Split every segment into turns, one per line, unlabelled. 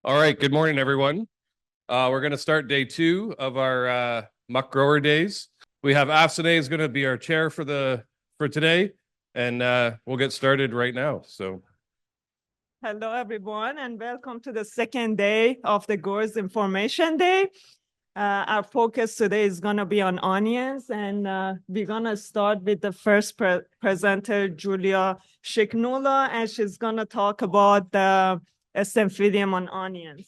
All right, good morning, everyone. We're going to start day 2 of our muck grower days. We have Afsane is going to be our chair for today, and we'll get started right now. So,
hello everyone, and welcome to the second day of the Growers Information Day. Our focus today is going to be on onions, and we're going to start with the first presenter, Julia Scicluna, and she's going to talk about the Stemphylium on onions.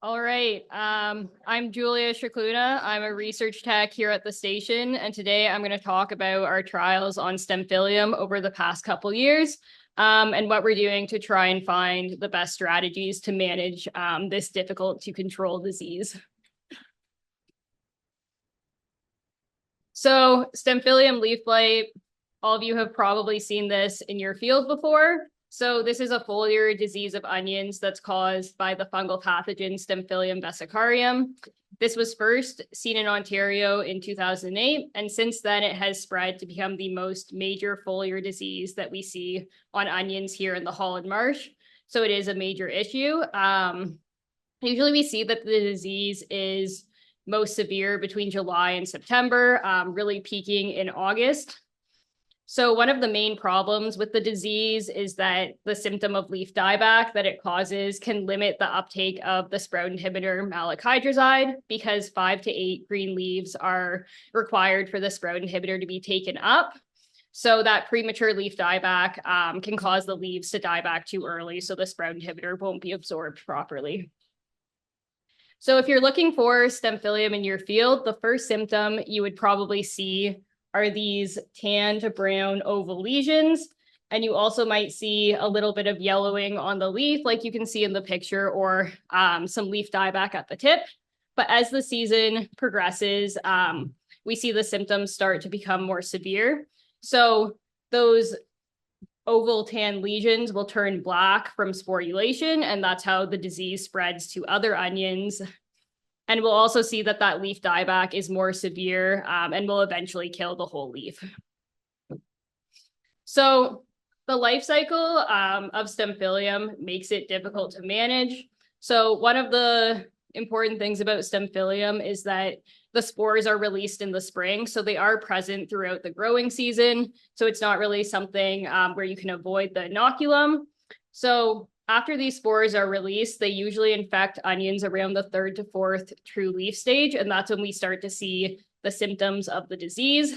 All right, I'm Julia Scicluna. I'm a research tech here at the station, and today I'm going to talk about our trials on Stemphylium over the past couple years, and what we're doing to try and find the best strategies to manage this difficult to control disease. So Stemphylium leaf blight, all of you have probably seen this in your field before. So this is a foliar disease of onions that's caused by the fungal pathogen Stemphylium vesicarium. This was first seen in Ontario in 2008, and since then it has spread to become the most major foliar disease that we see on onions here in the Holland Marsh. So it is a major issue. Usually we see that the disease is most severe between July and September, really peaking in August. So one of the main problems with the disease is that the symptom of leaf dieback that it causes can limit the uptake of the sprout inhibitor malic hydrazide, because 5 to 8 green leaves are required for the sprout inhibitor to be taken up. So that premature leaf dieback can cause the leaves to die back too early, so the sprout inhibitor won't be absorbed properly. So if you're looking for Stemphylium in your field, the first symptom you would probably see are these tan to brown oval lesions. And you also might see a little bit of yellowing on the leaf, like you can see in the picture, or some leaf dieback at the tip. But as the season progresses, we see the symptoms start to become more severe. So those oval tan lesions will turn black from sporulation, and that's how the disease spreads to other onions. And we'll also see that that leaf dieback is more severe and will eventually kill the whole leaf. So the life cycle of Stemphylium makes it difficult to manage. So one of the important things about Stemphylium is that the spores are released in the spring, so they are present throughout the growing season. So it's not really something where you can avoid the inoculum. So after these spores are released, they usually infect onions around the 3rd to 4th true leaf stage, and that's when we start to see the symptoms of the disease.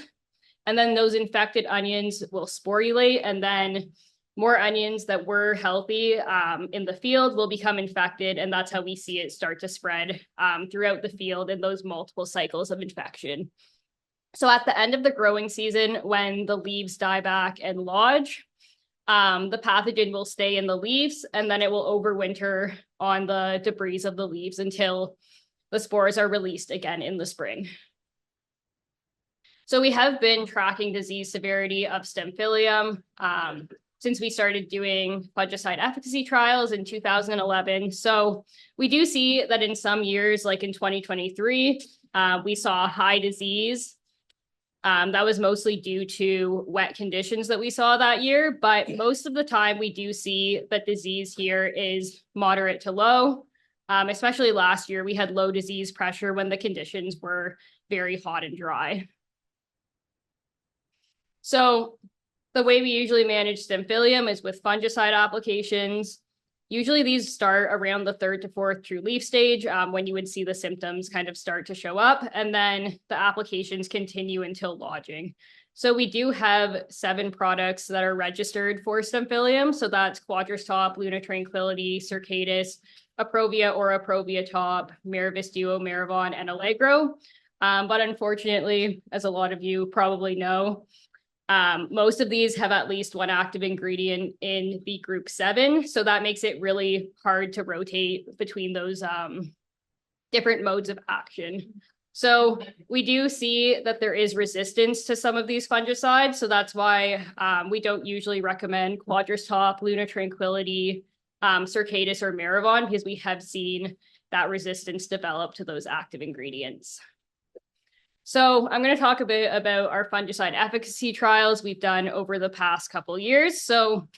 And then those infected onions will sporulate, and then more onions that were healthy in the field will become infected, and that's how we see it start to spread throughout the field in those multiple cycles of infection. So at the end of the growing season, when the leaves die back and lodge, the pathogen will stay in the leaves, and then it will overwinter on the debris of the leaves until the spores are released again in the spring. So we have been tracking disease severity of Stemphylium since we started doing fungicide efficacy trials in 2011. So we do see that in some years, like in 2023, we saw high disease. That was mostly due to wet conditions that we saw that year, but most of the time we do see that disease here is moderate to low. Especially last year, we had low disease pressure when the conditions were very hot and dry. So the way we usually manage Stemphylium is with fungicide applications. Usually these start around the 3rd to 4th true leaf stage when you would see the symptoms kind of start to show up, and then the applications continue until lodging. So we do have 7 products that are registered for Stemphylium. So that's Quadris Top, Luna Tranquility, Circadus, Aprovia or Aprovia Top, Miravis Duo, Maravon, and Allegro. But unfortunately, as a lot of you probably know, most of these have at least one active ingredient in the group 7. So that makes it really hard to rotate between those different modes of action. So we do see that there is resistance to some of these fungicides. So that's why we don't usually recommend Quadris Top, Luna Tranquility, Circadus, or Maravon, because we have seen that resistance develop to those active ingredients. So I'm going to talk a bit about our fungicide efficacy trials we've done over the past couple of years. So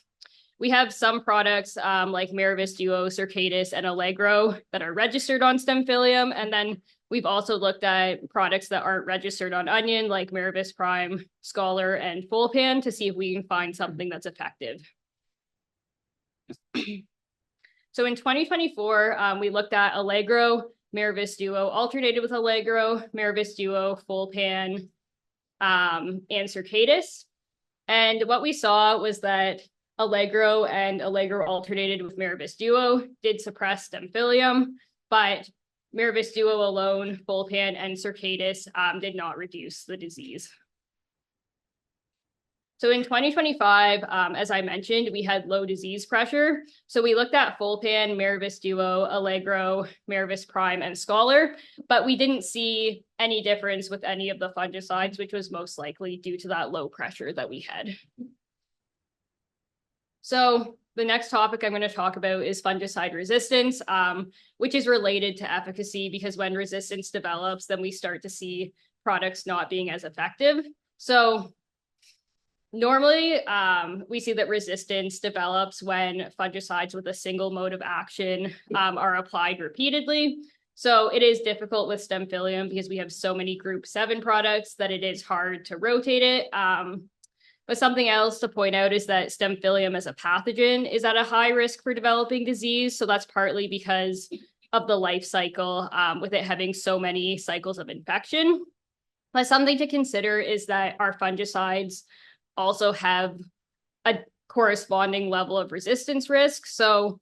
we have some products like Miravis Duo, Circadus, and Allegro that are registered on Stemphylium. And then we've also looked at products that aren't registered on Onion, like Miravis Prime, Scholar, and Full Pan, to see if we can find something that's effective. So in 2024, we looked at Allegro, Miravis Duo alternated with Allegro, Miravis Duo, Full Pan, and Circadus. And what we saw was that Allegro and Allegro alternated with Miravis Duo did suppress Stemphylium, but Miravis Duo alone, Full Pan, and Circadus did not reduce the disease. So in 2025, as I mentioned, we had low disease pressure. So we looked at Full Pan, Miravis Duo, Allegro, Miravis Prime, and Scholar, but we didn't see any difference with any of the fungicides, which was most likely due to that low pressure that we had. So the next topic I'm going to talk about is fungicide resistance, which is related to efficacy, because when resistance develops, then we start to see products not being as effective. So normally, we see that resistance develops when fungicides with a single mode of action are applied repeatedly. So it is difficult with Stemphylium because we have so many group 7 products that it is hard to rotate it. But something else to point out is that Stemphylium as a pathogen is at a high risk for developing disease. So that's partly because of the life cycle, with it having so many cycles of infection. But something to consider is that our fungicides also have a corresponding level of resistance risk. So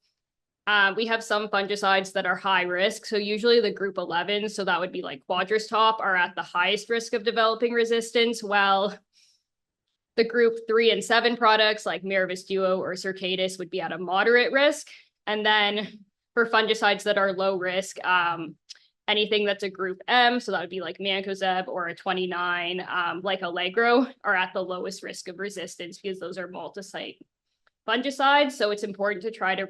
we have some fungicides that are high risk. So usually the group 11, so that would be like Quadristop, are at the highest risk of developing resistance, while the group 3 and 7 products like Miravis Duo or Circadus would be at a moderate risk. And then for fungicides that are low risk, anything that's a group M, so that would be like Mancozeb, or a 29, like Allegro, are at the lowest risk of resistance because those are multi-site fungicides. So it's important to try to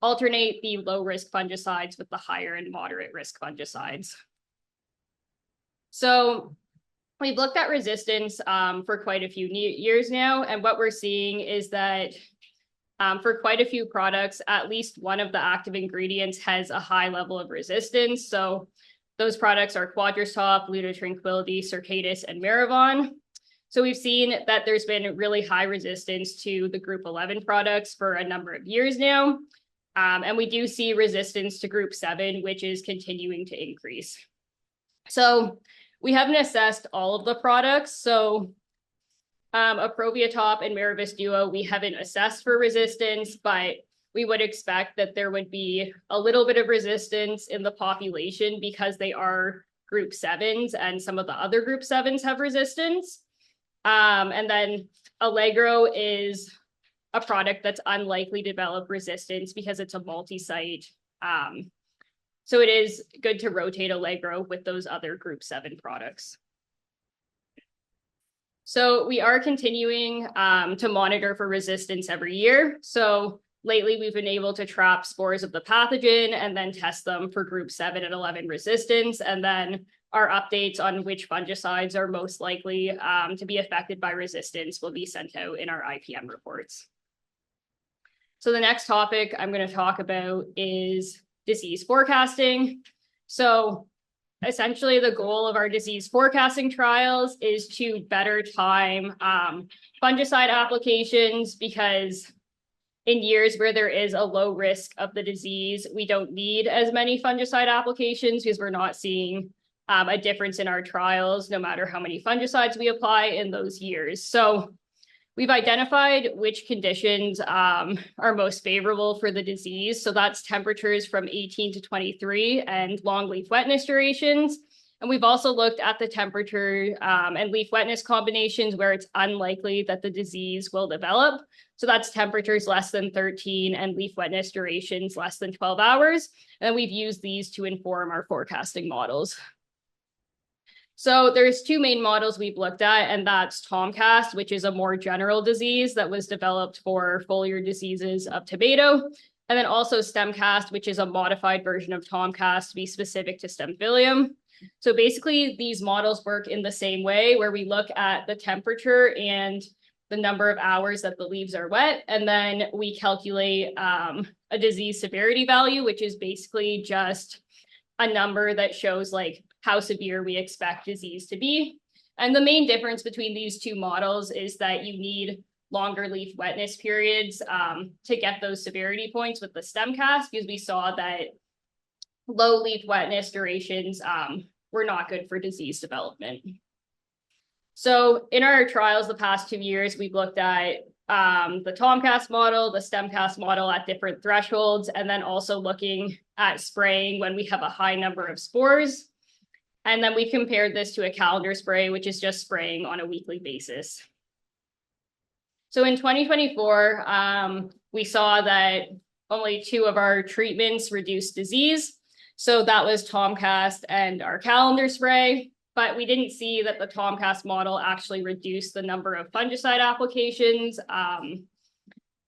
alternate the low-risk fungicides with the higher and moderate risk fungicides. So we've looked at resistance for quite a few years now, and what we're seeing is that for quite a few products, at least one of the active ingredients has a high level of resistance. So those products are Quadristop, Ludotranquility, Circadus, and Maravon. So we've seen that there's been really high resistance to the group 11 products for a number of years now. And we do see resistance to group 7, which is continuing to increase. So we haven't assessed all of the products. So Aproviatop and Miravis Duo, we haven't assessed for resistance, but we would expect that there would be a little bit of resistance in the population because they are group 7s and some of the other group 7s have resistance. And then Allegro is a product that's unlikely to develop resistance because it's a multi-site. So it is good to rotate Allegro with those other group 7 products. So we are continuing to monitor for resistance every year. So lately we've been able to trap spores of the pathogen and then test them for group 7 and 11 resistance. And then our updates on which fungicides are most likely to be affected by resistance will be sent out in our IPM reports. So the next topic I'm going to talk about is disease forecasting. So essentially, the goal of our disease forecasting trials is to better time fungicide applications, because in years where there is a low risk of the disease, we don't need as many fungicide applications because we're not seeing a difference in our trials, no matter how many fungicides we apply in those years. So we've identified which conditions are most favorable for the disease. So that's temperatures from 18 to 23 and long leaf wetness durations. And we've also looked at the temperature and leaf wetness combinations where it's unlikely that the disease will develop. So that's temperatures less than 13 and leaf wetness durations less than 12 hours. And we've used these to inform our forecasting models. So there's 2 main models we've looked at, and that's Tomcast, which is a more general disease that was developed for foliar diseases of tomato, and then also Stemcast, which is a modified version of Tomcast to be specific to Stemphylium. So basically, these models work in the same way, where we look at the temperature and the number of hours that the leaves are wet. And then we calculate a disease severity value, which is basically just a number that shows like how severe we expect disease to be. And the main difference between these two models is that you need longer leaf wetness periods to get those severity points with the stem cast, because we saw that low leaf wetness durations were not good for disease development. So in our trials the past 2 years, we've looked at the Tomcast model, the StemCast model at different thresholds, and then also looking at spraying when we have a high number of spores. And then we compared this to a calendar spray, which is just spraying on a weekly basis. So in 2024, we saw that only 2 of our treatments reduced disease. So that was Tomcast and our calendar spray. But we didn't see that the Tomcast model actually reduced the number of fungicide applications. And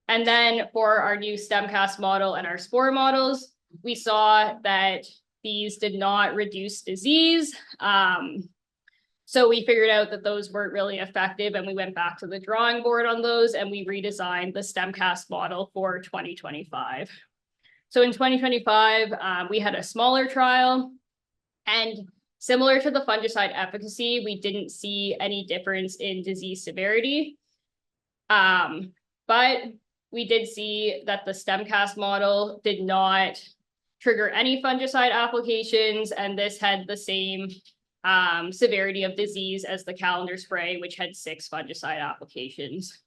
then for our new StemCast model and our spore models, we saw that these did not reduce disease. So we figured out that those weren't really effective, and we went back to the drawing board on those, and we redesigned the StemCast model for 2025. So in 2025, we had a smaller trial, and similar to the fungicide efficacy, we didn't see any difference in disease severity. But we did see that the StemCast model did not trigger any fungicide applications, and this had the same severity of disease as the calendar spray, which had 6 fungicide applications.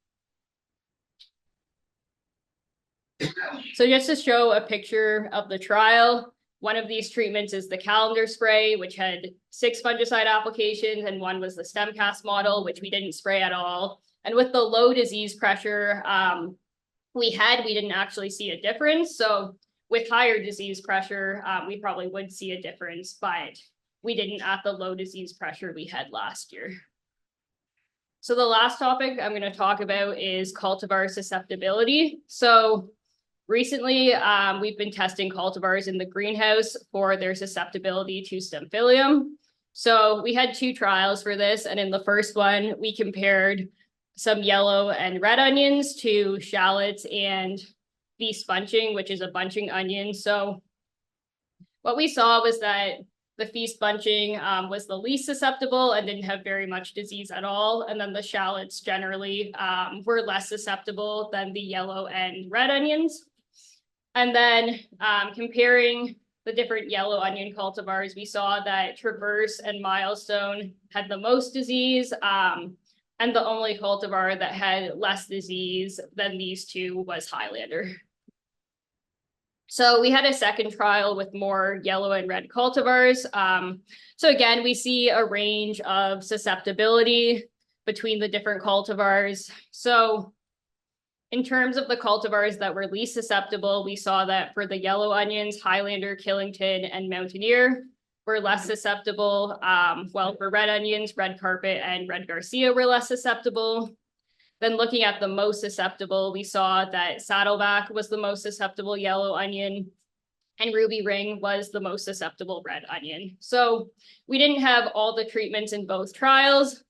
So just to show a picture of the trial, one of these treatments is the calendar spray, which had 6 fungicide applications, and one was the StemCast model, which we didn't spray at all. And with the low disease pressure we didn't actually see a difference. So with higher disease pressure, we probably would see a difference, but we didn't at the low disease pressure we had last year. So the last topic I'm going to talk about is cultivar susceptibility. So recently, we've been testing cultivars in the greenhouse for their susceptibility to Stemphylium. So we had 2 trials for this, and in the first one, we compared some yellow and red onions to shallots and feast bunching, which is a bunching onion. So what we saw was that the feast bunching was the least susceptible and didn't have very much disease at all. And then the shallots generally were less susceptible than the yellow and red onions. And then comparing the different yellow onion cultivars, we saw that Traverse and Milestone had the most disease, and the only cultivar that had less disease than these 2 was Highlander. So we had a second trial with more yellow and red cultivars. So again, we see a range of susceptibility between the different cultivars. So in terms of the cultivars that were least susceptible, we saw that for the yellow onions, Highlander, Killington, and Mountaineer were less susceptible. While for red onions, Red Carpet and Red Garcia were less susceptible. Then looking at the most susceptible, we saw that Saddleback was the most susceptible yellow onion, and Ruby Ring was the most susceptible red onion. So we didn't have all the treatments in both trials,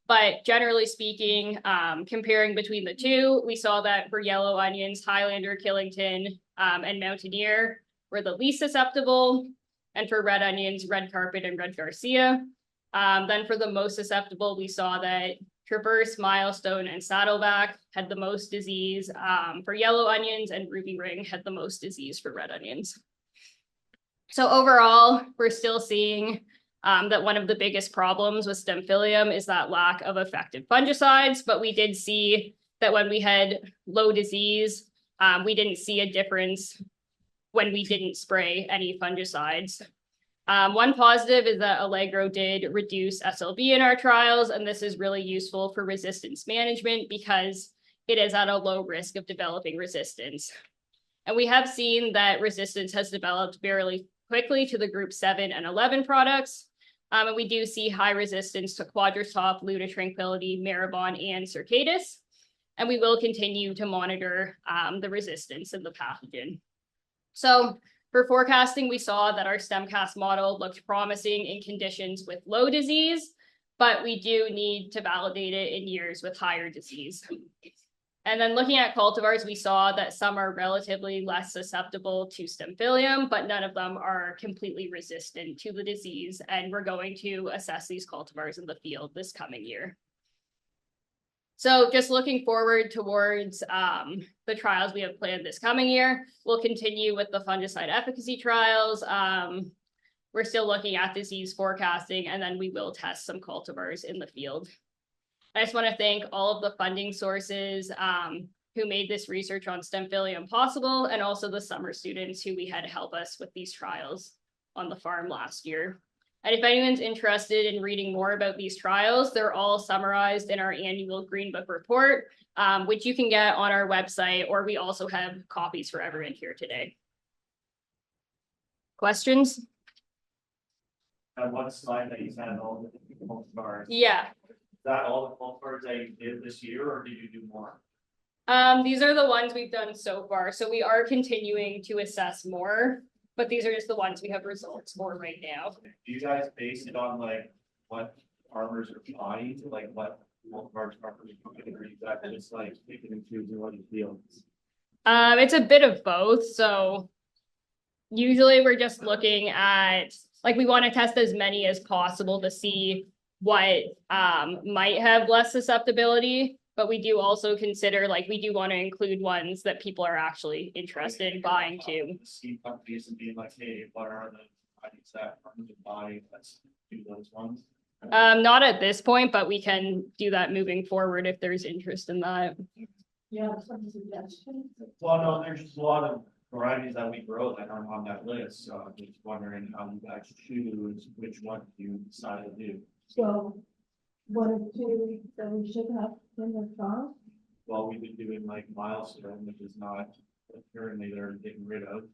but generally speaking, comparing between the 2, we saw that for yellow onions, Highlander, Killington, and Mountaineer were the least susceptible, and for red onions, Red Carpet and Red Garcia. Then for the most susceptible, we saw that Traverse, Milestone, and Saddleback had the most disease for yellow onions, and Ruby Ring had the most disease for red onions. So overall, we're still seeing that one of the biggest problems with Stemphylium is that lack of effective fungicides, but we did see that when we had low disease, we didn't see a difference when we didn't spray any fungicides. One positive is that Allegro did reduce SLB in our trials, and this is really useful for resistance management because it is at a low risk of developing resistance. And we have seen that resistance has developed fairly quickly to the group 7 and 11 products. And we do see high resistance to Quadratop, Luda Tranquility, Maribon, and Circadus. And we will continue to monitor the resistance of the pathogen. So for forecasting, we saw that our StemCast model looked promising in conditions with low disease. but we do need to validate it in years with higher disease. And then looking at cultivars, we saw that some are relatively less susceptible to Stemphylium, but none of them are completely resistant to the disease. And we're going to assess these cultivars in the field this coming year. So just looking forward towards the trials we have planned this coming year, we'll continue with the fungicide efficacy trials. We're still looking at disease forecasting, and then we will test some cultivars in the field. I just want to thank all of the funding sources who made this research on Stemphylium possible, and also the summer students who we had to help us with these trials on the farm last year. And if anyone's interested in reading more about these trials, they're all summarized in our annual Green Book report, which you can get on our website, or we also have copies for everyone here today. Questions?
That one slide that you had all the cultivars.
Yeah.
Is that all the cultivars that you did this year, or did you do more?
These are the ones we've done so far. So we are continuing to assess more, but these are just the ones we have results for right now.
Do you guys base it on like what farmers are buying, like what cultivars farmers are buying, or is that just like picking and choosing what you feel?
It's a bit of both. So usually we're just looking at, like, we want to test as many as possible to see what might have less susceptibility, but we do also consider, like, we do want to include ones that people are actually interested in buying too.
Seed companies and being like, hey, what are the varieties that farmers are buying? Let's do those ones.
Not at this point, but we can do that moving forward if there's interest in that.
Yeah, some suggestions.
Well, no, there's just a lot of varieties that we grow that aren't on that list, so I'm just wondering how you guys choose which one you decide to do.
So what are two that we should have in the farm?
Well, we've been doing like Milestone, which is not currently they're getting rid of.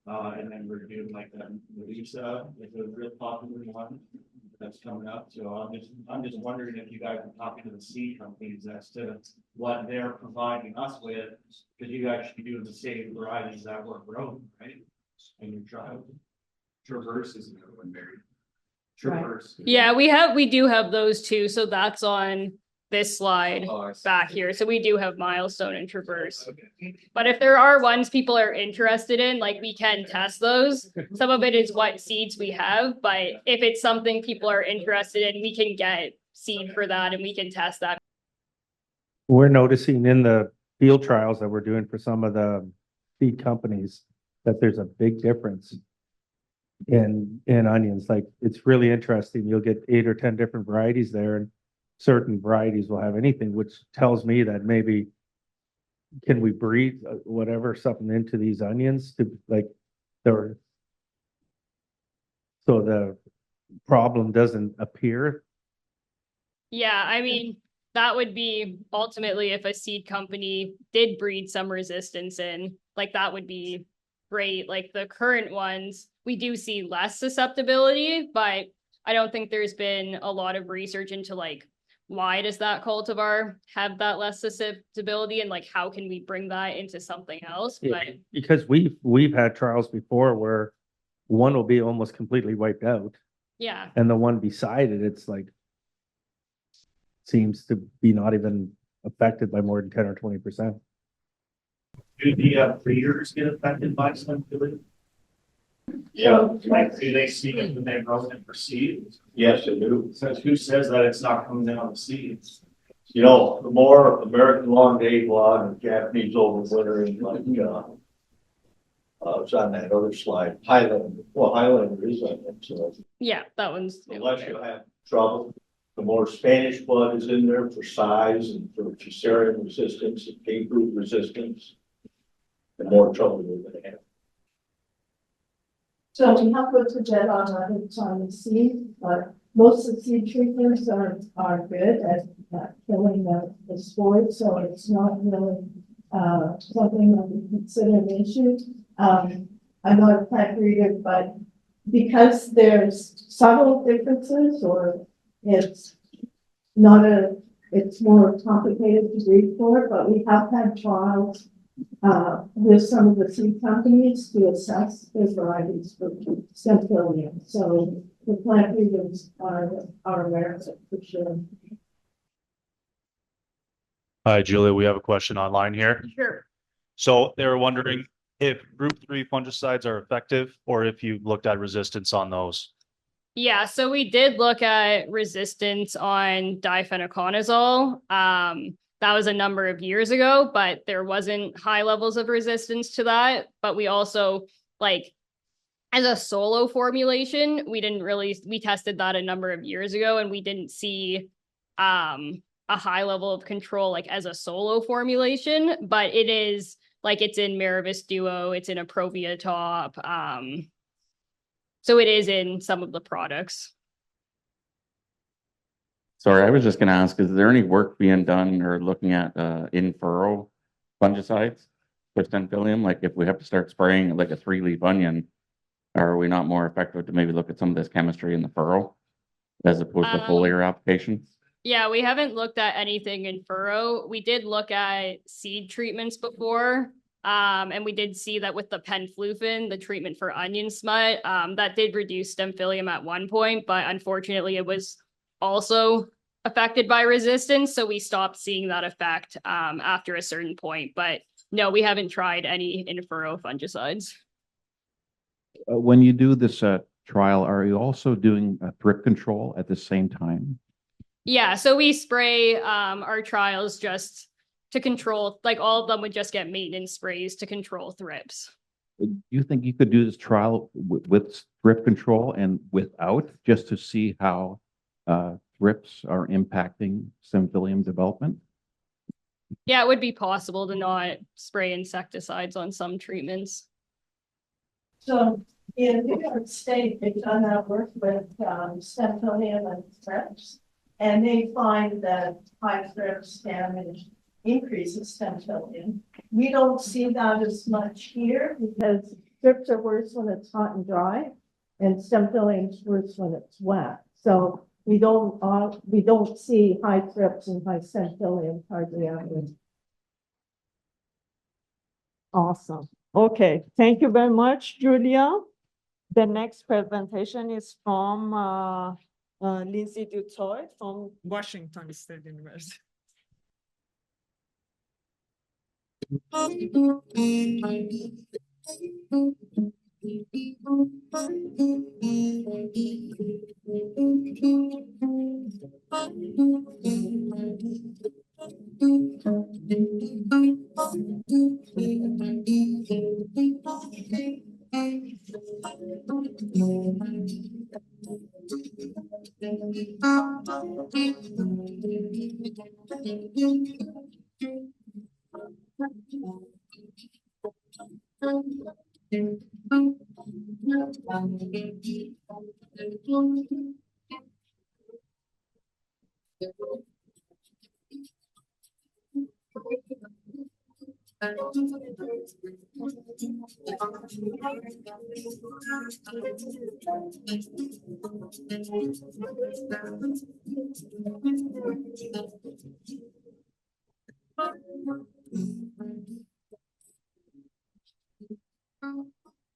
And then we're doing like that Lisa, it's a real popular one that's coming up. So I'm just wondering if you guys are talking to the seed companies as to what they're providing us with, because you guys should be doing the same varieties that we're growing, right? And your trial. Traverse is another one, Mary. Traverse.
Yeah, we do have those two. So that's on this slide back here. So we do have Milestone and Traverse.
Okay.
But if there are ones people are interested in, like, we can test those. Some of it is what seeds we have, but if it's something people are interested in, we can get seed for that and we can test that.
We're noticing in the field trials that we're doing for some of the seed companies that there's a big difference in onions. Like, it's really interesting. You'll get 8 or 10 different varieties there, and certain varieties will have anything, which tells me that maybe can we breed whatever something into these onions to, like, so the problem doesn't appear.
Yeah, I mean, that would be ultimately if a seed company did breed some resistance in, like, that would be great. Like, the current ones, we do see less susceptibility, but I don't think there's been a lot of research into, like, why does that cultivar have that less susceptibility, and like how can we bring that into something else? But
Because we've had trials before where one will be almost completely wiped out,
yeah,
and the one beside it, it's like seems to be not even affected by more than 10 or 20%.
Do the breeders get affected by Stemphylium? Yeah, like, do they see it when they grow it for seeds?
Yes, they do.
So who says that it's not coming in on the seeds?
You know, the more American long day blonde and Japanese overwintering, like, it's on that other slide, Highlander. Well, Highlander is on it, so
yeah, that one's
the less you have trouble. The more Spanish blood is in there for size and for Fusarium resistance and cane root resistance, the more trouble you're gonna have.
So we have put to jet on the seed, but most of the seed treatments are good at killing the spores, so it's not really something that we consider an issue. I'm not a plant breeder, but because there's subtle differences, or it's more complicated to breed for, but we have had trials with some of the seed companies to assess their varieties for Stemphylium. So the plant breeders are aware of it for sure.
Hi, Julia. We have a question online here.
Sure.
So they were wondering if group 3 fungicides are effective or if you've looked at resistance on those.
Yeah, so we did look at resistance on difenoconazole. That was a number of years ago, but there wasn't high levels of resistance to that. But we also, like, as a solo formulation, we tested that a number of years ago, and we didn't see a high level of control, like, as a solo formulation. But it is, like, it's in Miravis Duo, it's in a Provia Top. So it is in some of the products.
Sorry, I was just gonna ask, is there any work being done or looking at in furrow fungicides with Stemphylium? Like if we have to start spraying like a 3-leaf onion, are we not more effective to maybe look at some of this chemistry in the furrow as opposed to foliar application?
Yeah, we haven't looked at anything in furrow. We did look at seed treatments before. And we did see that with the penflufen, the treatment for onion smut, that did reduce Stemphylium at one point, but unfortunately it was also affected by resistance. So we stopped seeing that effect after a certain point. But no, we haven't tried any in furrow fungicides.
When you do this trial, are you also doing thrip control at the same time?
Yeah, so we spray our trials just to control, like all of them would just get maintenance sprays to control thrips.
Do you think you could do this trial with thrip control and without, just to see how thrips are impacting Stemphylium development?
Yeah, it would be possible to not spray insecticides on some treatments.
So in New York State, they've done that work with Stemphylium and thrips, and they find that high thrips damage increases Stemphylium. We don't see that as much here because thrips are worse when it's hot and dry, and Stemphylium is worse when it's wet. So we don't see high thrips and high Stemphylium hardly ever.
Awesome. Okay, thank you very much, Julia. The next presentation is from Lindsey Toit from Washington State University.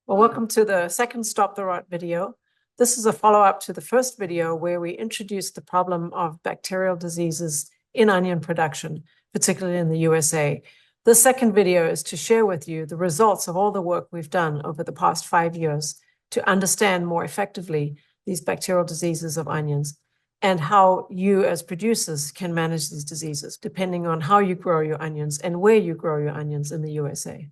Well, welcome to the second Stop the Rot video. This is a follow-up to the first video where we introduced the problem of bacterial diseases in onion production, particularly in the USA. The second video is to share with you the results of all the work we've done over the past 5 years to understand more effectively these bacterial diseases of onions and how you as producers can manage these diseases depending on how you grow your onions and where you grow your onions in the USA.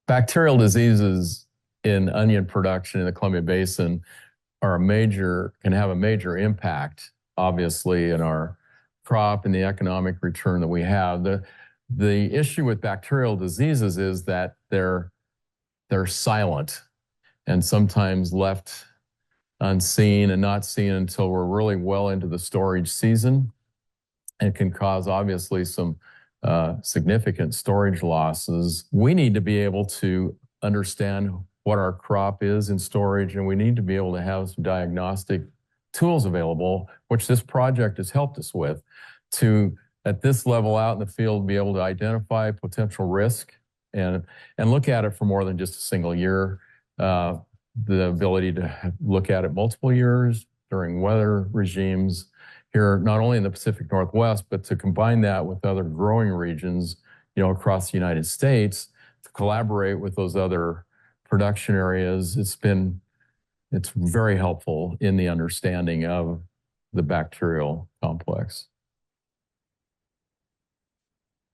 Bacterial diseases in onion production in the Columbia Basin can have a major impact, obviously, in our crop and the economic return that we have. The issue with bacterial diseases is that they're silent and sometimes left unseen and not seen until we're really well into the storage season. It can cause, obviously, some significant storage losses. We need to be able to understand what our crop is in storage, and we need to be able to have some diagnostic tools available, which this project has helped us with, to, at this level out in the field, be able to identify potential risk and look at it for more than just a single year. the ability to look at it multiple years during weather regimes here, not only in the Pacific Northwest, but to combine that with other growing regions, across the United States, to collaborate with those other production areas. It's very helpful in the understanding of the bacterial complex.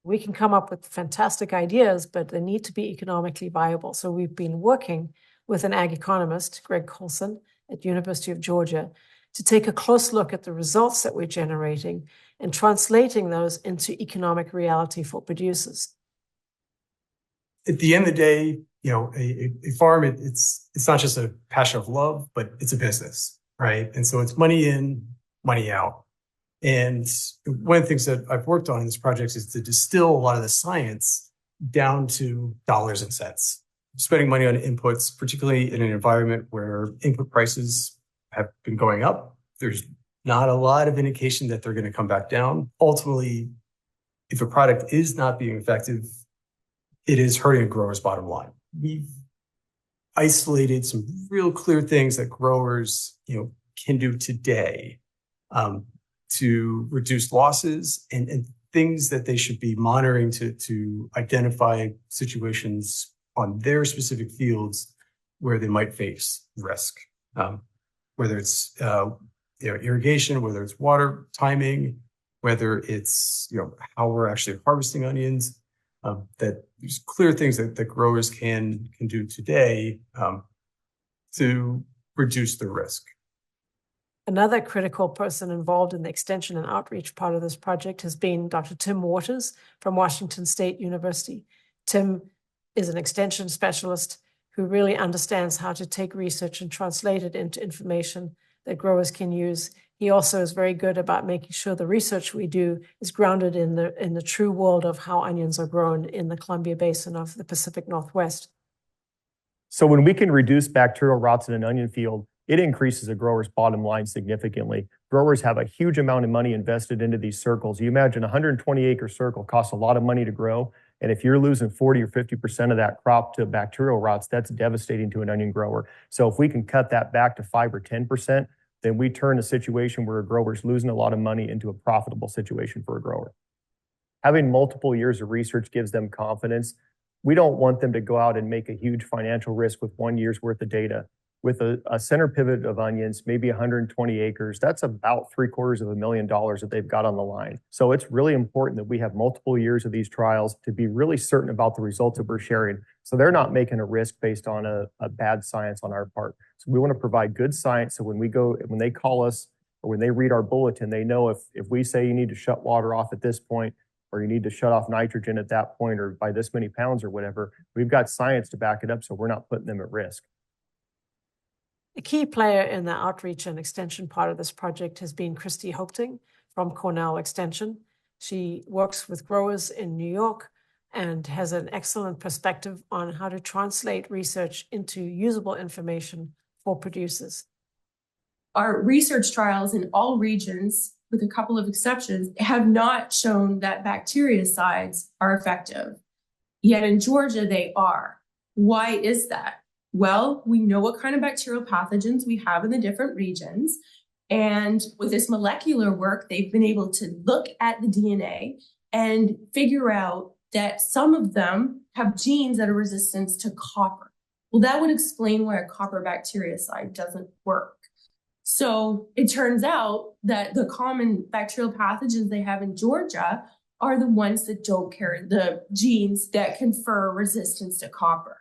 We can come up with fantastic ideas, but they need to be economically viable. So we've been working with an ag economist, Greg Coulson, at University of Georgia, to take a close look at the results that we're generating and translating those into economic reality for producers.
At the end of the day, a farm, it's not just a passion of love, but it's a business, right? And so it's money in, money out. And one of the things that I've worked on in this project is to distill a lot of the science down to dollars and cents. Spending money on inputs, particularly in an environment where input prices have been going up, there's not a lot of indication that they're going to come back down. Ultimately, if a product is not being effective, it is hurting a grower's bottom line. We've isolated some real clear things that growers, can do today to reduce losses and things that they should be monitoring to identify situations on their specific fields where they might face risk, whether it's irrigation, whether it's water timing, whether it's how we're actually harvesting onions. That there's clear things that growers can do today to reduce the risk.
Another critical person involved in the extension and outreach part of this project has been Dr. Tim Waters from Washington State University. Tim is an extension specialist who really understands how to take research and translate it into information that growers can use. He also is very good about making sure the research we do is grounded in the true world of how onions are grown in the Columbia Basin of the Pacific Northwest.
So when we can reduce bacterial rots in an onion field, it increases a grower's bottom line significantly. Growers have a huge amount of money invested into these circles. You imagine a 120-acre circle costs a lot of money to grow. And if you're losing 40 or 50% of that crop to bacterial rots, that's devastating to an onion grower. So if we can cut that back to 5 or 10%, then we turn a situation where a grower's losing a lot of money into a profitable situation for a grower. Having multiple years of research gives them confidence. We don't want them to go out and make a huge financial risk with 1 year's worth of data. With a center pivot of onions, maybe 120 acres, that's about $750,000 that they've got on the line. So it's really important that we have multiple years of these trials to be really certain about the results that we're sharing. So they're not making a risk based on a bad science on our part. So we want to provide good science. So when they call us or when they read our bulletin, they know if we say you need to shut water off at this point, or you need to shut off nitrogen at that point, or by this many pounds or whatever, we've got science to back it up. So we're not putting them at risk.
A key player in the outreach and extension part of this project has been Christy Hochting from Cornell Extension. She works with growers in New York and has an excellent perspective on how to translate research into usable information for producers.
Our research trials in all regions, with a couple of exceptions, have not shown that bactericides are effective. Yet in Georgia, they are. Why is that? Well, we know what kind of bacterial pathogens we have in the different regions. And with this molecular work, they've been able to look at the DNA and figure out that some of them have genes that are resistant to copper. Well, that would explain why a copper bactericide doesn't work. So it turns out that the common bacterial pathogens they have in Georgia are the ones that don't carry the genes that confer resistance to copper.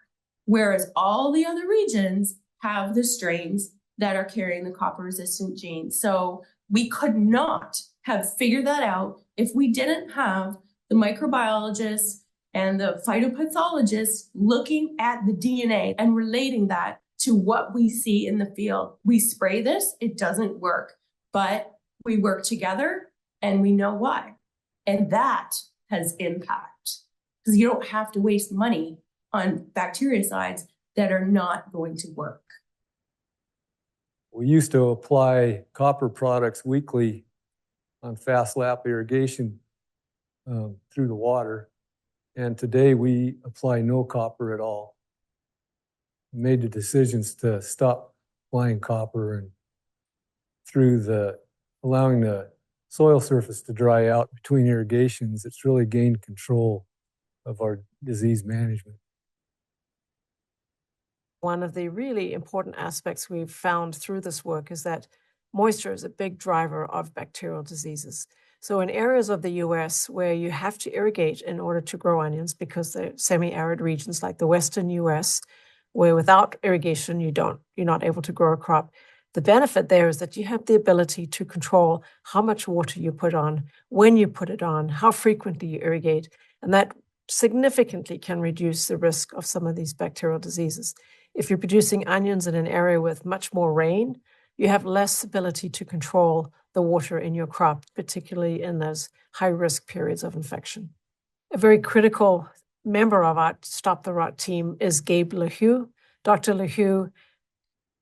Whereas all the other regions have the strains that are carrying the copper-resistant genes. So we could not have figured that out if we didn't have the microbiologists and the phytopathologists looking at the DNA and relating that to what we see in the field. We spray this, it doesn't work, but we work together and we know why. And that has impact, because you don't have to waste money on bactericides that are not going to work.
We used to apply copper products weekly on fast lap irrigation through the water. And today we apply no copper at all. made the decisions to stop applying copper and through allowing the soil surface to dry out between irrigations, it's really gained control of our disease management.
One of the really important aspects we've found through this work is that moisture is a big driver of bacterial diseases. So in areas of the US where you have to irrigate in order to grow onions, because they're semi-arid regions like the Western US, where without irrigation, you're not able to grow a crop. The benefit there is that you have the ability to control how much water you put on, when you put it on, how frequently you irrigate, and that significantly can reduce the risk of some of these bacterial diseases. If you're producing onions in an area with much more rain, you have less ability to control the water in your crop, particularly in those high-risk periods of infection. A very critical member of our Stop the Rot team is Gabe LeHue. Dr. LeHue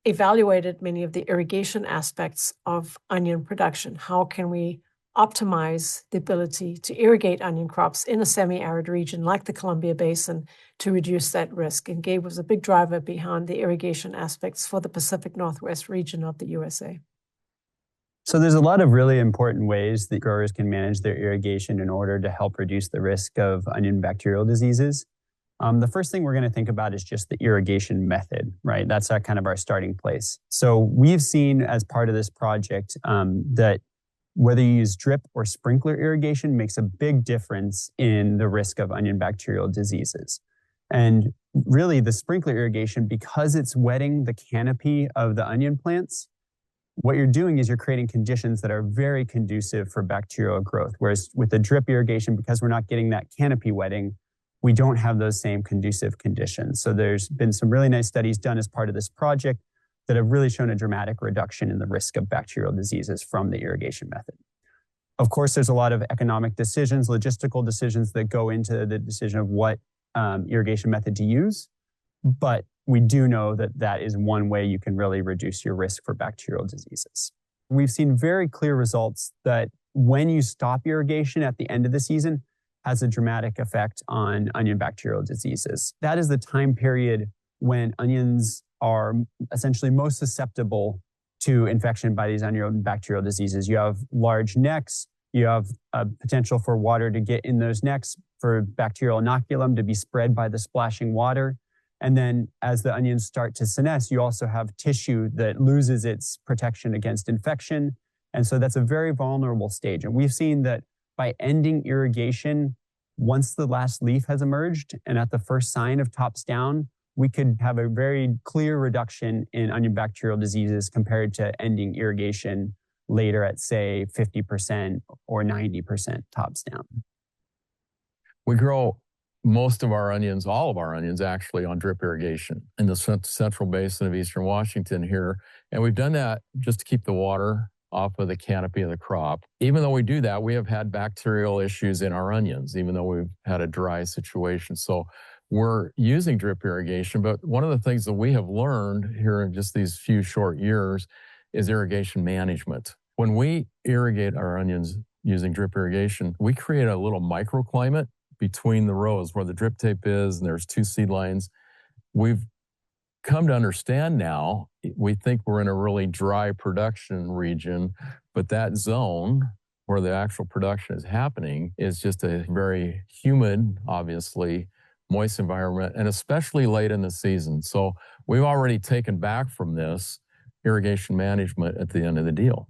evaluated many of the irrigation aspects of onion production. How can we optimize the ability to irrigate onion crops in a semi-arid region like the Columbia Basin to reduce that risk? And Gabe was a big driver behind the irrigation aspects for the Pacific Northwest region of the USA.
So there's a lot of really important ways that growers can manage their irrigation in order to help reduce the risk of onion bacterial diseases. The first thing we're going to think about is just the irrigation method, right? That's kind of our starting place. So we've seen as part of this project that whether you use drip or sprinkler irrigation makes a big difference in the risk of onion bacterial diseases. And really the sprinkler irrigation, because it's wetting the canopy of the onion plants, what you're doing is you're creating conditions that are very conducive for bacterial growth. Whereas with the drip irrigation, because we're not getting that canopy wetting, we don't have those same conducive conditions. So there's been some really nice studies done as part of this project that have really shown a dramatic reduction in the risk of bacterial diseases from the irrigation method. Of course, there's a lot of economic decisions, logistical decisions that go into the decision of what irrigation method to use. But we do know that that is one way you can really reduce your risk for bacterial diseases. We've seen very clear results that when you stop irrigation at the end of the season has a dramatic effect on onion bacterial diseases. That is the time period when onions are essentially most susceptible to infection by these onion bacterial diseases. You have large necks, you have a potential for water to get in those necks, for bacterial inoculum to be spread by the splashing water. And then as the onions start to senesce, you also have tissue that loses its protection against infection. And so that's a very vulnerable stage. And we've seen that by ending irrigation, once the last leaf has emerged and at the first sign of tops down, we could have a very clear reduction in onion bacterial diseases compared to ending irrigation later at, say, 50% or 90% tops down.
We grow most of our onions, all of our onions actually, on drip irrigation in the central basin of eastern Washington here. And we've done that just to keep the water off of the canopy of the crop. Even though we do that, we have had bacterial issues in our onions, even though we've had a dry situation. So we're using drip irrigation, but one of the things that we have learned here in just these few short years is irrigation management. When we irrigate our onions using drip irrigation, we create a little microclimate between the rows where the drip tape is, and there's 2 seed lines. We've come to understand now, we think we're in a really dry production region, but that zone where the actual production is happening is just a very humid, obviously, moist environment, and especially late in the season. So we've already taken back from this irrigation management at the end of the deal.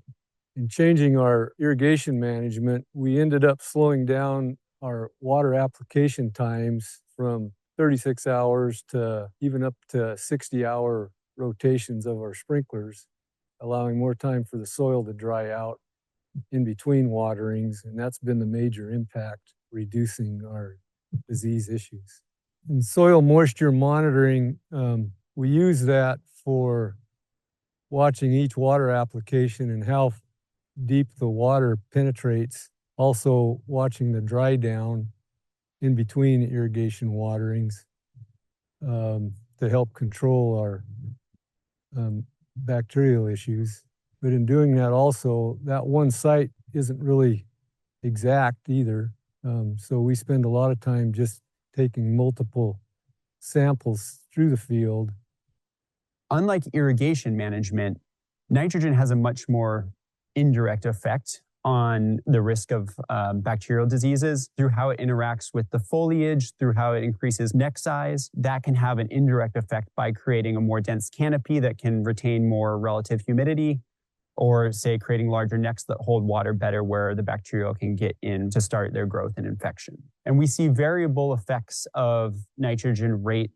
In changing our irrigation management, we ended up slowing down our water application times from 36 hours to even up to 60-hour rotations of our sprinklers, allowing more time for the soil to dry out in between waterings. And that's been the major impact, reducing our disease issues. In soil moisture monitoring, we use that for watching each water application and how deep the water penetrates. Also watching the dry down in between irrigation waterings to help control our bacterial issues. But in doing that also, that one site isn't really exact either. So we spend a lot of time just taking multiple samples through the field
Unlike irrigation management, nitrogen has a much more indirect effect on the risk of bacterial diseases through how it interacts with the foliage, through how it increases neck size. That can have an indirect effect by creating a more dense canopy that can retain more relative humidity, or say creating larger necks that hold water better where the bacterial can get in to start their growth and infection. And we see variable effects of nitrogen rate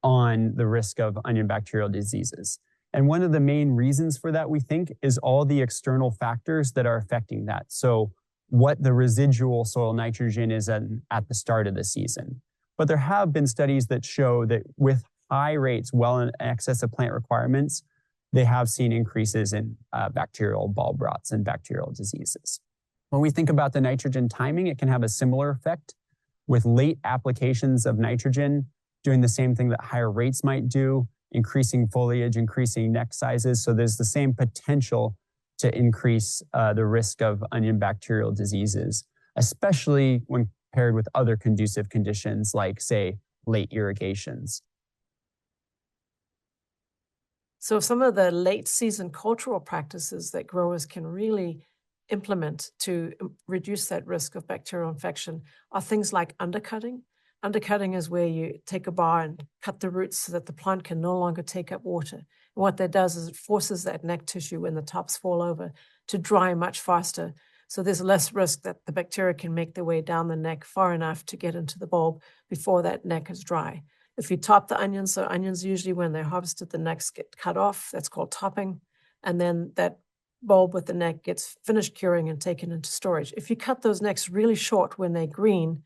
on the risk of onion bacterial diseases. And one of the main reasons for that, we think, is all the external factors that are affecting that. So what the residual soil nitrogen is at the start of the season. But there have been studies that show that with high rates, well in excess of plant requirements, they have seen increases in bacterial bulb rots and bacterial diseases. When we think about the nitrogen timing, it can have a similar effect with late applications of nitrogen doing the same thing that higher rates might do, increasing foliage, increasing neck sizes. So there's the same potential to increase the risk of onion bacterial diseases, especially when paired with other conducive conditions like, say, late irrigations.
So some of the late season cultural practices that growers can really implement to reduce that risk of bacterial infection are things like undercutting. Undercutting is where you take a bar and cut the roots so that the plant can no longer take up water. And what that does is it forces that neck tissue when the tops fall over to dry much faster. So there's less risk that the bacteria can make their way down the neck far enough to get into the bulb before that neck is dry. If you top the onions, so onions usually when they're harvested, the necks get cut off. That's called topping. And then that bulb with the neck gets finished curing and taken into storage. If you cut those necks really short when they're green,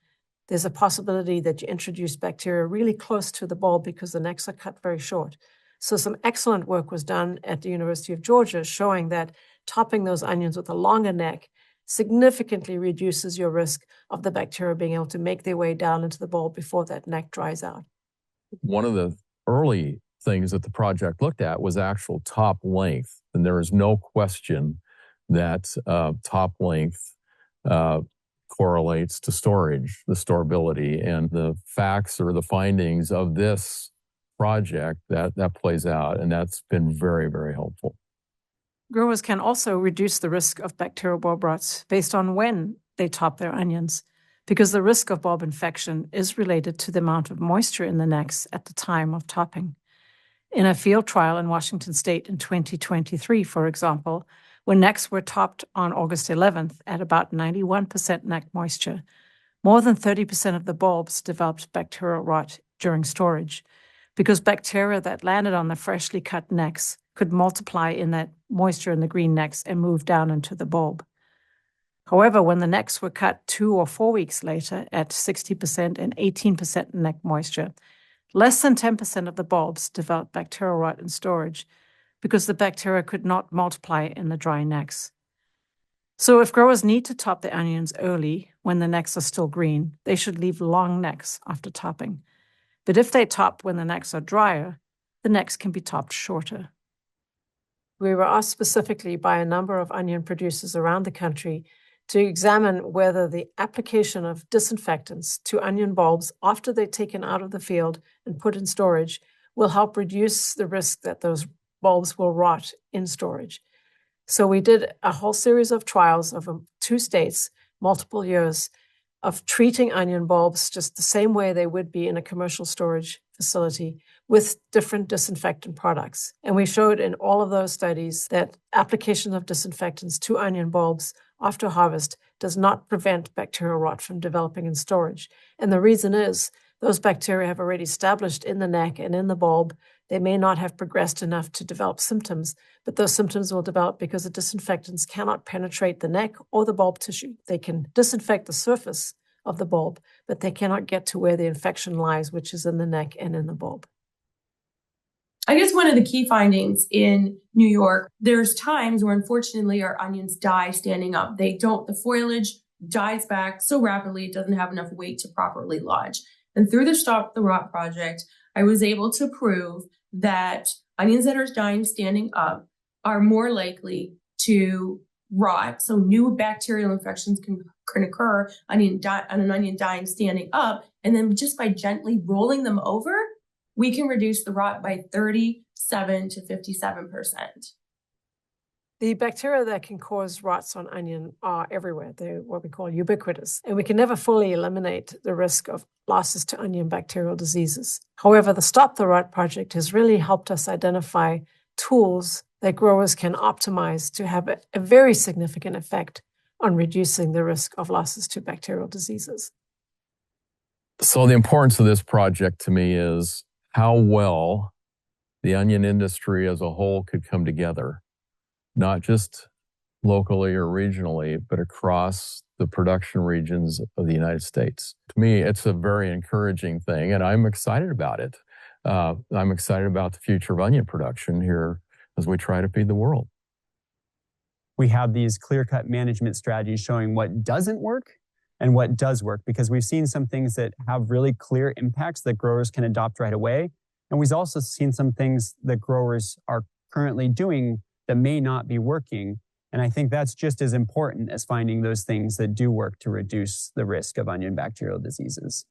there's a possibility that you introduce bacteria really close to the bulb because the necks are cut very short. So some excellent work was done at the University of Georgia showing that topping those onions with a longer neck significantly reduces your risk of the bacteria being able to make their way down into the bulb before that neck dries out.
One of the early things that the project looked at was actual top length. And there is no question that top length correlates to storage, the storability, and the facts or the findings of this project that plays out. And that's been very, very helpful.
Growers can also reduce the risk of bacterial bulb rots based on when they top their onions, because the risk of bulb infection is related to the amount of moisture in the necks at the time of topping. In a field trial in Washington State in 2023, for example, when necks were topped on August 11th at about 91% neck moisture, more than 30% of the bulbs developed bacterial rot during storage, because bacteria that landed on the freshly cut necks could multiply in that moisture in the green necks and move down into the bulb. However, when the necks were cut 2 or 4 weeks later at 60% and 18% neck moisture, less than 10% of the bulbs developed bacterial rot in storage because the bacteria could not multiply in the dry necks. So if growers need to top their onions early when the necks are still green, they should leave long necks after topping. But if they top when the necks are drier, the necks can be topped shorter. We were asked specifically by a number of onion producers around the country to examine whether the application of disinfectants to onion bulbs after they're taken out of the field and put in storage will help reduce the risk that those bulbs will rot in storage. So we did a whole series of trials of 2 states, multiple years, of treating onion bulbs just the same way they would be in a commercial storage facility with different disinfectant products. And we showed in all of those studies that application of disinfectants to onion bulbs after harvest does not prevent bacterial rot from developing in storage. And the reason is those bacteria have already established in the neck and in the bulb. They may not have progressed enough to develop symptoms, but those symptoms will develop because the disinfectants cannot penetrate the neck or the bulb tissue. They can disinfect the surface of the bulb, but they cannot get to where the infection lies, which is in the neck and in the bulb.
I guess one of the key findings in New York, there's times where unfortunately our onions die standing up. The foliage dies back so rapidly it doesn't have enough weight to properly lodge. And through the Stop the Rot project, I was able to prove that onions that are dying standing up are more likely to rot. So new bacterial infections can occur on an onion dying standing up. And then just by gently rolling them over, we can reduce the rot by 37 to 57%.
The bacteria that can cause rots on onion are everywhere. They're what we call ubiquitous, and we can never fully eliminate the risk of losses to onion bacterial diseases. However, the Stop the Rot project has really helped us identify tools that growers can optimize to have a very significant effect on reducing the risk of losses to bacterial diseases.
So the importance of this project to me is how well the onion industry as a whole could come together, not just locally or regionally, but across the production regions of the United States. To me, it's a very encouraging thing, and I'm excited about it. I'm excited about the future of onion production here as we try to feed the world.
We have these clear-cut management strategies showing what doesn't work and what does work, because we've seen some things that have really clear impacts that growers can adopt right away. And we've also seen some things that growers are currently doing that may not be working. And I think that's just as important as finding those things that do work to reduce the risk of onion bacterial diseases.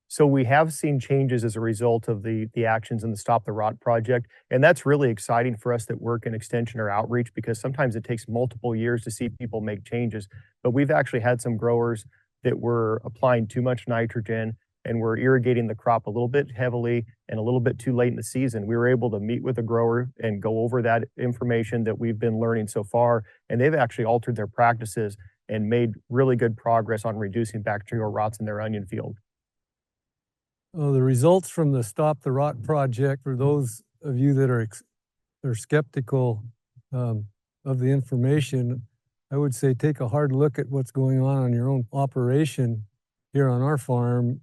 So we have seen changes as a result of the actions in the Stop the Rot project. And that's really exciting for us that work in extension or outreach, because sometimes it takes multiple years to see people make changes. But we've actually had some growers that were applying too much nitrogen and were irrigating the crop a little bit heavily and a little bit too late in the season. We were able to meet with a grower and go over that information that we've been learning so far. And they've actually altered their practices and made really good progress on reducing bacterial rots in their onion field.
The results from the Stop the Rot project, for those of you that are skeptical of the information, I would say take a hard look at what's going on your own operation here on our farm.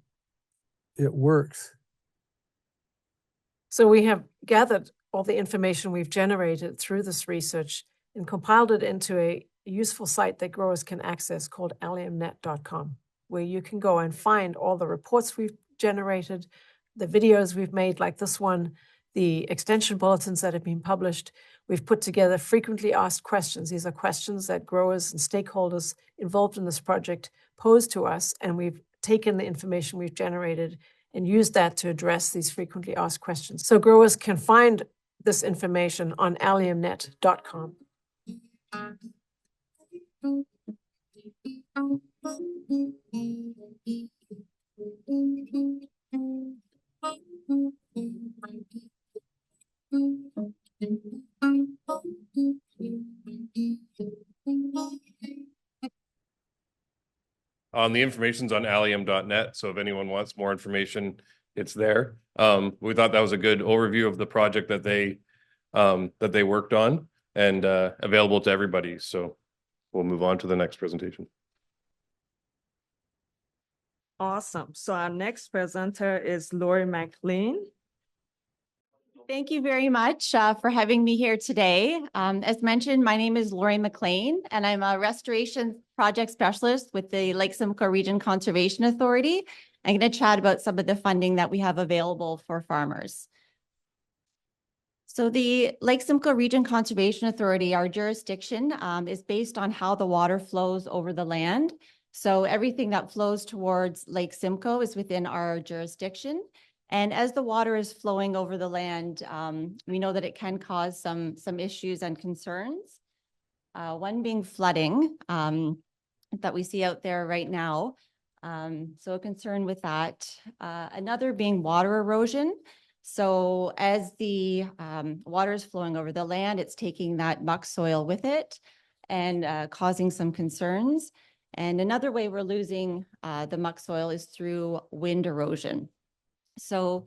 It works.
So we have gathered all the information we've generated through this research and compiled it into a useful site that growers can access called alliumnet.com, where you can go and find all the reports we've generated, the videos we've made like this one, the extension bulletins that have been published. We've put together frequently asked questions. These are questions that growers and stakeholders involved in this project pose to us, and we've taken the information we've generated and used that to address these frequently asked questions. So growers can find this information on alliumnet.com.
The information's on allium.net, so if anyone wants more information, it's there. We thought that was a good overview of the project that they worked on and available to everybody. So we'll move on to the next presentation.
Awesome. So our next presenter is Lori McLean.
Thank you very much for having me here today. As mentioned, my name is Lori McLean, and I'm a restoration project specialist with the Lake Simcoe Region Conservation Authority. I'm going to chat about some of the funding that we have available for farmers. So the Lake Simcoe Region Conservation Authority, our jurisdiction is based on how the water flows over the land. So everything that flows towards Lake Simcoe is within our jurisdiction. And as the water is flowing over the land, we know that it can cause some issues and concerns. One being flooding that we see out there right now. So a concern with that. Another being water erosion. So as the water is flowing over the land, it's taking that muck soil with it and causing some concerns. And another way we're losing the muck soil is through wind erosion. So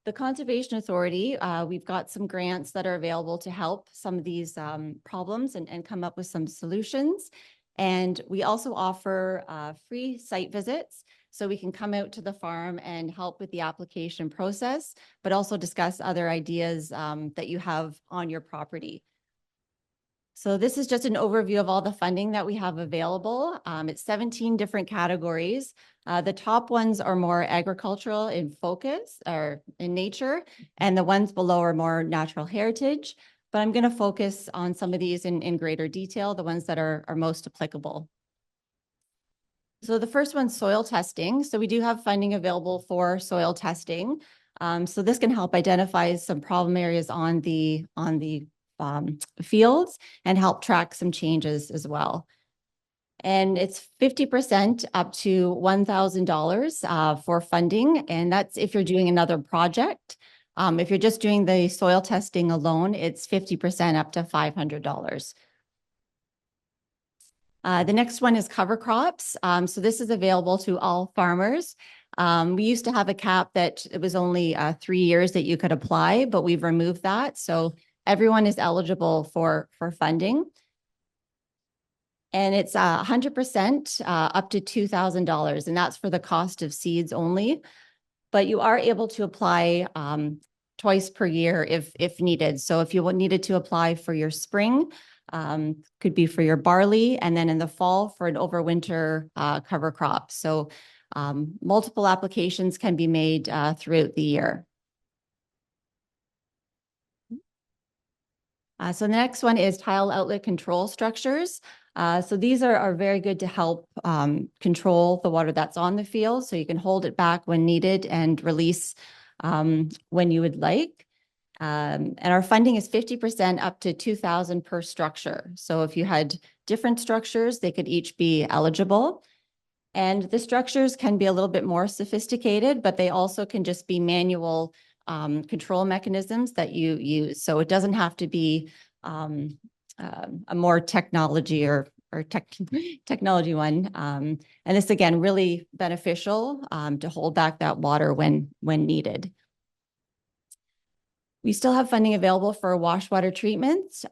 the Conservation Authority, we've got some grants that are available to help some of these problems and come up with some solutions. And we also offer free site visits, so we can come out to the farm and help with the application process, but also discuss other ideas that you have on your property. So this is just an overview of all the funding that we have available. It's 17 different categories. The top ones are more agricultural in focus or in nature, and the ones below are more natural heritage. But I'm going to focus on some of these in greater detail, the ones that are most applicable. So the first one's soil testing. So we do have funding available for soil testing. So this can help identify some problem areas on the fields and help track some changes as well. And it's 50% up to $1,000 for funding. And that's if you're doing another project. If you're just doing the soil testing alone, it's 50% up to $500. The next one is cover crops. So this is available to all farmers. We used to have a cap that it was only 3 years that you could apply, but we've removed that. So everyone is eligible for funding. And it's 100% up to $2,000, and that's for the cost of seeds only. But you are able to apply twice per year if needed. So if you needed to apply for your spring, could be for your barley, and then in the fall for an overwinter cover crop. So multiple applications can be made throughout the year. So the next one is tile outlet control structures. So these are very good to help control the water that's on the field. So you can hold it back when needed and release when you would like. And our funding is 50% up to $2,000 per structure. So if you had different structures, they could each be eligible. And the structures can be a little bit more sophisticated, but they also can just be manual control mechanisms that you use. So it doesn't have to be a more technology or technology one. And this, again, really beneficial to hold back that water when needed. We still have funding available for wash water treatment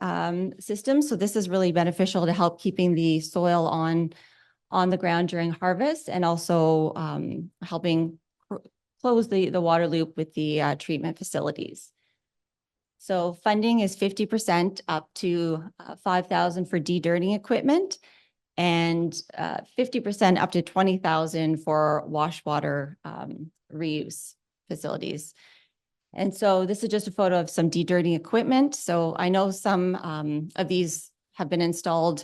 systems. So this is really beneficial to help keeping the soil on the ground during harvest, and also helping close the water loop with the treatment facilities. So funding is 50% up to $5,000 for de-dirting equipment, and 50% up to $20,000 for wash water reuse facilities. And so this is just a photo of some de-dirting equipment. So I know some of these have been installed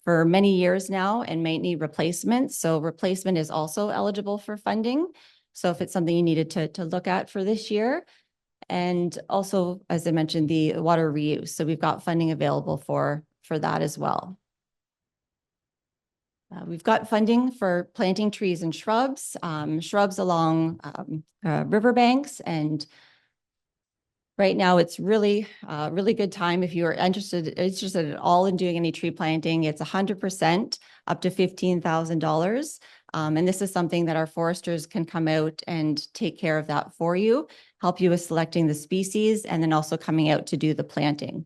for many years now and may need replacement. So replacement is also eligible for funding. So if it's something you needed to look at for this year. And also, as I mentioned, the water reuse. So we've got funding available for that as well. We've got funding for planting trees and shrubs along riverbanks. And right now it's really good time if you're interested at all in doing any tree planting. It's 100% up to $15,000. And this is something that our foresters can come out and take care of that for you, help you with selecting the species, and then also coming out to do the planting.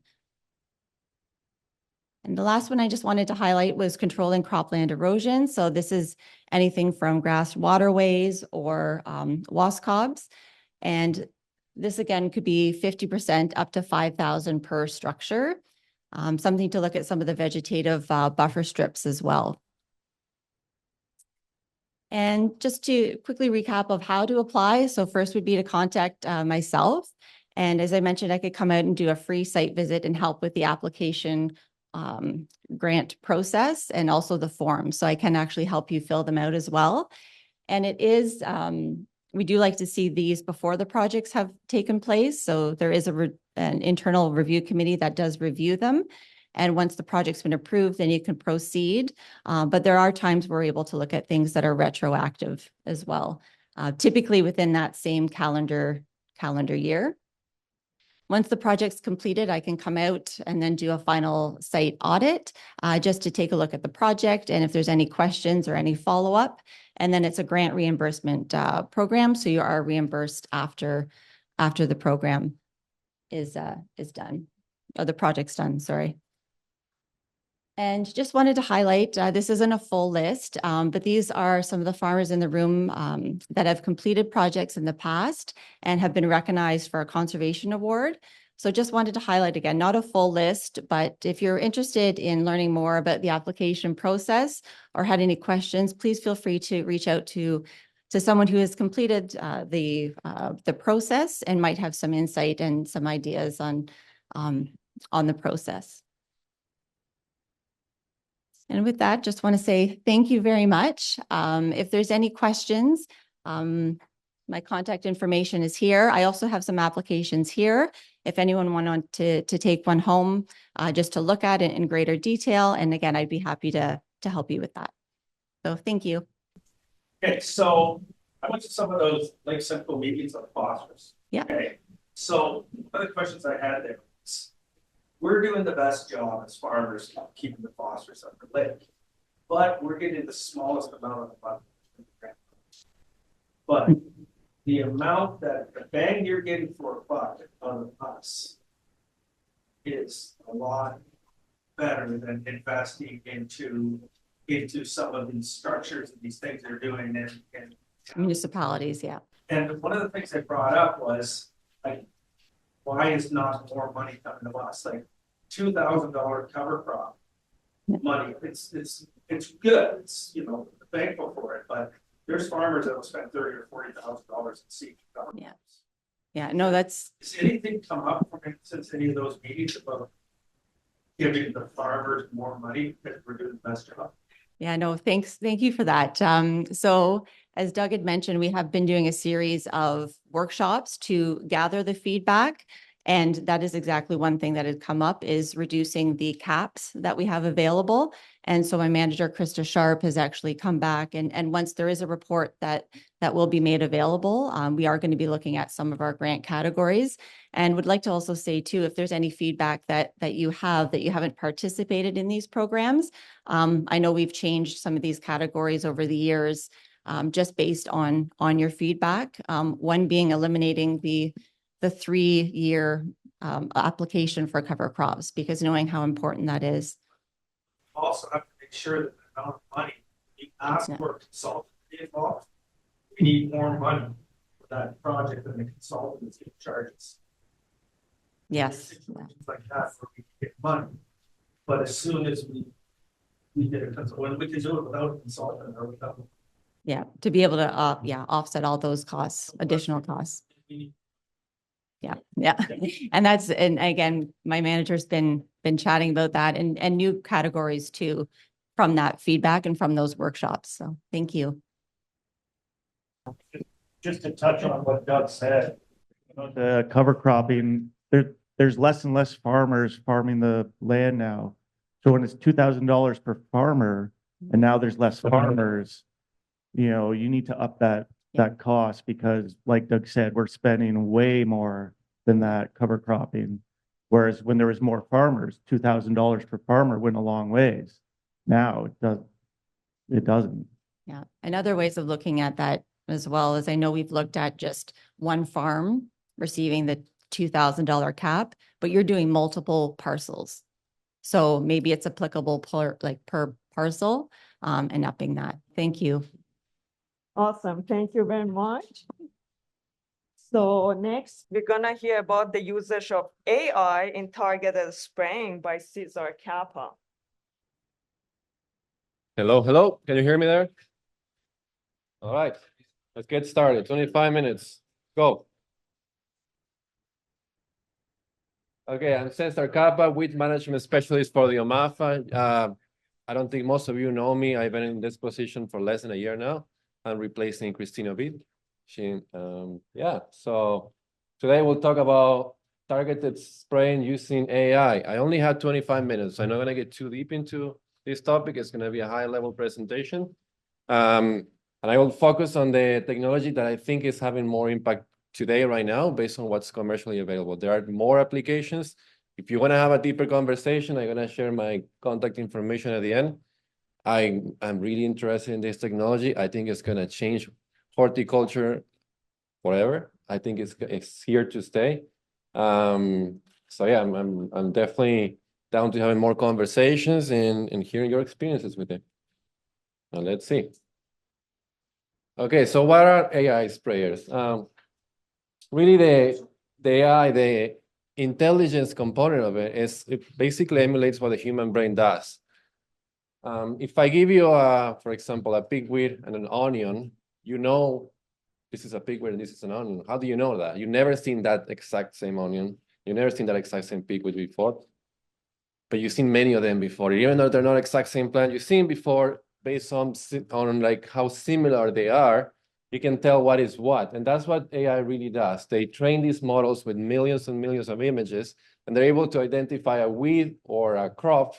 And the last one I just wanted to highlight was controlling cropland erosion. So this is anything from grass waterways or wasp cobs. And this, again, could be 50% up to $5,000 per structure. Something to look at some of the vegetative buffer strips as well. And just to quickly recap of how to apply. So first would be to contact myself. And as I mentioned, I could come out and do a free site visit and help with the application grant process and also the form. So I can actually help you fill them out as well. And it is, we do like to see these before the projects have taken place. So there is an internal review committee that does review them. And once the project's been approved, then you can proceed. But there are times we're able to look at things that are retroactive as well, typically within that same calendar year. Once the project's completed, I can come out and then do a final site audit just to take a look at the project and if there's any questions or any follow-up. And then it's a grant reimbursement program. So you are reimbursed after the program is done, or the project's done, sorry. And just wanted to highlight, this isn't a full list, but these are some of the farmers in the room that have completed projects in the past and have been recognized for a conservation award. So just wanted to highlight again, not a full list, but if you're interested in learning more about the application process or had any questions, please feel free to reach out to someone who has completed the process and might have some insight and some ideas on the process. And with that, just want to say thank you very much. If there's any questions, My contact information is here. I also have some applications here. If anyone wanted to take one home, just to look at it in greater detail. And again, I'd be happy to help you with that. So thank you.
Okay, so I went to some of those Lake Simcoe meetings on phosphorus.
Yeah.
Okay, so one of the questions I had there was, we're doing the best job as farmers keeping the phosphorus up the lake, but we're getting the smallest amount of the money. But the amount that the bang you're getting for a buck on us is a lot better than investing into some of these structures and these things they're doing in
Municipalities, yeah.
And one of the things I brought up was, like, why is not more money coming to us? Like $2,000 cover crop money. It's good. It's, you know, thankful for it, but there's farmers that will spend $30,000 or $40,000 in seed cover.
Yeah. Yeah, no, that's.
Does anything come up from since any of those meetings about giving the farmers more money because we're doing the best job?
Yeah, no, thanks. Thank you for that. So as Doug had mentioned, we have been doing a series of workshops to gather the feedback. And that is exactly one thing that had come up is reducing the caps that we have available. And so my manager, Krista Sharp, has actually come back. And once there is a report that will be made available, we are going to be looking at some of our grant categories. And would like to also say too, if there's any feedback that you haven't participated in these programs, I know we've changed some of these categories over the years, just based on your feedback. One being eliminating the 3-year application for cover crops, because knowing how important that is.
Also have to make sure that the amount of money we ask for a consultant to be involved, we need more money for that project than the consultant charges.
Yes.
Situations like that where we get money, but as soon as we get a consultant, we can do it without a consultant or without.
Yeah, to be able to offset all those costs, additional costs. Yeah, yeah. And again, my manager's been chatting about that and new categories too from that feedback and from those workshops. So thank you.
Just to touch on what Doug said, the cover cropping, there's less and less farmers farming the land now. So when it's $2,000 per farmer and now there's less farmers, you know, you need to up that cost because like Doug said, we're spending way more than that cover cropping. Whereas when there was more farmers, $2,000 per farmer went a long ways. Now it doesn't.
Yeah. And other ways of looking at that as well as I know we've looked at just one farm receiving the $2,000 cap, but you're doing multiple parcels. So maybe it's applicable per parcel and upping that. Thank you.
Awesome. Thank you very much. So next, we're going to hear about the usage of AI in targeted spraying by Cesar Cappa.
Hello, hello. Can you hear me there? All right, let's get started. 25 minutes. Go. Okay, I'm Cesar Cappa, weed management specialist for the OMAFA. I don't think most of you know me. I've been in this position for less than a year now. I'm replacing Christina Vid. So today we'll talk about targeted spraying using AI. I only had 25 minutes. I'm not gonna get too deep into this topic. It's gonna be a high-level presentation. And I will focus on the technology that I think is having more impact today, right now, based on what's commercially available. There are more applications. If you wanna have a deeper conversation, I'm gonna share my contact information at the end. I'm really interested in this technology. I think it's gonna change horticulture forever. I think it's here to stay. So yeah, I'm definitely down to having more conversations and hearing your experiences with it. Now let's see. Okay, so what are AI sprayers? Really the AI, the intelligence component of it basically emulates what the human brain does. If I give you, for example, a pigweed and an onion, you know this is a pigweed and this is an onion. How do you know that? You've never seen that exact same onion. You've never seen that exact same pigweed before. But you've seen many of them before. Even though they're not exact same plant, you've seen before based on like how similar they are, you can tell what is what. And that's what AI really does. They train these models with millions and millions of images, and they're able to identify a weed or a crop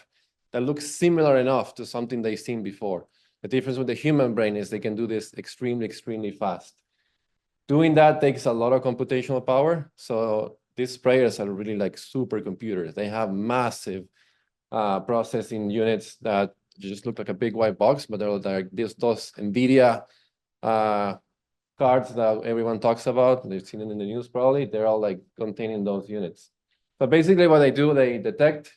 that looks similar enough to something they've seen before. The difference with the human brain is they can do this extremely, extremely fast. Doing that takes a lot of computational power. So these sprayers are really like supercomputers. They have massive processing units that just look like a big white box, but they're like those NVIDIA cards that everyone talks about. They've seen it in the news probably. They're all like containing those units. So basically what they do, they detect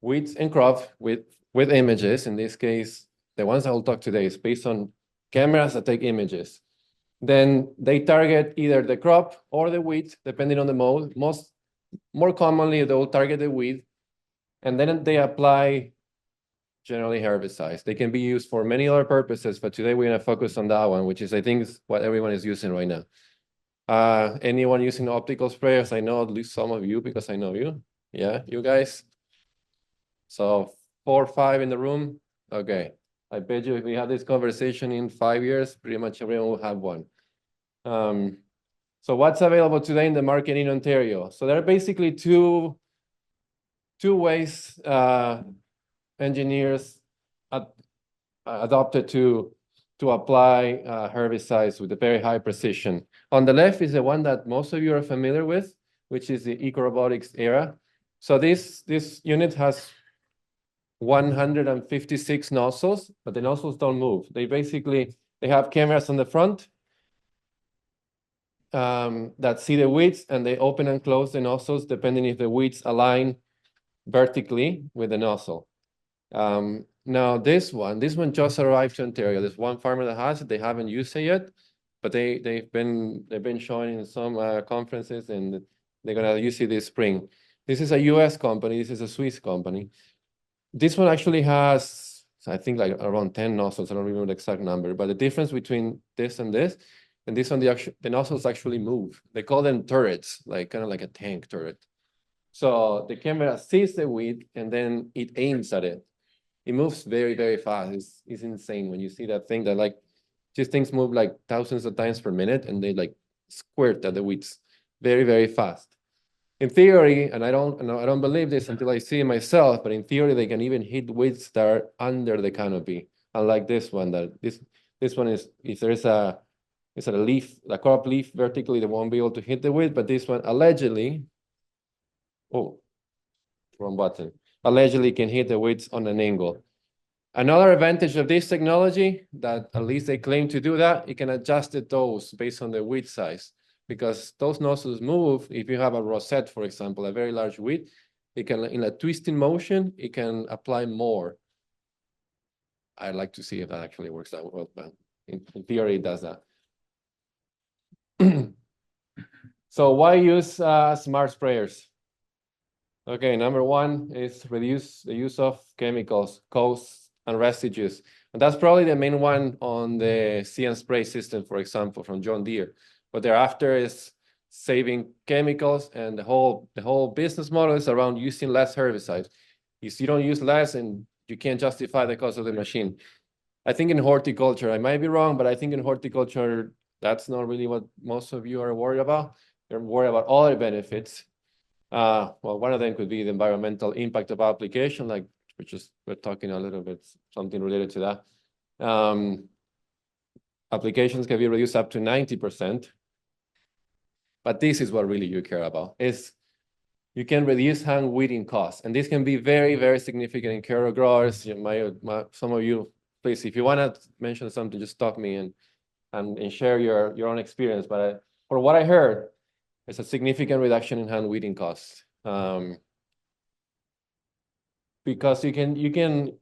weeds and crop with images. In this case, the ones I will talk today is based on cameras that take images. Then they target either the crop or the weed, depending on the mode. More commonly, they will target the weed, and then they apply generally herbicides. They can be used for many other purposes, but today we're going to focus on that one, which is, I think, is what everyone is using right now. Anyone using optical sprayers? I know at least some of you because I know you. Yeah, you guys. So 4 or 5 in the room. Okay. I bet you if we have this conversation in 5 years, pretty much everyone will have one. So what's available today in the market in Ontario? So there are basically two ways engineers adopted to apply herbicides with a very high precision. On the left is the one that most of you are familiar with, which is the eco-robotics era. So this unit has 156 nozzles, but the nozzles don't move. They have cameras on the front that see the weeds, and they open and close the nozzles depending if the weeds align vertically with the nozzle. Now this one just arrived to Ontario. There's one farmer that has it. They haven't used it yet, but they've been showing in some conferences, and they're gonna use it this spring. This is a US company. This is a Swiss company. This one actually has, I think, like around 10 nozzles. I don't remember the exact number, but the difference between this and this one, the nozzles actually move. They call them turrets, like kind of like a tank turret. So the camera sees the weed and then it aims at it. It moves very, very fast. It's insane when you see that thing that like, these things move like thousands of times per minute, and they like squirt at the weeds very, very fast. In theory, and I don't believe this until I see it myself, but in theory, they can even hit weeds that are under the canopy. Unlike this one, this one is, if there's a leaf, a crop leaf vertically, they won't be able to hit the weed, but this one allegedly, oh, wrong button, allegedly can hit the weeds on an angle. Another advantage of this technology, that at least they claim to do that, it can adjust the dose based on the weed size. Because those nozzles move, if you have a rosette, for example, a very large weed, it can, in a twisting motion, it can apply more. I'd like to see if that actually works out well, but in theory, it does that. So why use smart sprayers? Okay, number one is reduce the use of chemicals, costs, and residues. And that's probably the main one on the See and Spray system, for example, from John Deere. What they're after is saving chemicals, and the whole business model is around using less herbicides. If you don't use less, and you can't justify the cost of the machine. I think in horticulture, I might be wrong, but I think in horticulture, that's not really what most of you are worried about. You're worried about other benefits. Well, one of them could be the environmental impact of application, like we're talking a little bit, something related to that. Applications can be reduced up to 90%. But this is what really you care about, is you can reduce hand weeding costs. And this can be very, very significant in cattle growers. Some of you, please, if you want to mention something, just stop me and share your own experience. But for what I heard, it's a significant reduction in hand weeding costs. Because you can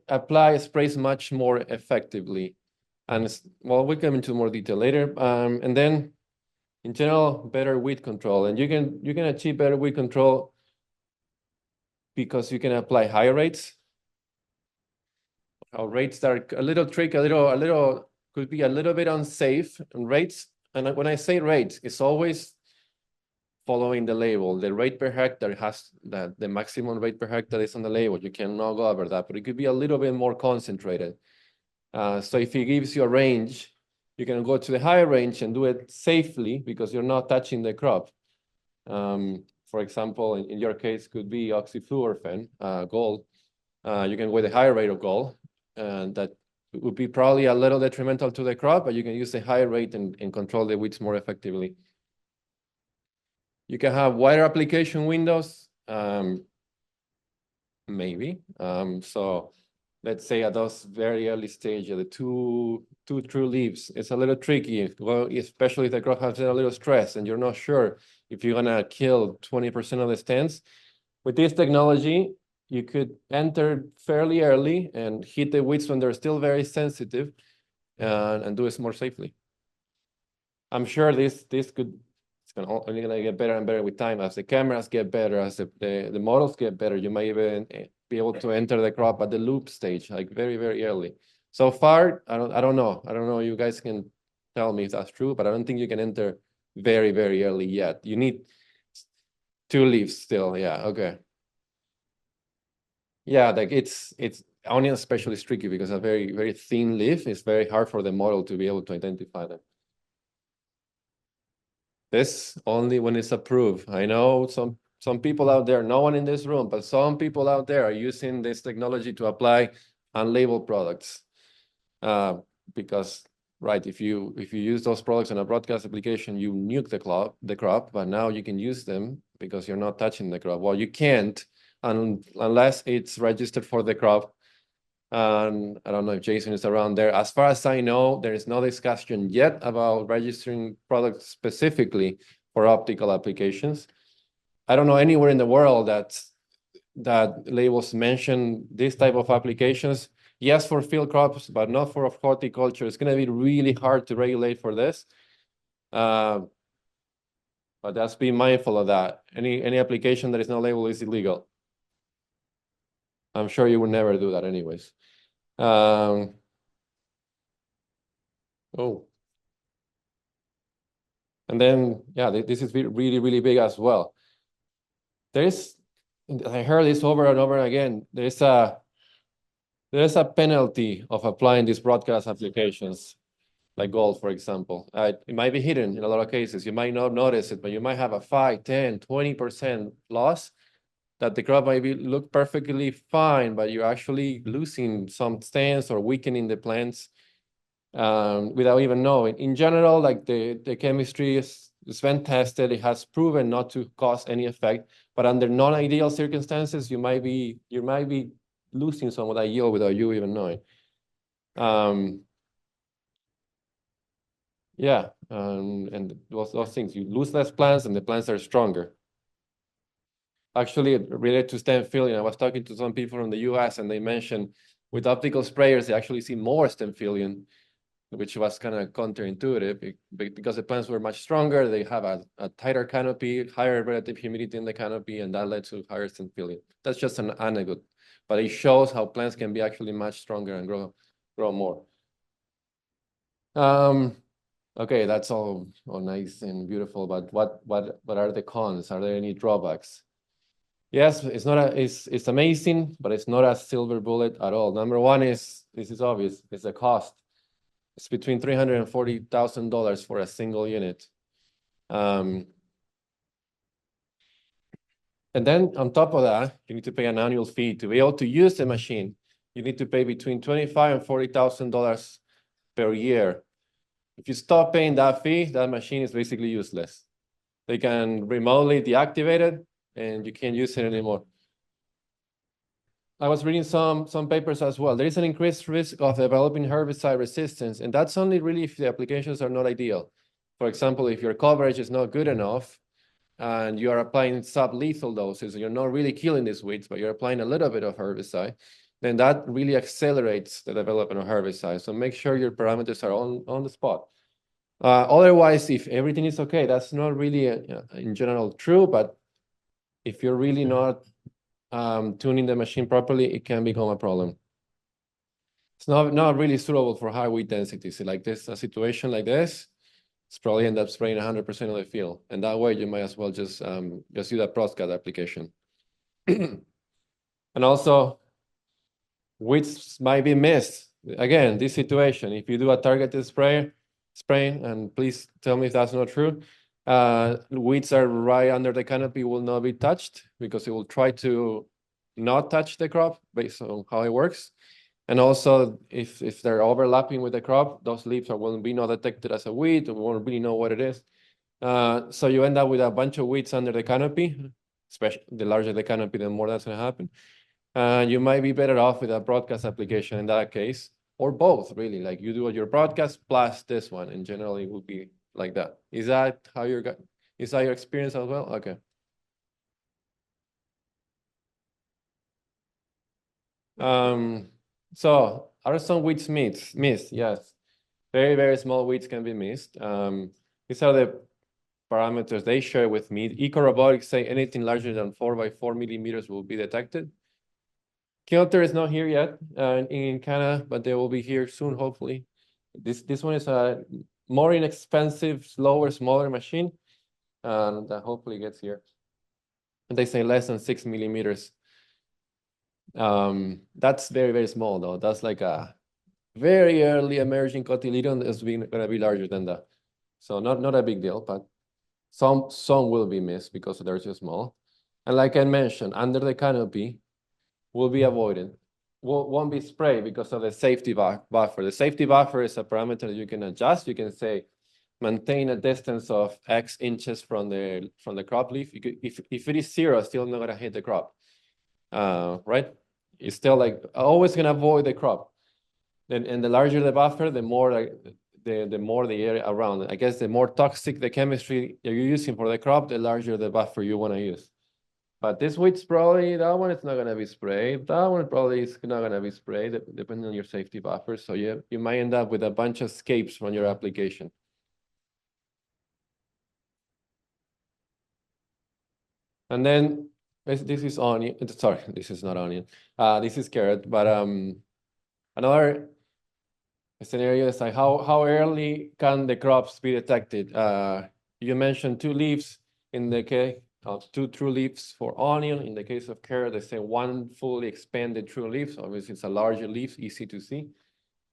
apply sprays much more effectively. And well, we'll come into more detail later. And then in general, better weed control. And you can achieve better weed control because you can apply higher rates. Our rates are a little tricky, could be a little bit unsafe. And rates, and when I say rates, it's always following the label. The rate per hectare has the maximum rate per hectare is on the label. You cannot go over that, but it could be a little bit more concentrated. So if it gives you a range,
You can go to the higher range and do it safely because you're not touching the crop. For example, in your case, could be oxyfluorphen, gold. You can go with a higher rate of gold, and that would be probably a little detrimental to the crop, but you can use a higher rate and control the weeds more effectively. You can have wider application windows, maybe. So let's say at those very early stages, the two true leaves, it's a little tricky, well, especially if the crop has a little stress and you're not sure if you're gonna kill 20% of the stands. With this technology, you could enter fairly early and hit the weeds when they're still very sensitive, and do it more safely. I'm sure it's only gonna get better and better with time. As the cameras get better, as the models get better, you might even be able to enter the crop at the loop stage, like very, very early. So far, I don't know. I don't know, you guys can tell me if that's true, but I don't think you can enter very, very early yet. You need 2 leaves still, yeah, okay. Yeah, like it's onion especially is tricky because a very, very thin leaf is very hard for the model to be able to identify them. This only when it's approved. I know some people out there, no one in this room, but some people out there are using this technology to apply unlabeled products. Because, right, if you use those products in a broadcast application, you nuke the crop, but now you can use them because you're not touching the crop. Well, you can't unless it's registered for the crop. And I don't know if Jason is around there. As far as I know, there is no discussion yet about registering products specifically for optical applications. I don't know anywhere in the world that labels mention this type of applications. Yes, for field crops, but not for horticulture. It's going to be really hard to regulate for this. But let's be mindful of that. Any application that is not labeled is illegal. I'm sure you would never do that anyways. Oh. And then, yeah, this is really, really big as well. I heard this over and over again. There's a penalty of applying these broadcast applications, like gold, for example. It might be hidden in a lot of cases. You might not notice it, but you might have a 5, 10, 20% loss that the crop might look perfectly fine, but you're actually losing some stands or weakening the plants without even knowing. In general, like the chemistry is been tested. It has proven not to cause any effect, but under non-ideal circumstances, you might be losing some of that yield without you even knowing. Yeah, and those things, you lose less plants and the plants are stronger. Actually, related to Stemphylium, I was talking to some people from the US and they mentioned with optical sprayers, they actually see more Stemphylium, which was kind of counterintuitive because the plants were much stronger. They have a tighter canopy, higher relative humidity in the canopy, and that led to higher Stemphylium. That's just an anecdote, but it shows how plants can be actually much stronger and grow more. Okay, that's all nice and beautiful, but what are the cons? Are there any drawbacks? Yes, it's amazing, but it's not a silver bullet at all. Number one this is obvious, it's the cost. It's between $340,000 and $40,000 for a single unit. And then on top of that, you need to pay an annual fee. To be able to use the machine, you need to pay between $25,000 and $40,000 per year. If you stop paying that fee, that machine is basically useless. They can remotely deactivate it, and you can't use it anymore. I was reading some papers as well. There is an increased risk of developing herbicide resistance, and that's only really if the applications are not ideal. For example, if your coverage is not good enough and you are applying sublethal doses, and you're not really killing these weeds, but you're applying a little bit of herbicide, then that really accelerates the development of herbicide. So make sure your parameters are on the spot. Otherwise, if everything is okay, that's not really in general true, but if you're really not tuning the machine properly, it can become a problem. It's not really suitable for high weed densities. Like this, a situation like this, it's probably end up spraying 100% of the field. And that way you might as well just do that broadcast application. And also, weeds might be missed. Again, this situation, if you do a targeted spray, spraying, and please tell me if that's not true. Weeds are right under the canopy will not be touched because it will try to not touch the crop based on how it works. And also, if they're overlapping with the crop, those leaves will be not detected as a weed, and we won't really know what it is. So you end up with a bunch of weeds under the canopy, especially the larger the canopy, the more that's going to happen. You might be better off with a broadcast application in that case, or both, really. Like you do your broadcast plus this one, and generally it would be like that. Is that how is that your experience as well? Okay. So are some weeds missed? Yes. Very, very small weeds can be missed. These are the parameters they share with me. Eco-robotics say anything larger than 4 by 4 millimeters will be detected. Kilter is not here yet in Canada, but they will be here soon, hopefully. This one is a more inexpensive, slower, smaller machine, and hopefully gets here. And they say less than 6 millimeters. That's very, very small, though. That's like a very early emerging cotyledon is going to be larger than that. So not a big deal, but some will be missed because they're too small. And like I mentioned, under the canopy will be avoided. Won't be sprayed because of the safety buffer. The safety buffer is a parameter that you can adjust. You can say maintain a distance of X inches from the crop leaf. If it is 0, it's still not going to hit the crop. Right? It's still like always going to avoid the crop. And the larger the buffer, the more the more the area around. I guess the more toxic the chemistry you're using for the crop, the larger the buffer you want to use. But this weed's probably, that one is not going to be sprayed. That one probably is not going to be sprayed, depending on your safety buffer. So you might end up with a bunch of escapes from your application. And then this is onion. Sorry, this is not onion. This is carrot. But another scenario is like how early can the crops be detected? You mentioned 2 leaves in the case of 2 true leaves for onion. In the case of carrot, they say 1 fully expanded true leaf. So obviously it's a larger leaf, easy to see.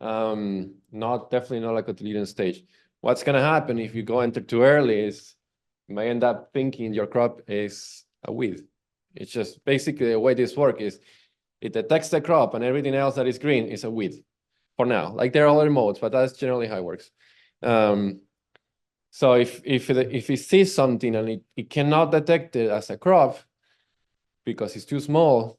Definitely not like a cotyledon stage. What's going to happen if you go enter too early is you may end up thinking your crop is a weed. It's just basically the way this works is it detects the crop and everything else that is green is a weed for now. Like there are other modes, but that's generally how it works. So if it sees something and it cannot detect it as a crop because it's too small,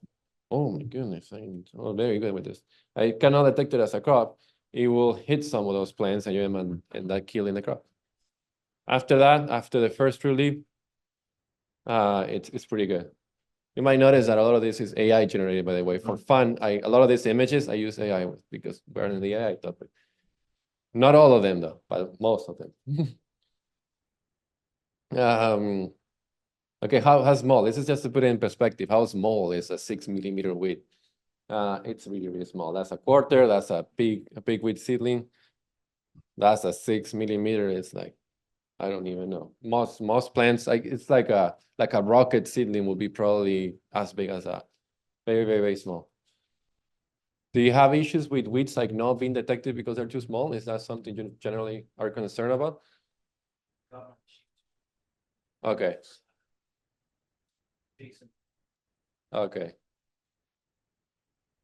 oh my goodness, I'm very good with this. I cannot detect it as a crop, it will hit some of those plants and you end up killing the crop. After that, after the first true leaf, it's pretty good. You might notice that a lot of this is AI generated, by the way. For fun, a lot of these images I use AI with because we're in the AI topic. Not all of them though, but most of them. Okay, how small? This is just to put it in perspective. How small is a 6 millimeter weed? It's really, really small. That's a quarter. That's a big weed seedling. That's a 6 millimeter. It's like, I don't even know. Most plants, it's like a rocket seedling will be probably as big as that. Very, very, very small. Do you have issues with weeds like not being detected because they're too small? Is that something you generally are concerned about? Okay. Okay.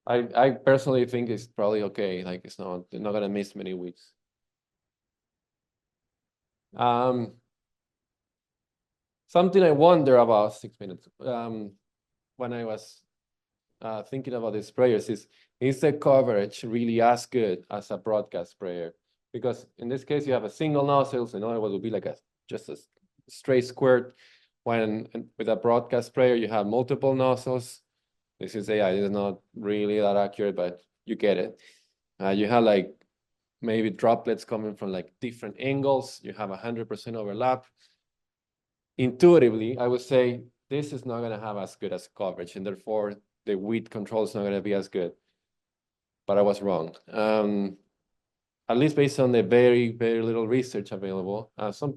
I personally think it's probably okay. Like they're not gonna miss many weeks. Something I wonder about 6 minutes. When I was thinking about the sprayers is the coverage really as good as a broadcast sprayer? Because in this case you have a single nozzle, so another one would be like just a straight squirt. When with a broadcast sprayer you have multiple nozzles. This is AI. It's not really that accurate, but you get it. You have like maybe droplets coming from like different angles. You have 100% overlap. Intuitively, I would say this is not going to have as good as coverage, and therefore the weed control is not going to be as good. But I was wrong. At least based on the very, very little research available.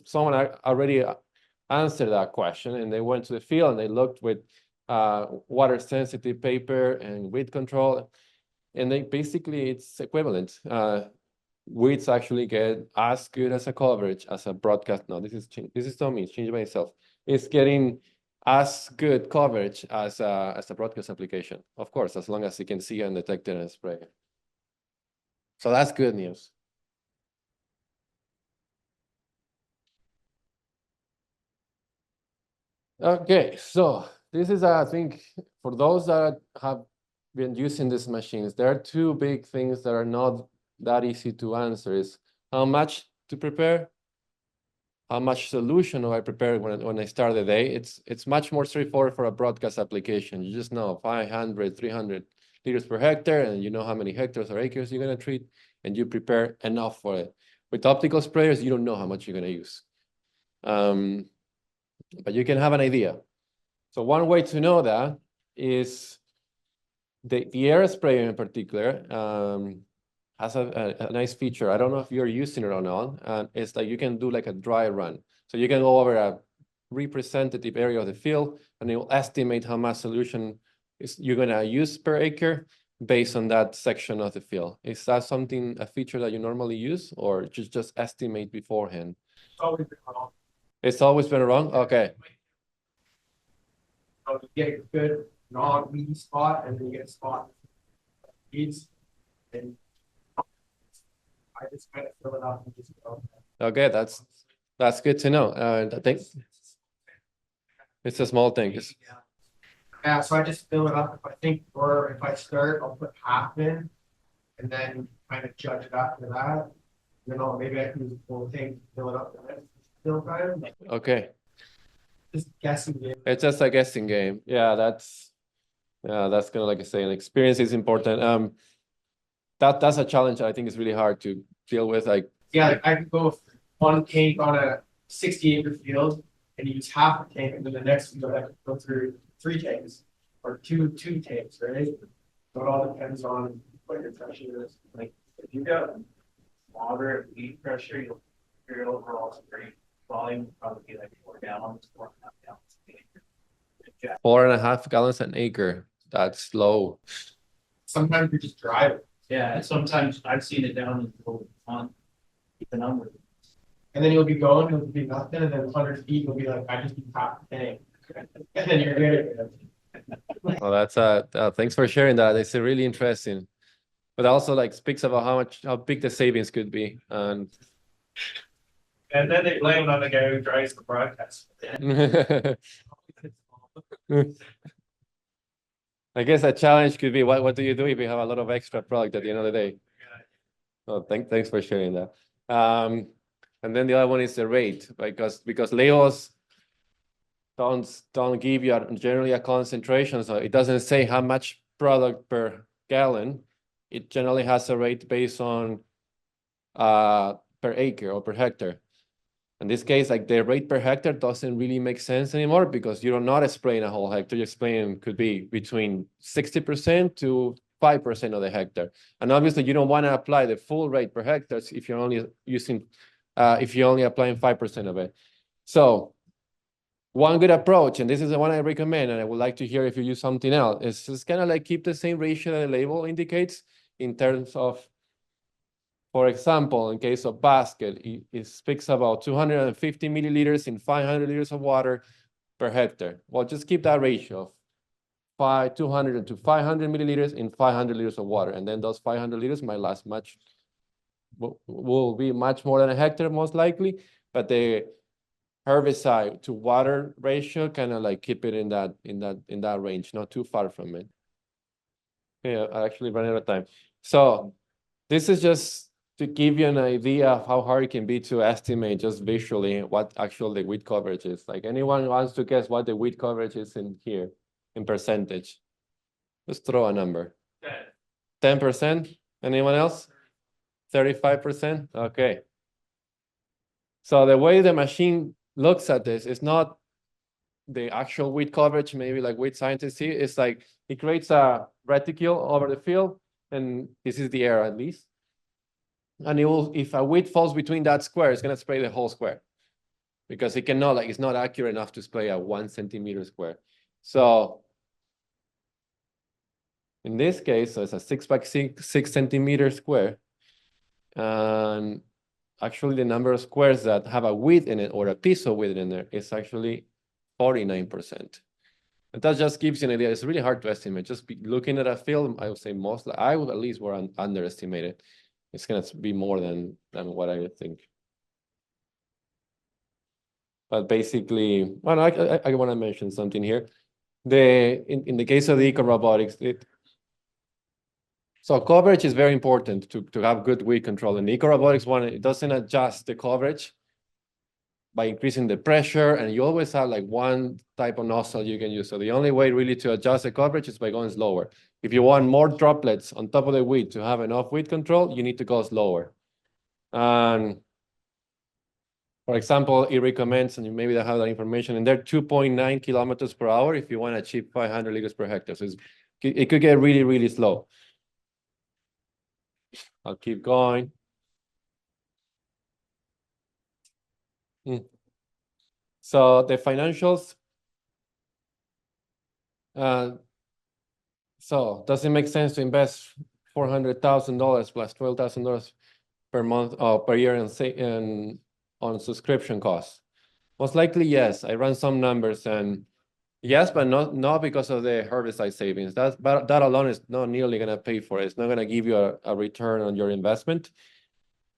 Someone already answered that question, and they went to the field and they looked with water sensitive paper and weed control, and they basically it's equivalent. weeds actually get as good as a coverage as a broadcast. No, this is not me, it's changed by itself. It's getting as good coverage as a broadcast application. Of course, as long as you can see and detect it and spray it. So that's good news. Okay, so this is, I think, for those that have been using these machines, there are two big things that are not that easy to answer. Is how much to prepare, how much solution do I prepare when I start the day. It's much more straightforward for a broadcast application. You just know 500, 300 liters per hectare, and you know how many hectares or acres you're going to treat, and you prepare enough for it. With optical sprayers, you don't know how much you're going to use. But you can have an idea. So one way to know that is the air sprayer in particular has a nice feature. I don't know if you're using it or not. And it's like you can do like a dry run. So you can go over a representative area of the field, and it will estimate how much solution you're going to use per acre based on that section of the field. Is that a feature that you normally use, or just estimate beforehand?
It's always been wrong.
It's always been wrong? Okay.
So you get a good non-weedy spot, and then you get a spot weeds, and I just kind of fill it up and just go.
Okay, that's good to know. I think it's a small thing.
Yeah, so I just fill it up if I think, or if I start, I'll put half in, and then kind of judge it after that. You know, maybe I can use the whole thing, fill it up, and then fill time.
Okay.
Just guessing game.
It's just a guessing game. Yeah, that's kind of like I say, an experience is important. That's a challenge I think is really hard to deal with. Like,
yeah, like I could go with one tank on a 60-acre field and use half a tank, and then the next field I could go through 3 tanks or two tanks, right? So it all depends on what your pressure is.
Like if you've got moderate weed pressure, your overall spray volume will probably be like 4 gallons, 4.5 gallons an acre.
4.5 gallons an acre. That's low.
Sometimes you're just driving.
Yeah, and sometimes I've seen it down in the pond, the number.
And then you'll be going, it'll be nothing, and then 100 feet, you'll be like, I just need half the tank. And then you're good.
Well, that's thanks for sharing that. It's really interesting, but also like speaks about how big the savings could be. And
then they blame it on the guy who drives the broadcast.
I guess a challenge could be what do you do if you have a lot of extra product at the end of the day? Oh, thanks for sharing that. And then the other one is the rate, because labels don't give you generally a concentration, so it doesn't say how much product per gallon. It generally has a rate based on per acre or per hectare. In this case, like the rate per hectare doesn't really make sense anymore, because you're not spraying a whole hectare. You're spraying could be between 60% to 5% of the hectare. And obviously you don't want to apply the full rate per hectare if you're only applying 5% of it. So one good approach, and this is the one I recommend, and I would like to hear if you use something else, is just kind of like keep the same ratio that the label indicates in terms of, for example, in case of basket, it speaks about 250 milliliters in 500 liters of water per hectare. Well, just keep that ratio of 200 to 500 milliliters in 500 liters of water. And then those 500 liters might last will be much more than a hectare most likely, but the herbicide to water ratio kind of like keep it in that range, not too far from it. Yeah, I actually ran out of time. So this is just to give you an idea of how hard it can be to estimate just visually what actually the weed coverage is. Like, anyone wants to guess what the weed coverage is in here in percentage? Just throw a number. 10%? Anyone else? 35%? Okay. So the way the machine looks at this is not the actual weed coverage, maybe like weed scientists see. It's like it creates a reticule over the field, and this is the air at least. And it will, if a weed falls between that square, it's gonna spray the whole square, because it cannot, like, it's not accurate enough to spray a 1 centimeter square. So in this case, so it's a 6 by 6 centimeter square. And actually the number of squares that have a width in it or a piece of width in there is actually 49%. And that just gives you an idea. It's really hard to estimate. Just looking at a film, I would say I would at least underestimate it. It's going to be more than what I think. But basically, well, I want to mention something here. In the case of the eco robotics, so coverage is very important to have good weed control. In the eco robotics one, it doesn't adjust the coverage by increasing the pressure, and you always have like one type of nozzle you can use. So the only way really to adjust the coverage is by going slower. If you want more droplets on top of the weed to have enough weed control, you need to go slower. And for example, it recommends, and maybe they have that information in there, 2.9 kilometers per hour if you want to achieve 500 liters per hectare. So it could get really, really slow. I'll keep going. So the financials. So does it make sense to invest $400,000 plus $12,000 per month or per year on subscription costs? Most likely, yes. I ran some numbers and yes, but not because of the herbicide savings. That alone is not nearly going to pay for it. It's not going to give you a return on your investment,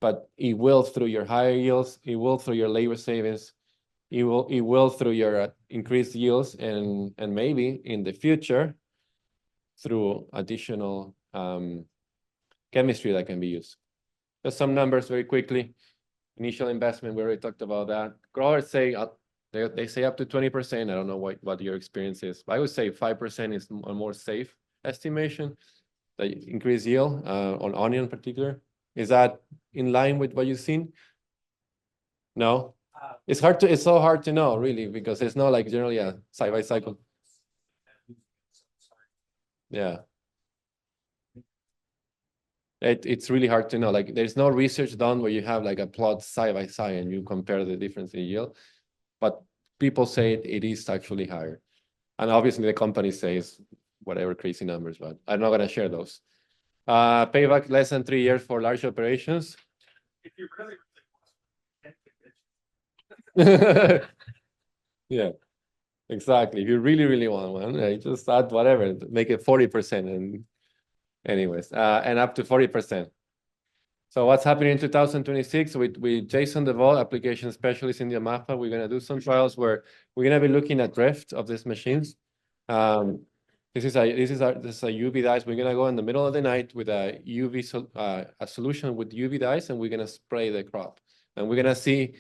but it will through your higher yields. It will through your labor savings. It will through your increased yields and maybe in the future through additional chemistry that can be used. Just some numbers very quickly. Initial investment, we already talked about that. Growers say they say up to 20%. I don't know what your experience is, but I would say 5% is a more safe estimation. The increased yield on onion in particular. Is that in line with what you've seen? No? It's so hard to know really, because it's not like generally a side-by cycle. Yeah. It's really hard to know. Like there's no research done where you have like a plot side by side and you compare the difference in yield, but people say it is actually higher. And obviously the company says whatever crazy numbers, but I'm not gonna share those. Payback less than 3 years for large operations.
If you really
Yeah, exactly. If you really, really want one, just add whatever, make it 40% and anyways, and up to 40%. So what's happening in 2026 with Jason DeVault, application specialist in the AMAPA, we're gonna do some trials where we're gonna be looking at drift of these machines. This is a UV dyes. We're gonna go in the middle of the night with a a solution with UV dyes, and we're gonna spray the crop, and we're gonna see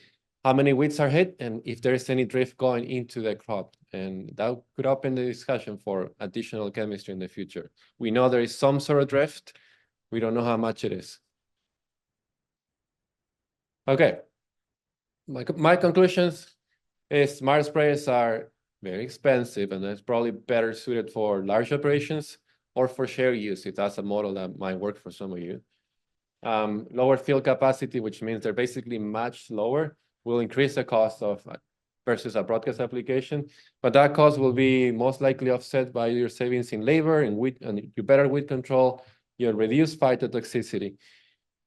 how many weeds are hit and if there's any drift going into the crop. And that could open the discussion for additional chemistry in the future. We know there is some sort of drift. We don't know how much it is. Okay. My conclusions is smart sprayers are very expensive and it's probably better suited for large operations or for share use, if that's a model that might work for some of you. Lower field capacity, which means they're basically much lower, will increase the cost of versus a broadcast application, but that cost will be most likely offset by your savings in labor and weed, and your better weed control, your reduced phytotoxicity.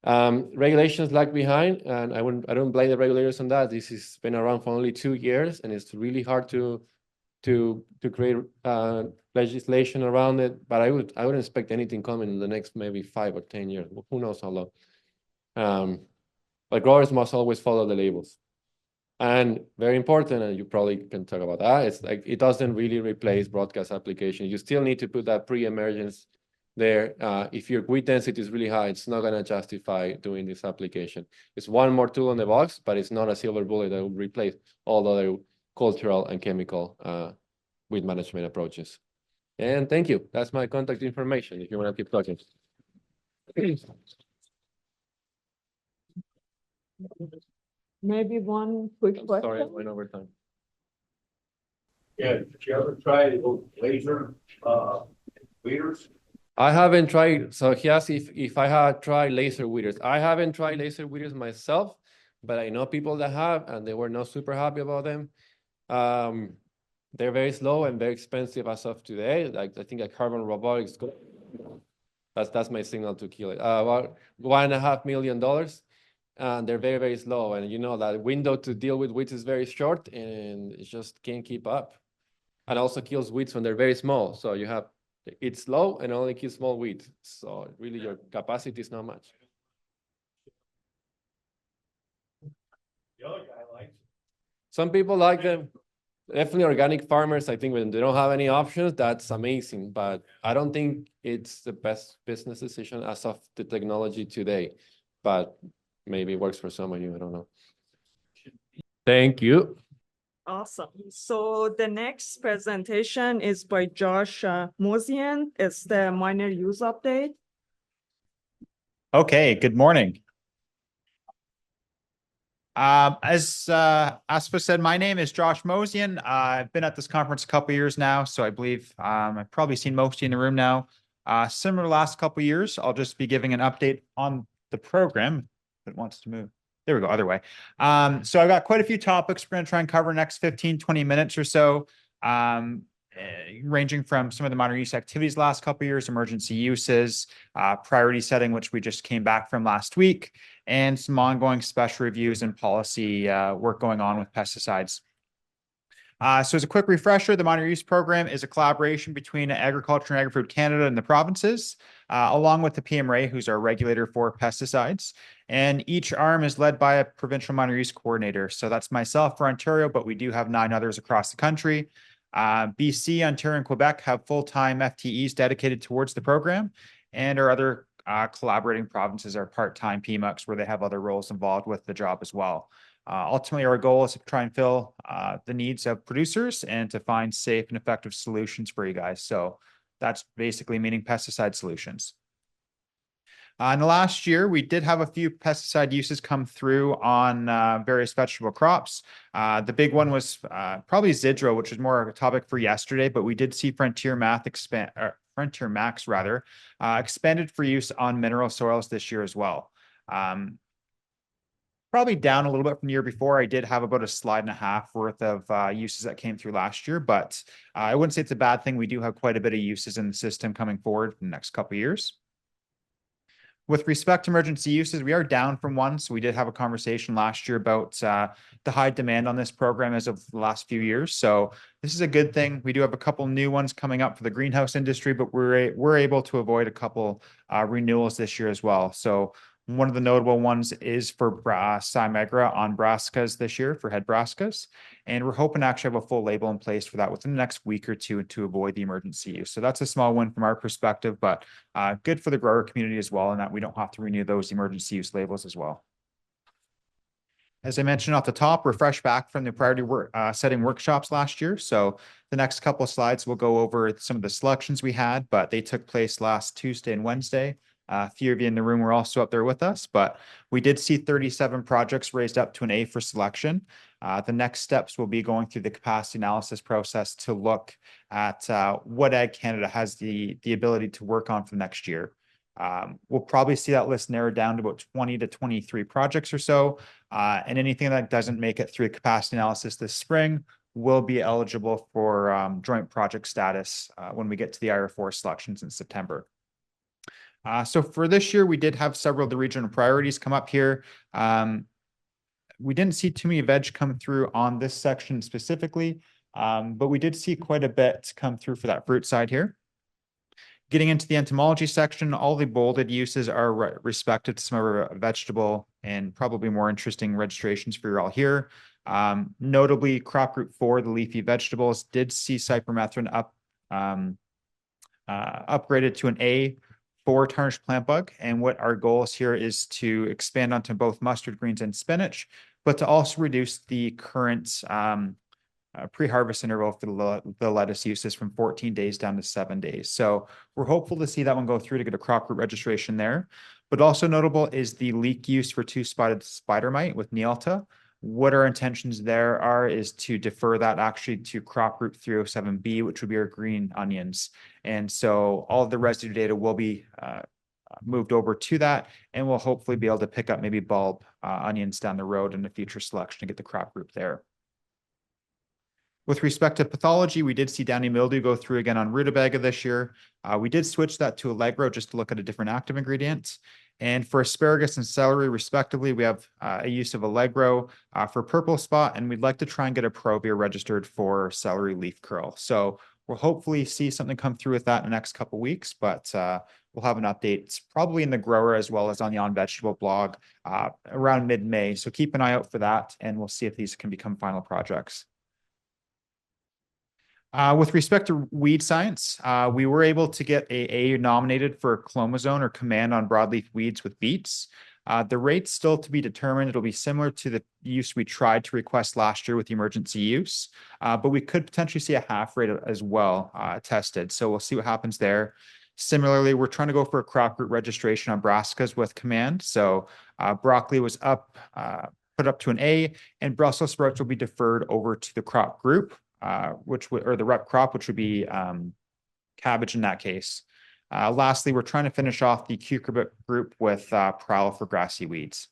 Regulations lag behind, and I don't blame the regulators on that. This has been around for only 2 years, and it's really hard to create legislation around it. But I would expect anything coming in the next maybe 5 or 10 years. Who knows how long? But growers must always follow the labels. And very important, and you probably can talk about that, it's like it doesn't really replace broadcast application. You still need to put that pre-emergence there. If your weed density is really high, it's not going to justify doing this application. It's one more tool in the box, but it's not a silver bullet that will replace all the other cultural and chemical weed management approaches. And thank you. That's my contact information if you want to keep talking.
Maybe one quick question.
Sorry, I went over time.
Yeah, did you ever try laser weeders?
I haven't tried. So he asked if I had tried laser weeders. I haven't tried laser weeders myself, but I know people that have, and they were not super happy about them. They're very slow and very expensive as of today. Like I think a carbon robotics That's my signal to kill it. About $1.5 million. And they're very, very slow. And you know that window to deal with weeds is very short and it just can't keep up. And also kills weeds when they're very small. So you have, it's slow and only kills small weeds. So really your capacity is not much.
The other guy likes it.
Some people like them. Definitely organic farmers, I think when they don't have any options, that's amazing. But I don't think it's the best business decision as of the technology today. But maybe it works for some of you, I don't know. Thank you.
Awesome. So the next presentation is by Josh Mosiondz. It's the minor use update.
Okay, good morning. As Aspa said, my name is Josh Mosiondz. I've been at this conference a couple years now, so I believe I've probably seen most of you in the room now. Similar to the last couple years, I'll just be giving an update on the program. If it wants to move. There we go, other way. So I've got quite a few topics we're going to try and cover in the next 15, 20 minutes or so, ranging from some of the minor use activities last couple of years, emergency uses, priority setting, which we just came back from last week, and some ongoing special reviews and policy work going on with pesticides. So as a quick refresher, the minor use program is a collaboration between Agriculture and Agri-Food Canada and the provinces, along with the PMRA, who's our regulator for pesticides. And each arm is led by a provincial minor use coordinator. So that's myself for Ontario, but we do have 9 others across the country. BC, Ontario, and Quebec have full-time FTEs dedicated towards the program, and our other collaborating provinces are part-time PMUCs where they have other roles involved with the job as well. Ultimately, our goal is to try and fill the needs of producers and to find safe and effective solutions for you guys. So that's basically meaning pesticide solutions. In the last year, we did have a few pesticide uses come through on various vegetable crops. The big one was probably Zidro, which was more a topic for yesterday, but we did see Frontier Max expanded for use on mineral soils this year as well. Probably down a little bit from the year before. I did have about a slide and a half worth of uses that came through last year, but I wouldn't say it's a bad thing. We do have quite a bit of uses in the system coming forward in the next couple of years. With respect to emergency uses, we are down from one. So we did have a conversation last year about the high demand on this program as of the last few years. So this is a good thing. We do have a couple new ones coming up for the greenhouse industry, but we're able to avoid a couple renewals this year as well. So one of the notable ones is for Symegra on brassicas this year, for head brassicas. And we're hoping to actually have a full label in place for that within the next week or two to avoid the emergency use. So that's a small win from our perspective, but good for the grower community as well, in that we don't have to renew those emergency use labels as well. As I mentioned off the top, we're fresh back from the priority setting workshops last year. So the next couple of slides will go over some of the selections we had, but they took place last Tuesday and Wednesday. A few of you in the room were also up there with us, but we did see 37 projects raised up to an A for selection. The next steps will be going through the capacity analysis process to look at what Ag Canada has the ability to work on for next year. We'll probably see that list narrowed down to about 20 to 23 projects or so, and anything that doesn't make it through capacity analysis this spring will be eligible for joint project status when we get to the IR4 selections in September. So for this year, we did have several of the regional priorities come up here. We didn't see too many veg come through on this section specifically, but we did see quite a bit come through for that fruit side here. Getting into the entomology section, all the bolded uses are respected to some of our vegetable and probably more interesting registrations for you all here. Notably, crop group 4, the leafy vegetables, did see cypermethrin upgraded to an A for tarnished plant bug. And what our goals here is to expand onto both mustard greens and spinach, but to also reduce the current pre-harvest interval for the lettuce uses from 14 days down to 7 days. So we're hopeful to see that one go through to get a crop group registration there. But also notable is the leek use for 2-spotted spider mite with Nealta. What our intentions there are is to defer that actually to crop group 307B, which would be our green onions. And so all of the residue data will be moved over to that, and we'll hopefully be able to pick up maybe bulb onions down the road in a future selection to get the crop group there. With respect to pathology, we did see downy mildew go through again on rutabaga this year. We did switch that to Allegro just to look at a different active ingredient. And for asparagus and celery, respectively, we have a use of Allegro for purple spot, and we'd like to try and get a Provia registered for celery leaf curl. So we'll hopefully see something come through with that in the next couple of weeks, but we'll have an update probably in the grower as well as on the On Vegetable blog around mid-May. So keep an eye out for that, and we'll see if these can become final projects. With respect to weed science, we were able to get A nominated for clomazone or command on broadleaf weeds with beets. The rate's still to be determined. It'll be similar to the use we tried to request last year with the emergency use, but we could potentially see a half rate as well tested. So we'll see what happens there. Similarly, we're trying to go for a crop root registration on brassicas with command. So broccoli was put up to an A, and Brussels sprouts will be deferred over to the crop group, or the rep crop, which would be cabbage in that case. Lastly, we're trying to finish off the cucumber group with Prowl for grassy weeds.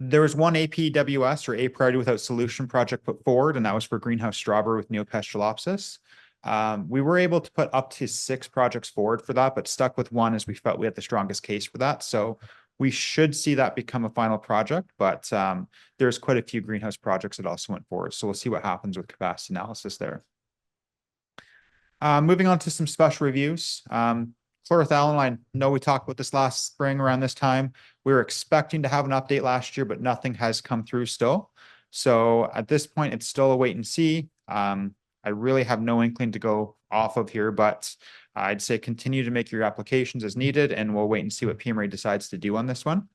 There was one APWS or A priority without solution project put forward, and that was for greenhouse strawberry with Neopestulopsis. We were able to put up to 6 projects forward for that, but stuck with one as we felt we had the strongest case for that. So we should see that become a final project, but there's quite a few greenhouse projects that also went forward. So we'll see what happens with capacity analysis there. Moving on to some special reviews. Chlorothalonil, I know we talked about this last spring around this time. We were expecting to have an update last year, but nothing has come through still. So at this point, it's still a wait and see. I really have no inkling to go off of here, but I'd say continue to make your applications as needed, and we'll wait and see what PMRA decides to do on this one.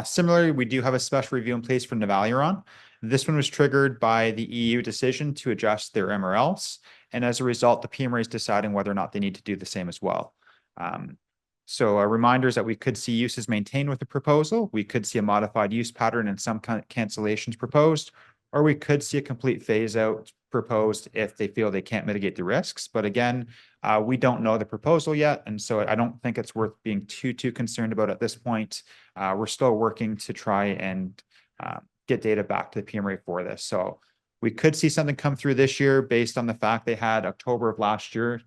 Similarly, we do have a special review in place for Navaluron. This one was triggered by the EU decision to adjust their MRLs, and as a result, the PMRA is deciding whether or not they need to do the same as well. So a reminder is that we could see uses maintained with the proposal. We could see a modified use pattern and some cancellations proposed, or we could see a complete phase out proposed if they feel they can't mitigate the risks. But again, we don't know the proposal yet, and so I don't think it's worth being too concerned about at this point. We're still working to try and get data back to the PMRA for this. So we could see something come through this year based on the fact they had October of last year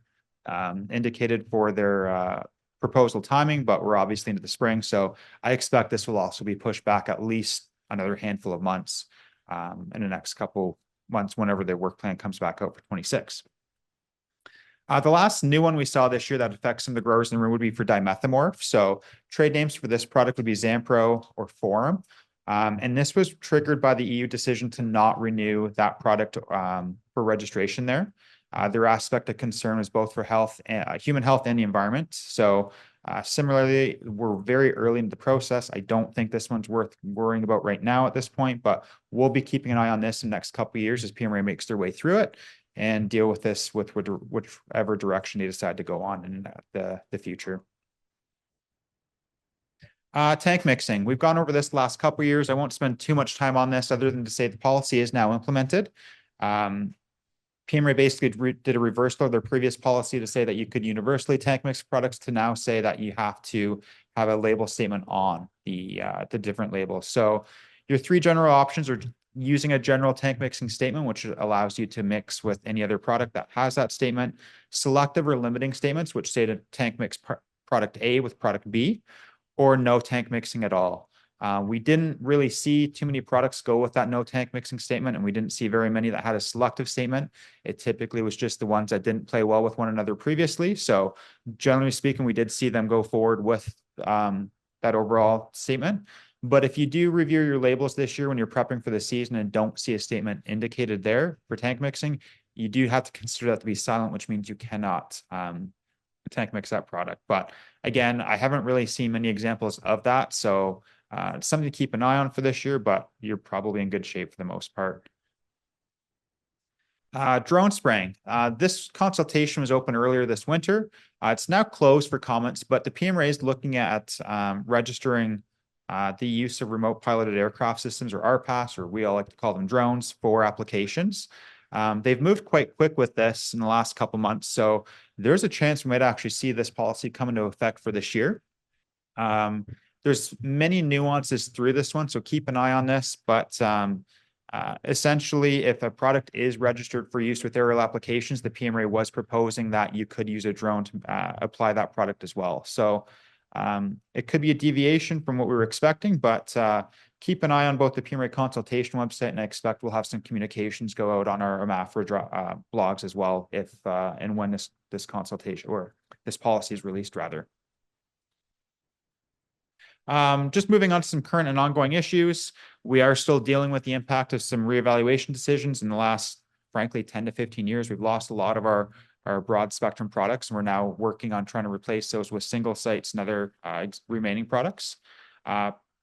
indicated for their proposal timing, but we're obviously into the spring. So I expect this will also be pushed back at least another handful of months in the next couple months whenever their work plan comes back out for 26. The last new one we saw this year that affects some of the growers in the room would be for dimethomorph. So trade names for this product would be Zampro or Forum. And this was triggered by the EU decision to not renew that product for registration there. Their aspect of concern is both for health, human health and the environment. So similarly, we're very early in the process. I don't think this one's worth worrying about right now at this point, but we'll be keeping an eye on this in the next couple of years as PMRA makes their way through it and deal with this with whichever direction they decide to go on in the future. Tank mixing. We've gone over this the last couple of years. I won't spend too much time on this other than to say the policy is now implemented. PMRA basically did a reversal of their previous policy to say that you could universally tank mix products to now say that you have to have a label statement on the different labels. So your 3 general options are using a general tank mixing statement, which allows you to mix with any other product that has that statement, selective or limiting statements, which say to tank mix product A with product B, or no tank mixing at all. We didn't really see too many products go with that no tank mixing statement, and we didn't see very many that had a selective statement. It typically was just the ones that didn't play well with one another previously. So generally speaking, we did see them go forward with that overall statement. But if you do review your labels this year when you're prepping for the season and don't see a statement indicated there for tank mixing, you do have to consider that to be silent, which means you cannot tank mix that product. But again, I haven't really seen many examples of that. So it's something to keep an eye on for this year, but you're probably in good shape for the most part. Drone spraying. This consultation was open earlier this winter. It's now closed for comments, but the PMRA is looking at registering the use of remote piloted aircraft systems, or RPAS, or we all like to call them drones, for applications. They've moved quite quick with this in the last couple months, so there's a chance we might actually see this policy come into effect for this year. There's many nuances through this one, so keep an eye on this, but Essentially, if a product is registered for use with aerial applications, the PMRA was proposing that you could use a drone to apply that product as well. So it could be a deviation from what we were expecting, but keep an eye on both the PMRA consultation website, and I expect we'll have some communications go out on our MAFRA blogs as well if and when this consultation or this policy is released, rather. Just moving on to some current and ongoing issues. We are still dealing with the impact of some reevaluation decisions in the last, frankly, 10 to 15 years. We've lost a lot of our broad spectrum products, and we're now working on trying to replace those with single sites and other remaining products.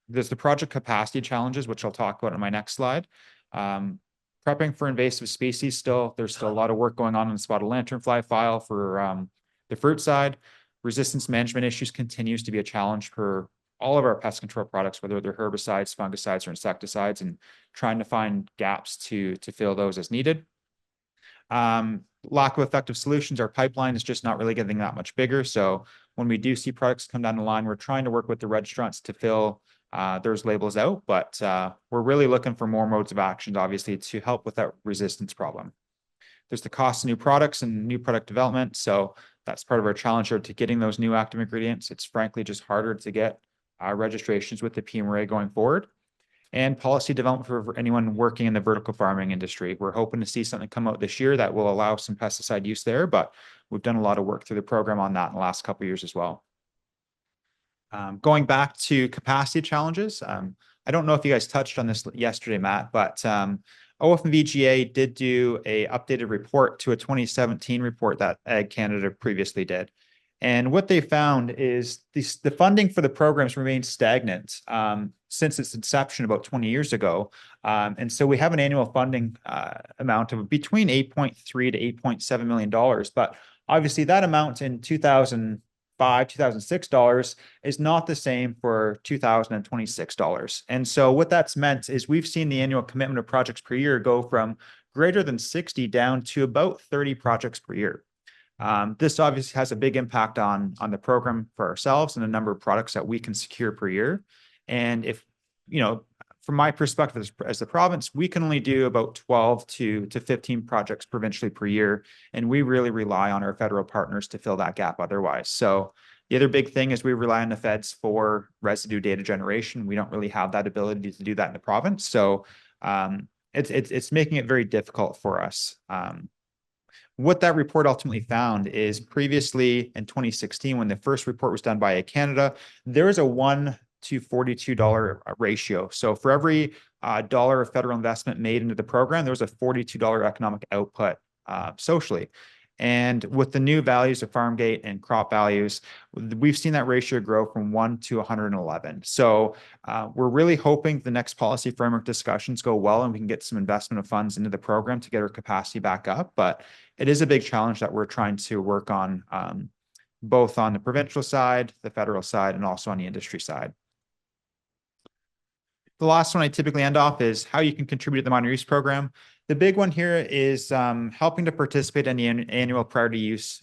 There's the project capacity challenges, which I'll talk about in my next slide. Prepping for invasive species there's still a lot of work going on the spotted lanternfly file for the fruit side. Resistance management issues continues to be a challenge for all of our pest control products, whether they're herbicides, fungicides, or insecticides, and trying to find gaps to fill those as needed. Lack of effective solutions. Our pipeline is just not really getting that much bigger. So when we do see products come down the line, we're trying to work with the registrants to fill those labels out, but we're really looking for more modes of action, obviously, to help with that resistance problem. There's the cost of new products and new product development. So that's part of our challenge here to getting those new active ingredients. It's frankly just harder to get registrations with the PMRA going forward. And policy development for anyone working in the vertical farming industry. We're hoping to see something come out this year that will allow some pesticide use there, but we've done a lot of work through the program on that in the last couple of years as well. Going back to capacity challenges, I don't know if you guys touched on this yesterday, Matt, but OFMVGA did do a updated report to a 2017 report that Ag Canada previously did. And what they found is the funding for the programs remained stagnant since its inception about 20 years ago. And so we have an annual funding amount of between $8.3 to $8.7 million. But obviously that amount in 2005, 2006 dollars is not the same for 2026 dollars. And so what that's meant is we've seen the annual commitment of projects per year go from greater than 60 down to about 30 projects per year. This obviously has a big impact on the program for ourselves and the number of products that we can secure per year. And if, from my perspective as the province, we can only do about 12 to 15 projects provincially per year. And we really rely on our federal partners to fill that gap otherwise. So the other big thing is we rely on the feds for residue data generation. We don't really have that ability to do that in the province. So it's making it very difficult for us. What that report ultimately found is previously in 2016, when the first report was done by Ag Canada, there is a $1 to $42 ratio. So for every dollar of federal investment made into the program, there was a $42 economic output socially. And with the new values of farm gate and crop values, we've seen that ratio grow from 1 to 111. So we're really hoping the next policy framework discussions go well and we can get some investment of funds into the program to get our capacity back up. But it is a big challenge that we're trying to work on, both on the provincial side, the federal side, and also on the industry side. The last one I typically end off is how you can contribute to the minor use program. The big one here is helping to participate in the annual use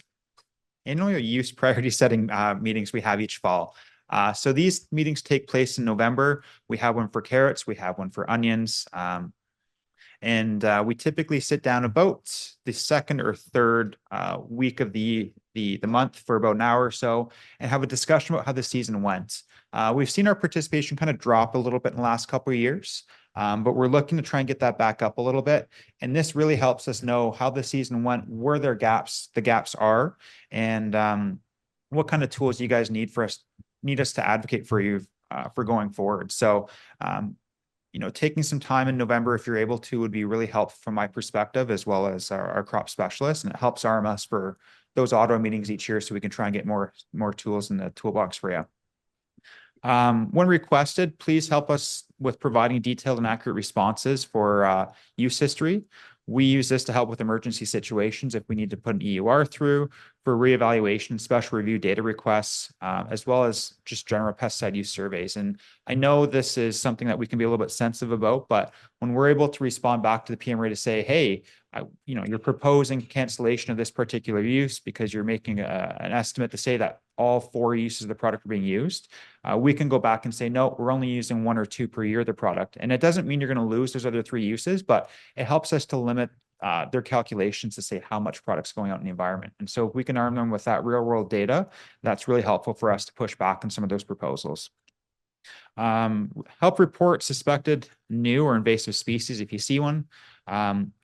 priority setting meetings we have each fall. So these meetings take place in November. We have one for carrots, we have one for onions. And we typically sit down about the second or third week of the month for about an hour or so and have a discussion about how the season went. We've seen our participation kind of drop a little bit in the last couple of years, but we're looking to try and get that back up a little bit. And this really helps us know how the season went, where the gaps are, and what kind of tools you guys need us to advocate for you for going forward. So, taking some time in November, if you're able to, would be really helpful from my perspective, as well as our crop specialists, and it helps arm us for those auto meetings each year so we can try and get more tools in the toolbox for you. When requested, please help us with providing detailed and accurate responses for use history. We use this to help with emergency situations if we need to put an EUR through for reevaluation and special review data requests, as well as just general pesticide use surveys. And I know this is something that we can be a little bit sensitive about, but when we're able to respond back to the PMRA to say, hey, you're proposing cancellation of this particular use because you're making an estimate to say that all 4 uses of the product are being used, we can go back and say, no, we're only using 1 or 2 per year of the product. And it doesn't mean you're going to lose those other 3 uses, but it helps us to limit their calculations to say how much product's going out in the environment. And so if we can arm them with that real world data, that's really helpful for us to push back on some of those proposals. Help report suspected new or invasive species if you see one,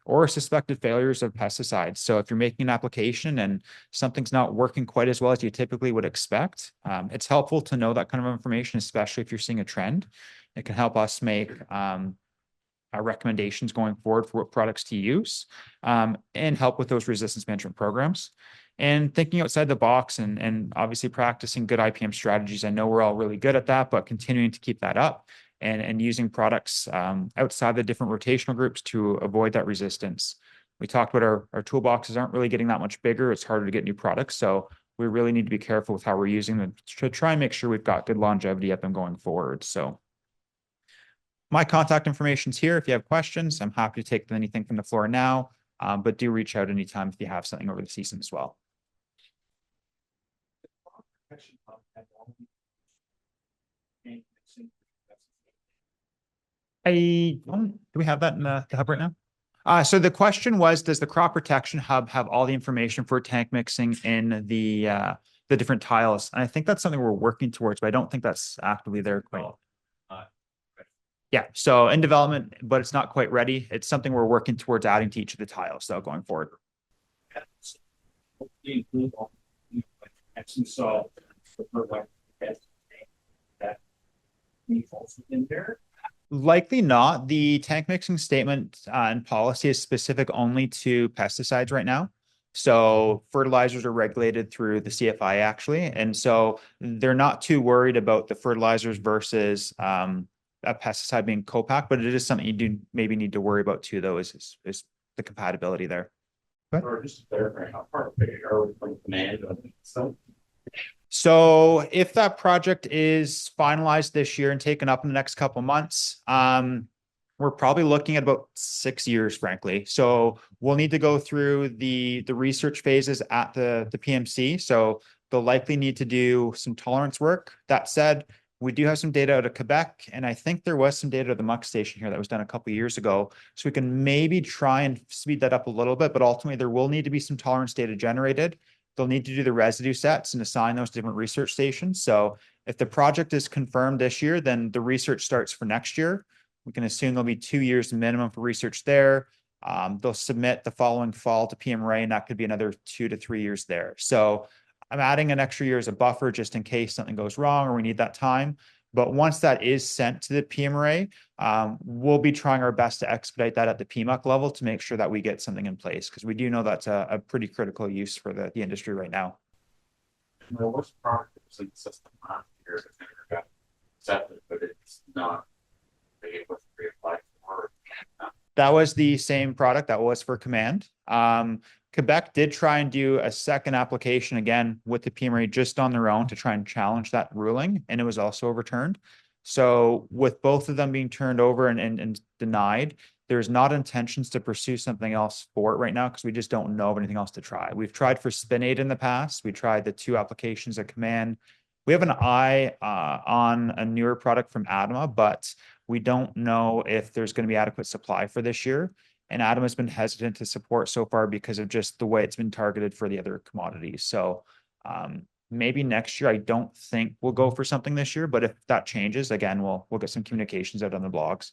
or suspected failures of pesticides. So if you're making an application and something's not working quite as well as you typically would expect, it's helpful to know that kind of information, especially if you're seeing a trend. It can help us make our recommendations going forward for what products to use, and help with those resistance management programs. And thinking outside the box and obviously practicing good IPM strategies. I know we're all really good at that, but continuing to keep that up and using products outside the different rotational groups to avoid that resistance. We talked about our toolboxes aren't really getting that much bigger. It's harder to get new products. So we really need to be careful with how we're using them to try and make sure we've got good longevity at them going forward. So my contact information is here. If you have questions, I'm happy to take anything from the floor now, but do reach out anytime if you have something over the season as well. Do we have that in the hub right now? So the question was, does the crop protection hub have all the information for tank mixing in the different tiles? And I think that's something we're working towards, but I don't think that's actively there quite. Yeah, so in development, but it's not quite ready. It's something we're working towards adding to each of the tiles, though, going forward. Likely not. The tank mixing statement and policy is specific only to pesticides right now. So fertilizers are regulated through the CFI actually. And so they're not too worried about the fertilizers versus a pesticide being co-packed, but it is something you do maybe need to worry about too, though, is the compatibility there.
Or just to clarify, how far away are we from command on stuff?
So if that project is finalized this year and taken up in the next couple of months, we're probably looking at about 6 years, frankly. So we'll need to go through the research phases at the PMC. So they'll likely need to do some tolerance work. That said, we do have some data out of Quebec, and I think there was some data at the Muck station here that was done a couple of years ago. So we can maybe try and speed that up a little bit, but ultimately there will need to be some tolerance data generated. They'll need to do the residue sets and assign those to different research stations. So if the project is confirmed this year, then the research starts for next year. We can assume there'll be 2 years minimum for research there. They'll submit the following fall to PMRA, and that could be another 2 to 3 years there. So I'm adding an extra year as a buffer just in case something goes wrong or we need that time. But once that is sent to the PMRA, we'll be trying our best to expedite that at the PMUC level to make sure that we get something in place, because we do know that's a pretty critical use for the industry right now.
Well, what's the product like system last year that got accepted, but it's not able to reapply for?
That was the same product that was for command. Quebec did try and do a second application again with the PMRA just on their own to try and challenge that ruling, and it was also overturned. So with both of them being turned over and denied, there's not intentions to pursue something else for it right now because we just don't know of anything else to try. We've tried for Spinade in the past. We tried the 2 applications at command. We have an eye on a newer product from Adama, but we don't know if there's going to be adequate supply for this year. And Adam has been hesitant to support so far because of just the way it's been targeted for the other commodities. So maybe next year, I don't think we'll go for something this year, but if that changes, again, we'll get some communications out on the blogs.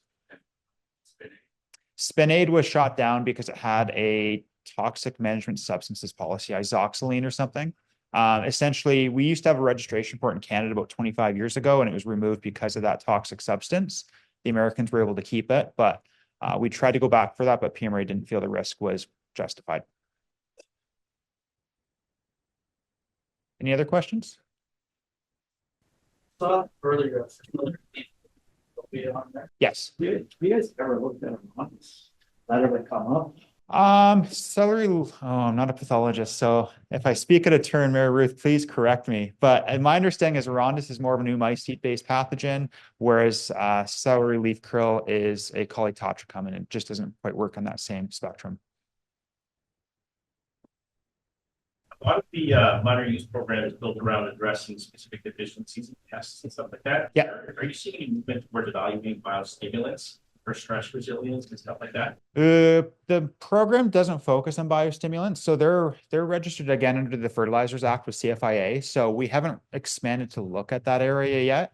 Spinade was shot down because it had a toxic management substances policy, isoxaline or something. Essentially, we used to have a registration for it in Canada about 25 years ago, and it was removed because of that toxic substance. The Americans were able to keep it, but we tried to go back for that, but PMRA didn't feel the risk was justified. Any other questions?
Earlier,
yes.
You guys ever looked at them? That ever come up?
Celery, I'm not a pathologist, so if I speak at a turn, Mary Ruth, please correct me. But my understanding is Arondis is more of a pneumycete-based pathogen, whereas celery leaf curl is a Colitotricum, and it just doesn't quite work on that same spectrum.
A lot of the minor use program is built around addressing specific deficiencies and pests and stuff like that.
Yeah.
Are you seeing any movement towards evaluating biostimulants for stress resilience and stuff like that?
The program doesn't focus on biostimulants, so they're registered again under the Fertilizers Act with CFIA. So we haven't expanded to look at that area yet.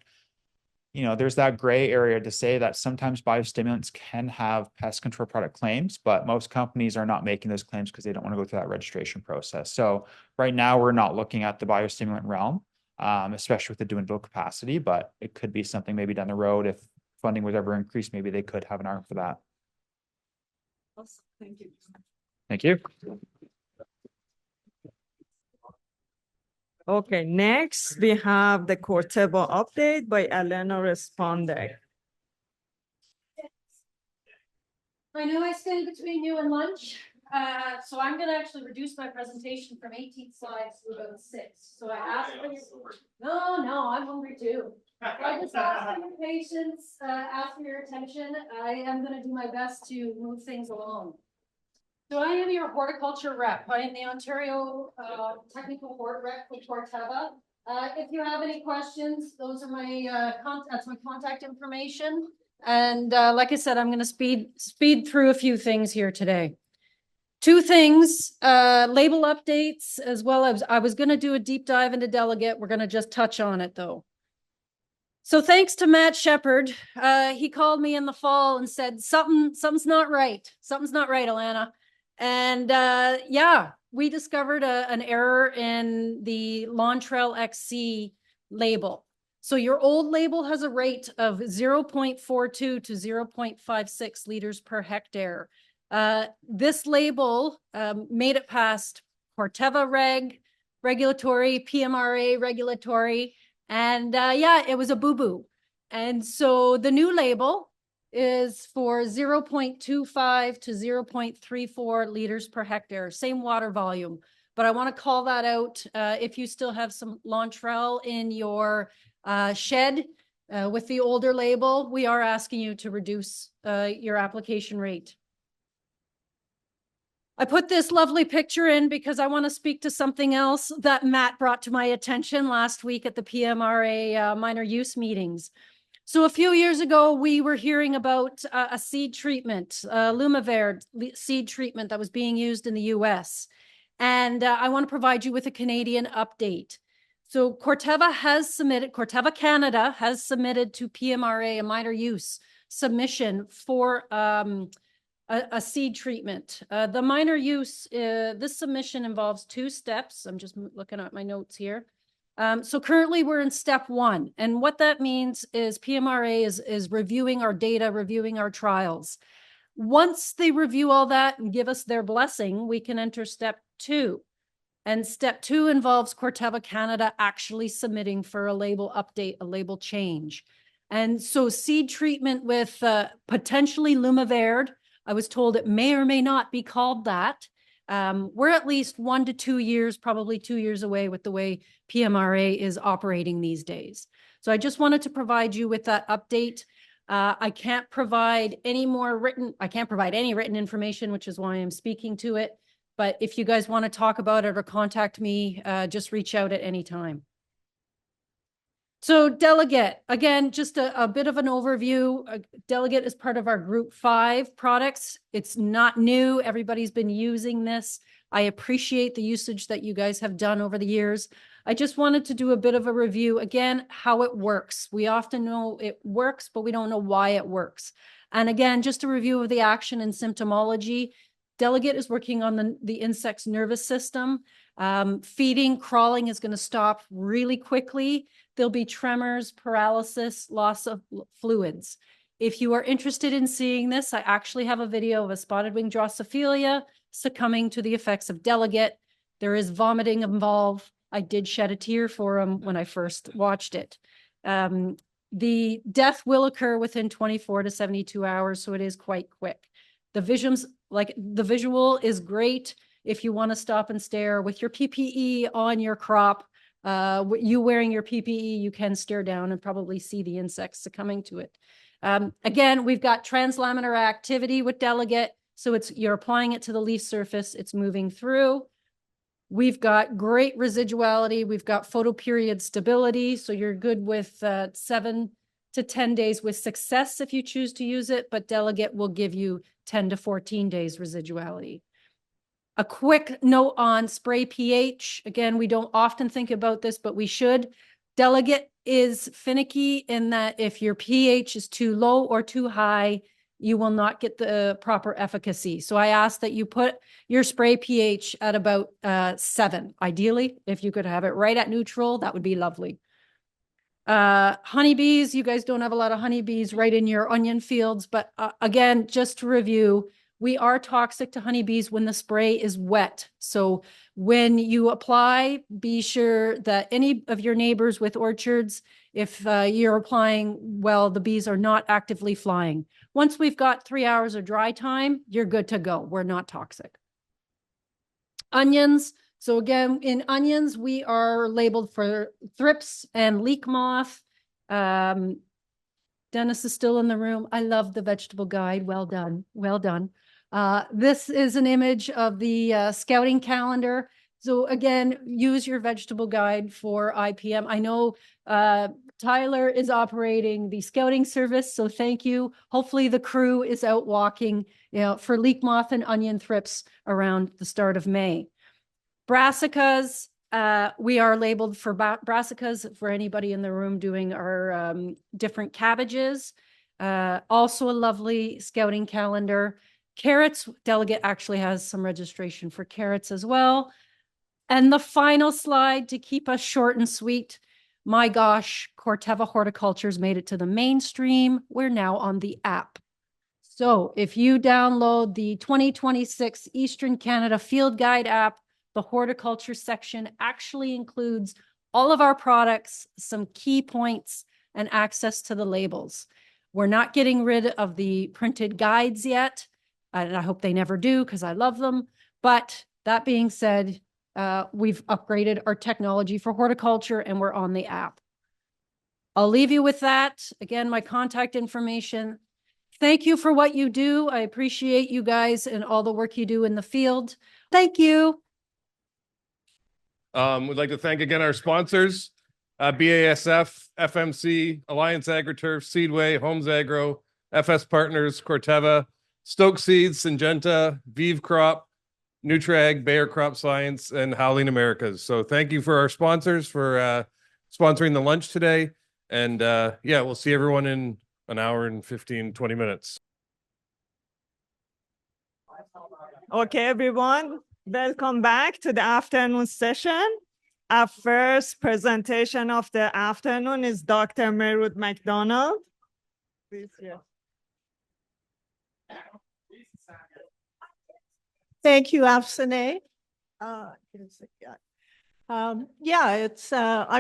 You know, there's that gray area to say that sometimes biostimulants can have pest control product claims, but most companies are not making those claims because they don't want to go through that registration process. So right now we're not looking at the biostimulant realm, especially with the dwindled capacity, but it could be something maybe down the road if funding was ever increased, maybe they could have an arm for that.
Awesome. Thank you.
Thank you.
Okay, next we have the Corteva update by Alana Respondek.
I know I stand between you and lunch, so I'm gonna actually reduce my presentation from 18 slides to about 6. So I asked for your, no, I'm hungry too. I just ask for your patience, ask for your attention. I am gonna do my best to move things along. So I am your horticulture rep. I am the Ontario technical hort rep for Corteva. If you have any questions, those are my that's my contact information. And like I said, I'm going to speed through a few things here today. 2 things, label updates, as well as I was going to do a deep dive into delegate. We're going to just touch on it though. So thanks to Matt Shepard, he called me in the fall and said, something's not right. Something's not right, Alana. And yeah, we discovered an error in the Lawn Trail XC label. So your old label has a rate of 0.42 to 0.56 liters per hectare. This label made it past Corteva regulatory, PMRA regulatory, and yeah, it was a boo-boo. And so the new label is for 0.25 to 0.34 liters per hectare, same water volume. But I want to call that out. If you still have some Lawn Trail in your shed with the older label, we are asking you to reduce your application rate. I put this lovely picture in because I want to speak to something else that Matt brought to my attention last week at the PMRA minor use meetings. So a few years ago, we were hearing about a seed treatment, Lumivert seed treatment that was being used in the US. And I want to provide you with a Canadian update. So Corteva Canada has submitted to PMRA a minor use submission for a seed treatment. The minor use, this submission involves 2 steps. I'm just looking at my notes here. So currently we're in step 1. And what that means is PMRA is reviewing our data, reviewing our trials. Once they review all that and give us their blessing, we can enter step 2. And step 2 involves Corteva Canada actually submitting for a label update, a label change. And so seed treatment with potentially Lumivert, I was told it may or may not be called that. We're at least 1 to 2 years, probably 2 years away with the way PMRA is operating these days. So I just wanted to provide you with that update. I can't provide any written information, which is why I'm speaking to it. But if you guys want to talk about it or contact me, just reach out at any time. So Delegate, again, just a bit of an overview. Delegate is part of our Group 5 products. It's not new. Everybody's been using this. I appreciate the usage that you guys have done over the years. I just wanted to do a bit of a review, again, how it works. We often know it works, but we don't know why it works. And again, just a review of the action and symptomology. Delegate is working on the insect's nervous system. Feeding, crawling is going to stop really quickly. There'll be tremors, paralysis, loss of fluids. If you are interested in seeing this, I actually have a video of a spotted wing Drosophila succumbing to the effects of Delegate. There is vomiting involved. I did shed a tear for him when I first watched it. The death will occur within 24 to 72 hours, so it is quite quick. The visual is great if you want to stop and stare with your PPE on your crop. You wearing your PPE, you can stare down and probably see the insects succumbing to it. Again, we've got translaminar activity with Delegate. So you're applying it to the leaf surface. It's moving through.
We've got great residuality. We've got photoperiod stability. So you're good with 7 to 10 days with success if you choose to use it, but Delegate will give you 10 to 14 days residuality. A quick note on spray pH. Again, we don't often think about this, but we should. Delegate is finicky in that if your pH is too low or too high, you will not get the proper efficacy. So I ask that you put your spray pH at about 7. Ideally, if you could have it right at neutral, that would be lovely. Honeybees, you guys don't have a lot of honeybees right in your onion fields, but again, just to review, we are toxic to honeybees when the spray is wet. So when you apply, be sure that any of your neighbors with orchards, if you're applying, well, the bees are not actively flying. Once we've got 3 hours of dry time, you're good to go. We're not toxic. Onions. So again, in onions, we are labeled for thrips and leek moth. Dennis is still in the room. I love the vegetable guide. Well done. Well done. This is an image of the scouting calendar. So again, use your vegetable guide for IPM. I know Tyler is operating the scouting service, so thank you. Hopefully the crew is out walking, for leek moth and onion thrips around the start of May. Brassicas, we are labeled for brassicas for anybody in the room doing our different cabbages. Also a lovely scouting calendar. Carrots, Delegate actually has some registration for carrots as well. And the final slide to keep us short and sweet. My gosh, Corteva Horticulture's made it to the mainstream. We're now on the app. So if you download the 2026 Eastern Canada Field Guide app, the horticulture section actually includes all of our products, some key points, and access to the labels. We're not getting rid of the printed guides yet, and I hope they never do because I love them. But that being said, we've upgraded our technology for horticulture and we're on the app. I'll leave you with that. Again, my contact information. Thank you for what you do. I appreciate you guys and all the work you do in the field. Thank you.
We'd like to thank again our sponsors, BASF, FMC, Alliance AgriTurf, Seedway, Homes Agro, FS Partners, Corteva, Stoke Seeds, Syngenta, Vive Crop, Nutrag, Bayer Crop Science, and Howling Americas. So thank you for our sponsors for sponsoring the lunch today. And yeah, we'll see everyone in an hour and 15, 20 minutes.
Okay, everyone. Welcome back to the afternoon session. Our first presentation of the afternoon is Dr. Ruth McDonald. Please, yeah.
Thank you, Afsane. I'm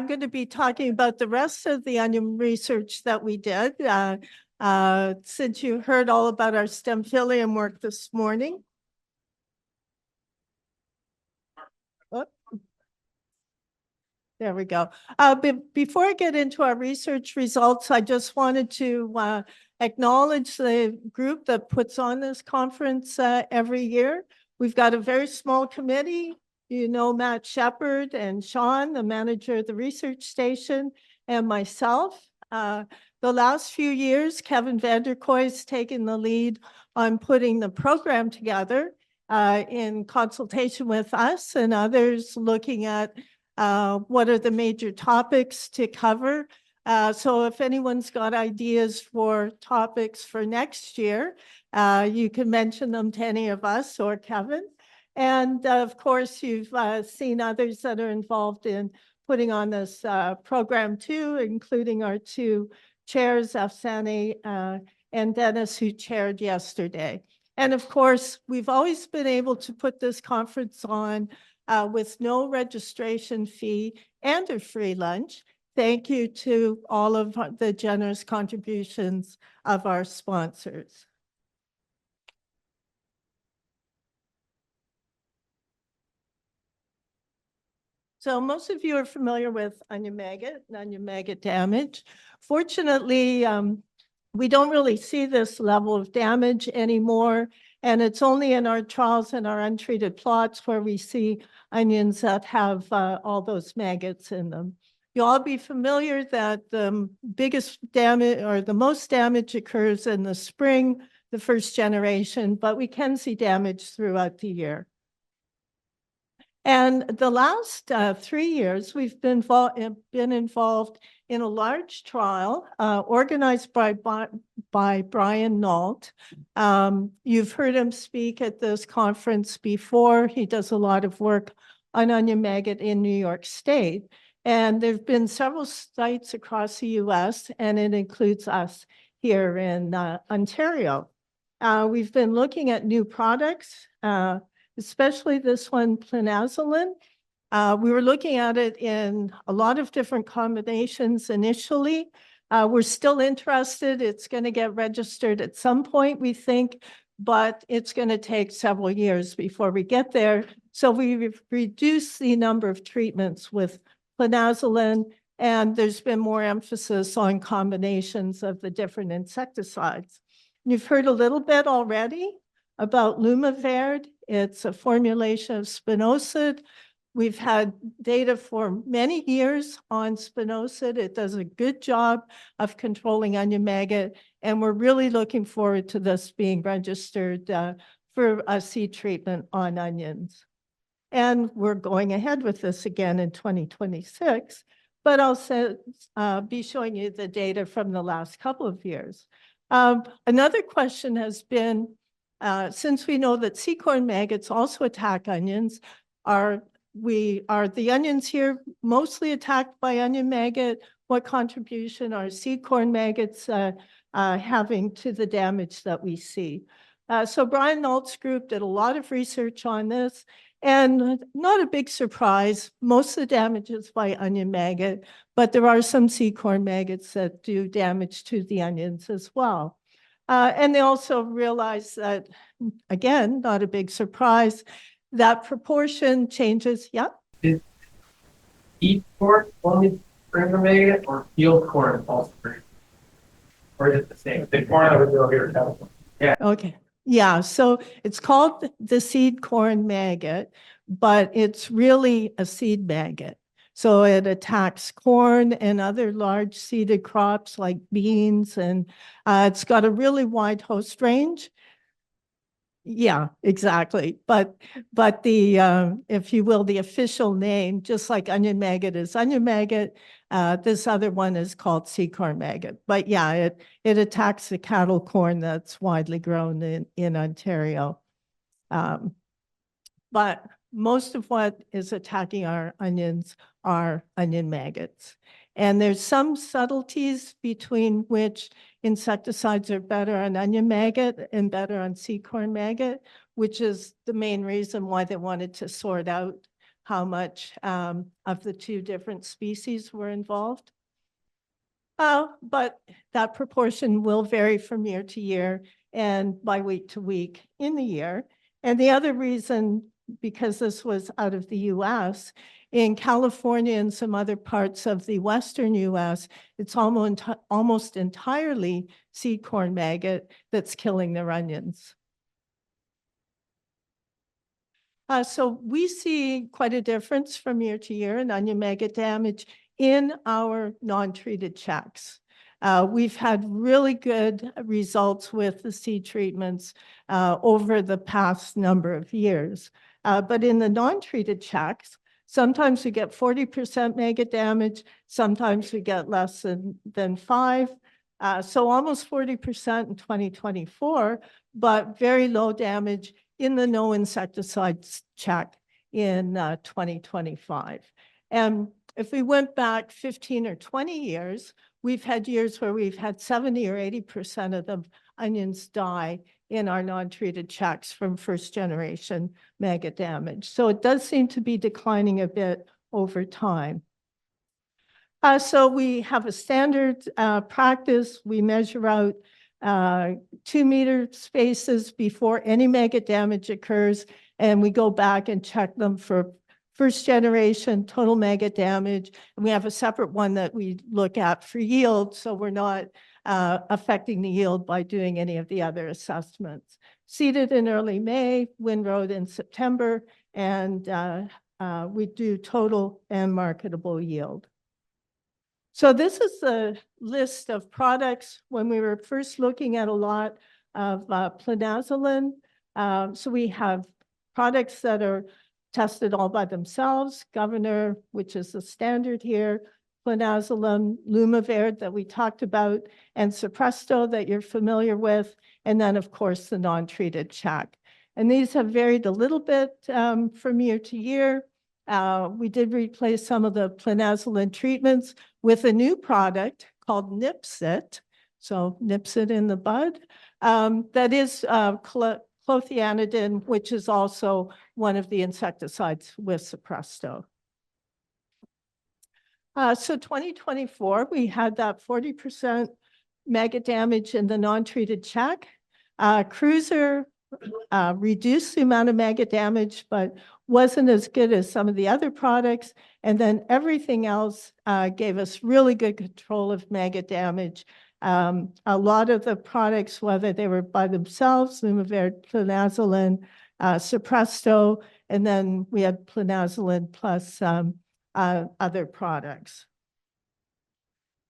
going to be talking about the rest of the onion research that we did. Since you heard all about our Stemphylium work this morning. There we go. Before I get into our research results, I just wanted to acknowledge the group that puts on this conference every year. We've got a very small committee. You know, Matt Shepard and Shawn, the manager of the research station, and myself. The last few years, Kevin Vander has taken the lead on putting the program together in consultation with us and others, looking at what are the major topics to cover. So if anyone's got ideas for topics for next year, you can mention them to any of us or Kevin. And of course, you've seen others that are involved in putting on this program too, including our two chairs, Afsane and Dennis, who chaired yesterday. And of course, we've always been able to put this conference on with no registration fee and a free lunch. Thank you to all of the generous contributions of our sponsors. So most of you are familiar with onion maggot and onion maggot damage. Fortunately, we don't really see this level of damage anymore. And it's only in our trials and our untreated plots where we see onions that have all those maggots in them. You'll all be familiar that the biggest damage or the most damage occurs in the spring, the first generation, but we can see damage throughout the year. And the last 3 years, we've been involved in a large trial organized by Brian Nault. You've heard him speak at this conference before. He does a lot of work on onion maggot in New York State. And there have been several sites across the US, and it includes us here in Ontario. We've been looking at new products, especially this one, plinazoline. We were looking at it in a lot of different combinations initially. We're still interested. It's going to get registered at some point, we think, but it's going to take several years before we get there. So we've reduced the number of treatments with plinazoline, and there's been more emphasis on combinations of the different insecticides. You've heard a little bit already about Lumiverd. It's a formulation of spinosad. We've had data for many years on spinosad. It does a good job of controlling onion maggot, and we're really looking forward to this being registered for a seed treatment on onions. And we're going ahead with this again in 2026, but also be showing you the data from the last couple of years. Another question has been, since we know that seed corn maggots also attack onions, are the onions here mostly attacked by onion maggot? What contribution are seed corn maggots having to the damage that we see? So Brian Nault's group did a lot of research on this, and not a big surprise, most of the damage is by onion maggot, but there are some seed corn maggots that do damage to the onions as well. And they also realized that, again, not a big surprise, that proportion changes. Yeah?
Is seed corn only bring the maggot or field corn also bring? Or is it the same? The corn I would grow here in California. Yeah.
Okay. Yeah, so it's called the seed corn maggot, but it's really a seed maggot. So it attacks corn and other large seeded crops like beans, and it's got a really wide host range. Yeah, exactly. But the, if you will, the official name, just like onion maggot is onion maggot, this other one is called seed corn maggot. But yeah, it attacks the cattle corn that's widely grown in Ontario. But most of what is attacking our onions are onion maggots. And there's some subtleties between which insecticides are better on onion maggot and better on seed corn maggot, which is the main reason why they wanted to sort out how much of the two different species were involved. But that proportion will vary from year to year and by week to week in the year. And the other reason, because this was out of the US, in California and some other parts of the Western US, it's almost entirely seed corn maggot that's killing their onions. So we see quite a difference from year to year in onion maggot damage in our non-treated checks. We've had really good results with the seed treatments over the past number of years. But in the non-treated checks, sometimes we get 40% maggot damage, sometimes we get less than 5. So almost 40% in 2024, but very low damage in the no insecticides check in 2025. And if we went back 15 or 20 years, we've had years where we've had 70 or 80% of the onions die in our non-treated checks from first generation maggot damage. So it does seem to be declining a bit over time. So we have a standard practice. We measure out 2-meter spaces before any maggot damage occurs, and we go back and check them for first generation total maggot damage. And we have a separate one that we look at for yield, so we're not affecting the yield by doing any of the other assessments. seeded in early May, windrowed in September, and we do total and marketable yield. So this is the list of products when we were first looking at a lot of planazoline. So we have products that are tested all by themselves, Governor, which is the standard here, planazoline, Lumivert that we talked about, and Sopresto that you're familiar with, and then of course the non-treated check. And these have varied a little bit from year to year. We did replace some of the planazoline treatments with a new product called Nipsit. So Nipsit in the bud. That is clothianidin, which is also one of the insecticides with Sopresto. So 2024, we had that 40% maggot damage in the non-treated check. Cruiser reduced the amount of maggot damage, but wasn't as good as some of the other products. And then everything else gave us really good control of maggot damage. A lot of the products, whether they were by themselves, Lumivert, planazoline, Sopresto, and then we had planazoline plus other products.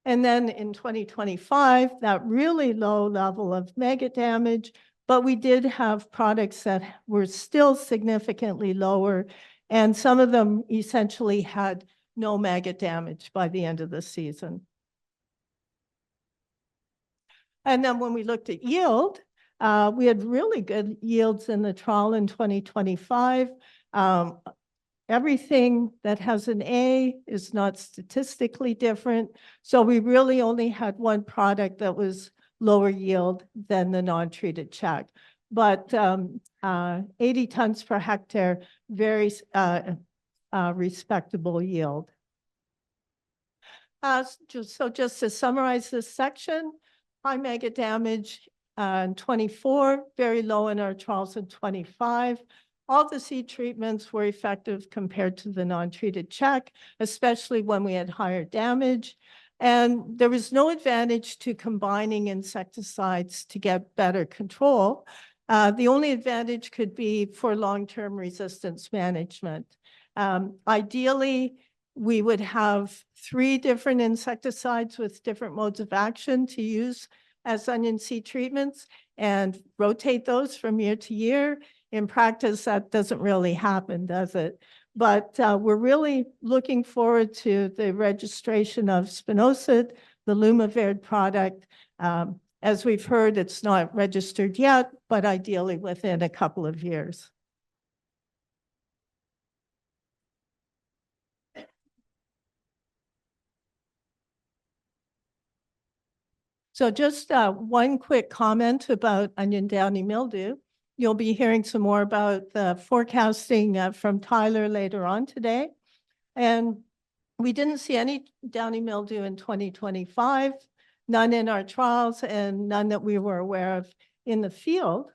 And then in 2025, that really low level of maggot damage, but we did have products that were still significantly lower, and some of them essentially had no maggot damage by the end of the season. And then when we looked at yield, we had really good yields in the trial in 2025. Everything that has an A is not statistically different. So we really only had one product that was lower yield than the non-treated check. But 80 tons per hectare, very respectable yield. So just to summarize this section, high maggot damage in 24, very low in our trials in 25. All the seed treatments were effective compared to the non-treated check, especially when we had higher damage. And there was no advantage to combining insecticides to get better control. The only advantage could be for long-term resistance management. Ideally, we would have 3 different insecticides with different modes of action to use as onion seed treatments and rotate those from year to year. In practice, that doesn't really happen, does it? But we're really looking forward to the registration of spinosad, the Lumivert product. As we've heard, it's not registered yet, but ideally within a couple of years. So just one quick comment about onion downy mildew. You'll be hearing some more about the forecasting from Tyler later on today. And we didn't see any downy mildew in 2025, none in our trials and none that we were aware of in the field.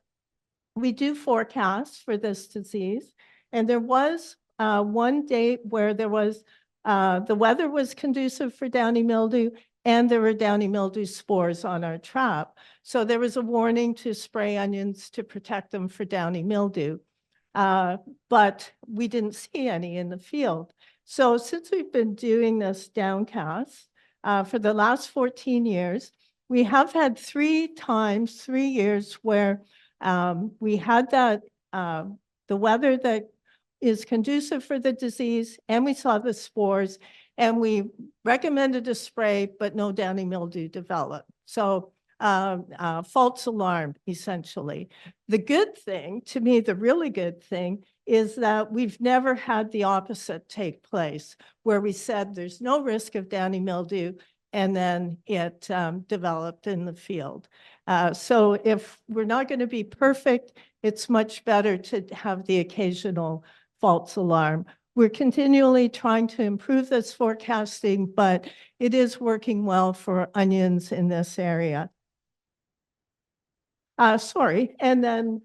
We do forecast for this disease. And there was one date where there was, the weather was conducive for downy mildew and there were downy mildew spores on our trap. So there was a warning to spray onions to protect them for downy mildew. But we didn't see any in the field. So since we've been doing this downcast for the last 14 years, we have had 3 years where we had that, the weather that is conducive for the disease, and we saw the spores, and we recommended a spray, but no downy mildew developed. So false alarm, essentially. The good thing, to me, the really good thing, is that we've never had the opposite take place, where we said there's no risk of downy mildew, and then it developed in the field. So if we're not going to be perfect, it's much better to have the occasional false alarm. We're continually trying to improve this forecasting, but it is working well for onions in this area. And then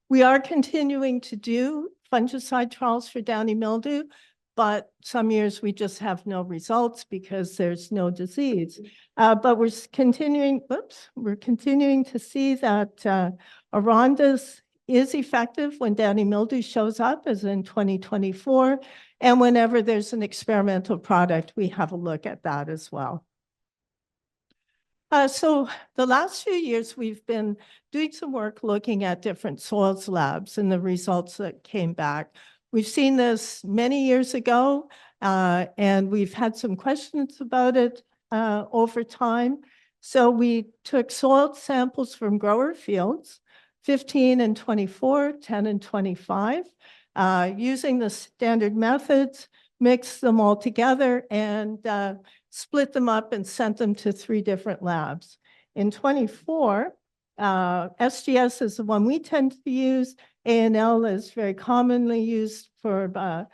we are continuing to do fungicide trials for downy mildew, but some years we just have no results because there's no disease. But we're continuing to see that Arondis is effective when downy mildew shows up, as in 2024. And whenever there's an experimental product, we have a look at that as well. So the last few years, we've been doing some work looking at different soils labs and the results that came back. We've seen this many years ago, and we've had some questions about it over time. So we took soil samples from grower fields, 15 and 24, 10 and 25, using the standard methods, mixed them all together and split them up and sent them to 3 different labs. In 24, SGS is the one we tend to use. A&L is very commonly used for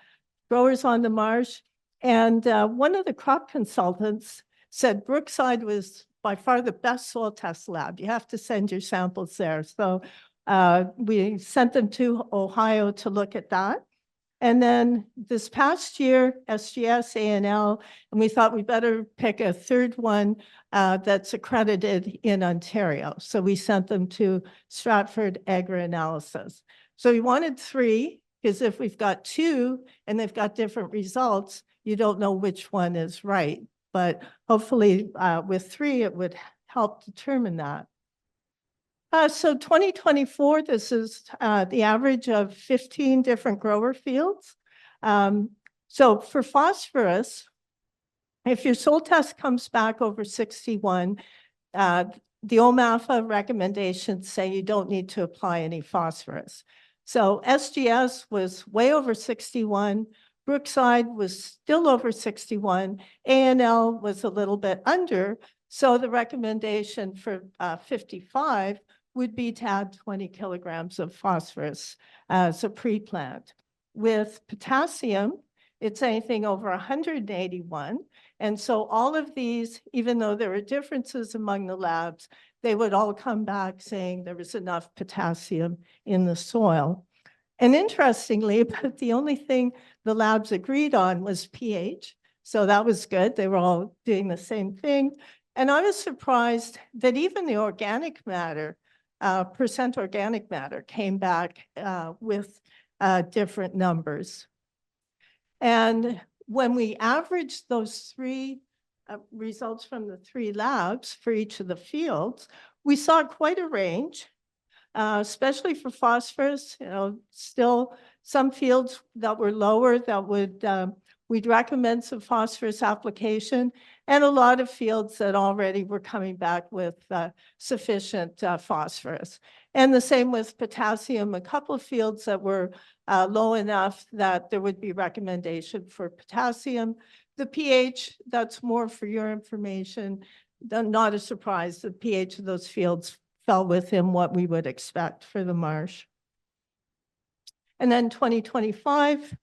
growers on the marsh. And one of the crop consultants said Brookside was by far the best soil test lab. You have to send your samples there. So we sent them to Ohio to look at that. And then this past year, SGS, A&L, and we thought we better pick a third one that's accredited in Ontario. So we sent them to Stratford Agri-Analysis. So we wanted 3, because if we've got 2 and they've got different results, you don't know which one is right. But hopefully with 3, it would help determine that. So 2024, this is the average of 15 different grower fields. So for phosphorus, if your soil test comes back over 61, the OMAFA recommendations say you don't need to apply any phosphorus. So SGS was way over 61. Brookside was still over 61. A&L was a little bit under. So the recommendation for 55 would be to add 20 kilograms of phosphorus as a pre-plant. With potassium, it's anything over 181. And so all of these, even though there are differences among the labs, they would all come back saying there was enough potassium in the soil. And interestingly, but the only thing the labs agreed on was pH. So that was good. They were all doing the same thing. And I was surprised that even the organic matter, percent organic matter came back with different numbers. And when we averaged those 3 results from the 3 labs for each of the fields, we saw quite a range, especially for phosphorus. You know, still some fields that were lower that would we'd recommend some phosphorus application, and a lot of fields that already were coming back with sufficient phosphorus. And the same with potassium, a couple of fields that were low enough that there would be recommendation for potassium. The pH, that's more for your information, not a surprise. The pH of those fields fell within what we would expect for the marsh. And then 2025,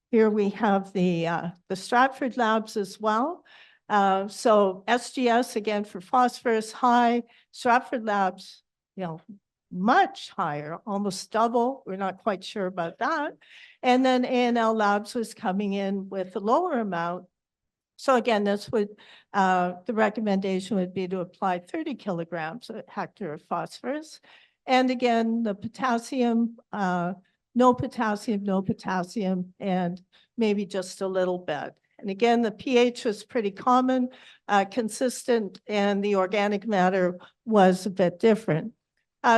here we have the Stratford labs as well. So SGS, again, for phosphorus, high. Stratford labs, you know, much higher, almost double. We're not quite sure about that. And then A&L labs was coming in with a lower amount. So again, this would, the recommendation would be to apply 30 kilograms a hectare of phosphorus. And again, the potassium, no potassium, and maybe just a little bit. And again, the pH was pretty common, consistent, and the organic matter was a bit different.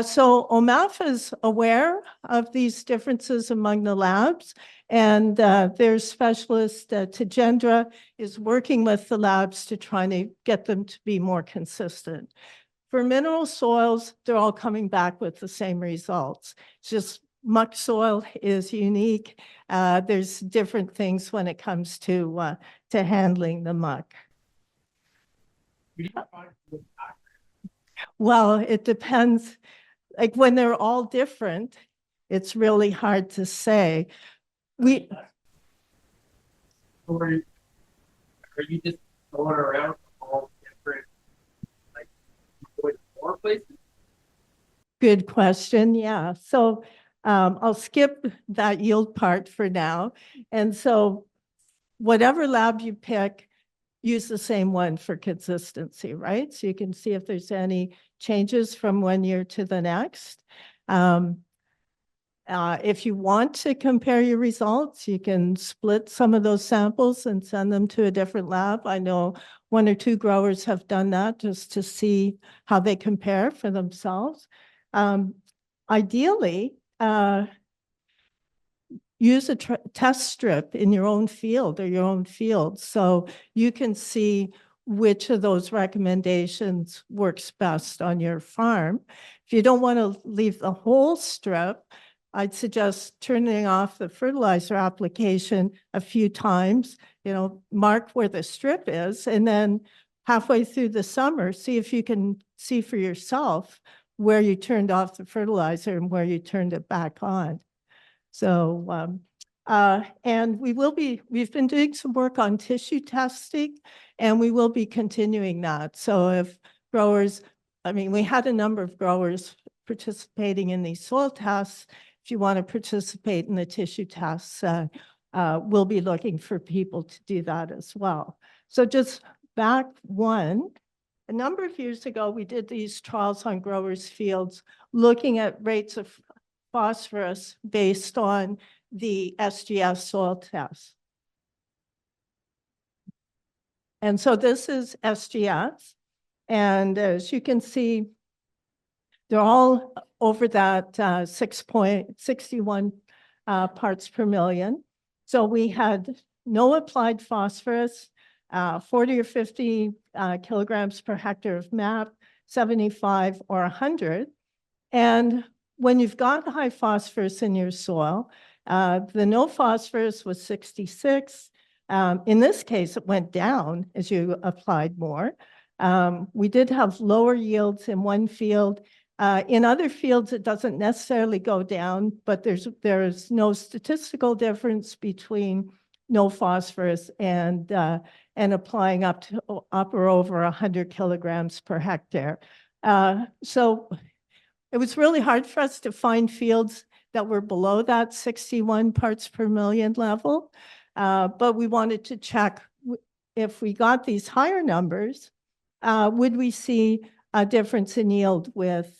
So OMAFA is aware of these differences among the labs, and their specialist, Tejendra, is working with the labs to try to get them to be more consistent. For mineral soils, they're all coming back with the same results. It's just muck soil is unique. There's different things when it comes to handling the muck. Well, it depends. Like when they're all different, it's really hard to say.
Are you just going around all different, like, more places?
Good question. Yeah. So I'll skip that yield part for now. And so whatever lab you pick, use the same one for consistency, right? So you can see if there's any changes from one year to the next. If you want to compare your results, you can split some of those samples and send them to a different lab. I know 1 or 2 growers have done that just to see how they compare for themselves. Ideally, use a test strip in your own field or your own field so you can see which of those recommendations works best on your farm. If you don't want to leave the whole strip, I'd suggest turning off the fertilizer application a few times, mark where the strip is, and then halfway through the summer, see if you can see for yourself where you turned off the fertilizer and where you turned it back on. So, and we've been doing some work on tissue testing, and we will be continuing that. So if growers, we had a number of growers participating in these soil tests. If you want to participate in the tissue tests, we'll be looking for people to do that as well. So just back one, a number of years ago, we did these trials on growers' fields, looking at rates of phosphorus based on the SGS soil test. And so this is SGS. And as you can see, they're all over that 6.61 parts per million. So we had no applied phosphorus, 40 or 50 kilograms per hectare of MAP, 75 or 100. And when you've got high phosphorus in your soil, the no phosphorus was 66. In this case, it went down as you applied more. We did have lower yields in one field. In other fields, it doesn't necessarily go down, but there's no statistical difference between no phosphorus and applying up or over 100 kilograms per hectare. So it was really hard for us to find fields that were below that 61 parts per million level, but we wanted to check if we got these higher numbers, would we see a difference in yield with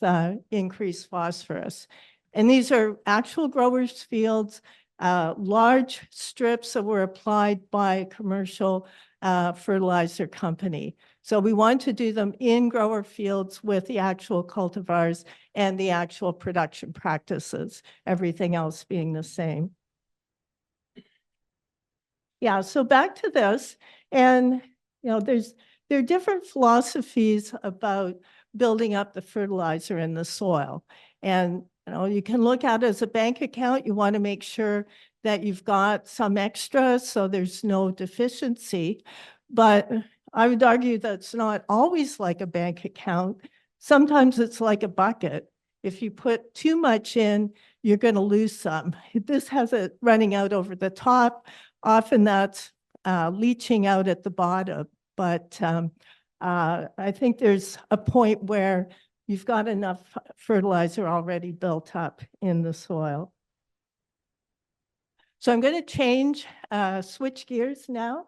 increased phosphorus. And these are actual growers' fields, large strips that were applied by a commercial fertilizer company. So we want to do them in grower fields with the actual cultivars and the actual production practices, everything else being the same. Yeah, so back to this, and there are different philosophies about building up the fertilizer in the soil. And you can look at it as a bank account. You want to make sure that you've got some extra so there's no deficiency. But I would argue that's not always like a bank account. Sometimes it's like a bucket. If you put too much in, you're going to lose some. This has it running out over the top. Often that's leaching out at the bottom. But I think there's a point where you've got enough fertilizer already built up in the soil. So I'm going to switch gears now.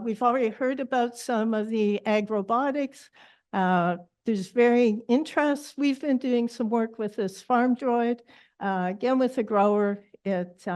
We've already heard about some of the ag robotics. There's very interest. We've been doing some work with this FarmDroid, again with a grower. It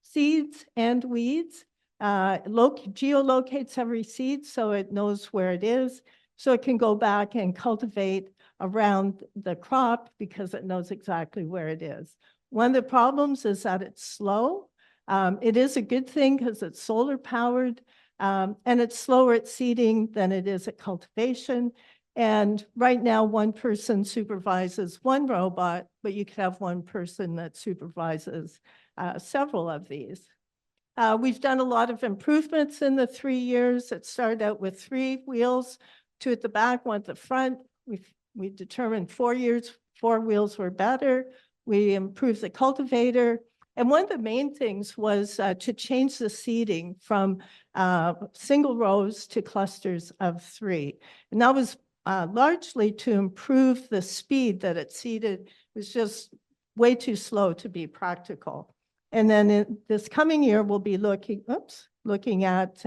seeds and weeds. Geolocates every seed so it knows where it is. So it can go back and cultivate around the crop because it knows exactly where it is. One of the problems is that it's slow. It is a good thing because it's solar powered and it's slower at seeding than it is at cultivation. And right now, one person supervises one robot, but you could have one person that supervises several of these. We've done a lot of improvements in the 3 years. It started out with 3 wheels, 2 at the back, 1 at the front. We determined 4 wheels were better. We improved the cultivator. And one of the main things was to change the seeding from single rows to clusters of 3. And that was largely to improve the speed that it seeded. It was just way too slow to be practical. And then in this coming year, we'll be looking at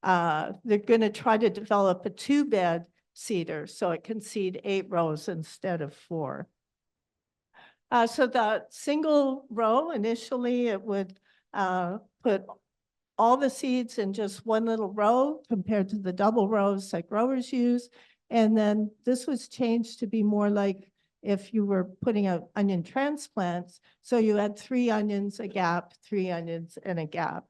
they're going to try to develop a 2-bed seeder so it can seed 8 rows instead of 4. So the single row, initially it would put all the seeds in just one little row compared to the double rows that growers use. And then this was changed to be more like if you were putting out onion transplants. So you had 3 onions, a gap, 3 onions, and a gap.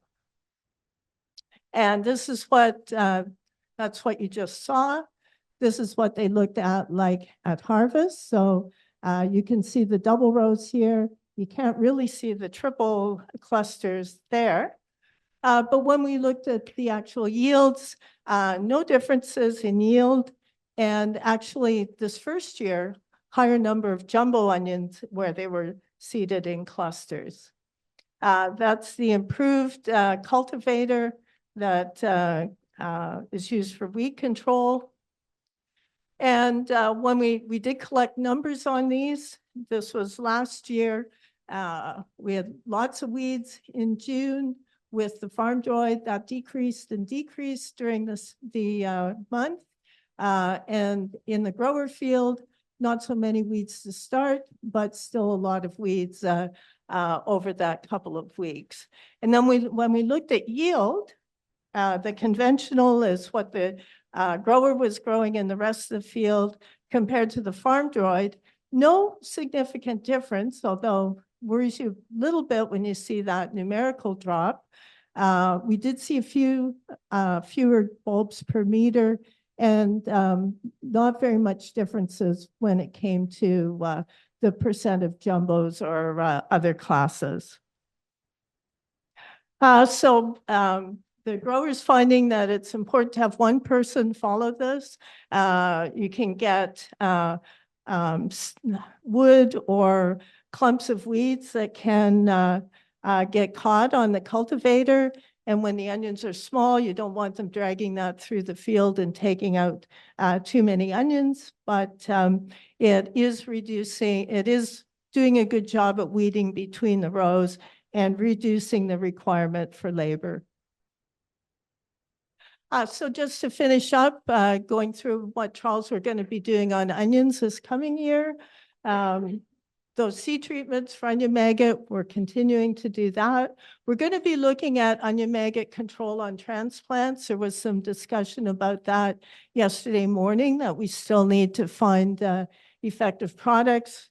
And this is what, that's what you just saw. This is what they looked at like at harvest. So you can see the double rows here. You can't really see the triple clusters there. But when we looked at the actual yields, no differences in yield. And actually this first year, higher number of jumbo onions where they were seeded in clusters. That's the improved cultivator that is used for weed control. And when we did collect numbers on these, this was last year, we had lots of weeds in June with the FarmDroid that decreased and decreased during the month. And in the grower field, not so many weeds to start, but still a lot of weeds over that couple of weeks. And then when we looked at yield, the conventional is what the grower was growing in the rest of the field compared to the FarmDroid. No significant difference, although worries you a little bit when you see that numerical drop. We did see a few fewer bulbs per meter and not very much differences when it came to the percent of jumbos or other classes. The growers finding that it's important to have one person follow this. You can get wood or clumps of weeds that can get caught on the cultivator. And when the onions are small, you don't want them dragging that through the field and taking out too many onions. But it is doing a good job at weeding between the rows and reducing the requirement for labor. So just to finish up, going through what trials we're going to be doing on onions this coming year. Those seed treatments for onion maggot, we're continuing to do that. We're going to be looking at onion maggot control on transplants. There was some discussion about that yesterday morning that we still need to find effective products.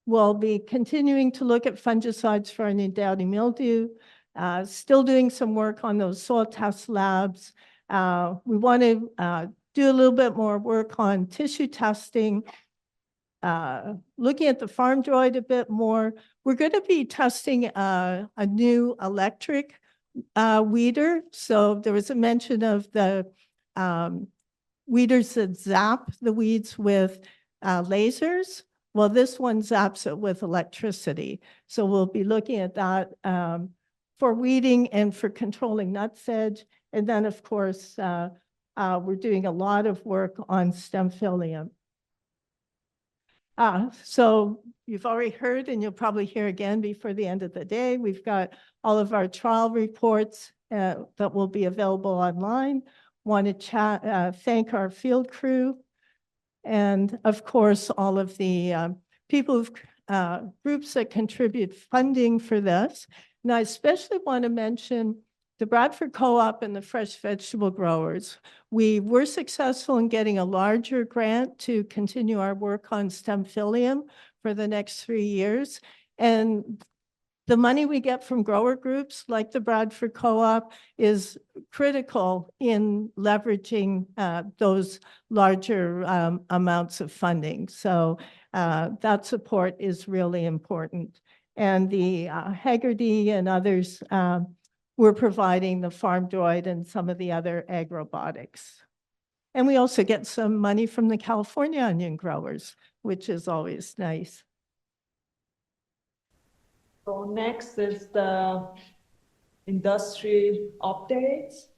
We'll be continuing to look at fungicides for onion downy mildew, still doing some work on those soil test labs. We want to do a little bit more work on tissue testing, looking at the FarmDroid a bit more. We're going to be testing a new electric weeder. So there was a mention of the weeders that zap the weeds with lasers. Well, this one zaps it with electricity. So we'll be looking at that for weeding and for controlling nutsedge. And then, of course, we're doing a lot of work on Stemphylium. So you've already heard, and you'll probably hear again before the end of the day, we've got all of our trial reports that will be available online. Want to thank our field crew. And of course, all of the people, groups that contribute funding for this. And I especially want to mention the Bradford Co-op and the fresh vegetable growers. We were successful in getting a larger grant to continue our work on Stemphylium for the next 3 years. And the money we get from grower groups like the Bradford Co-op is critical in leveraging those larger amounts of funding. So that support is really important. And the Haggerty and others we're providing the FarmDroid and some of the other ag robotics. And we also get some money from the California onion growers, which is always nice.
So next is the industry updates.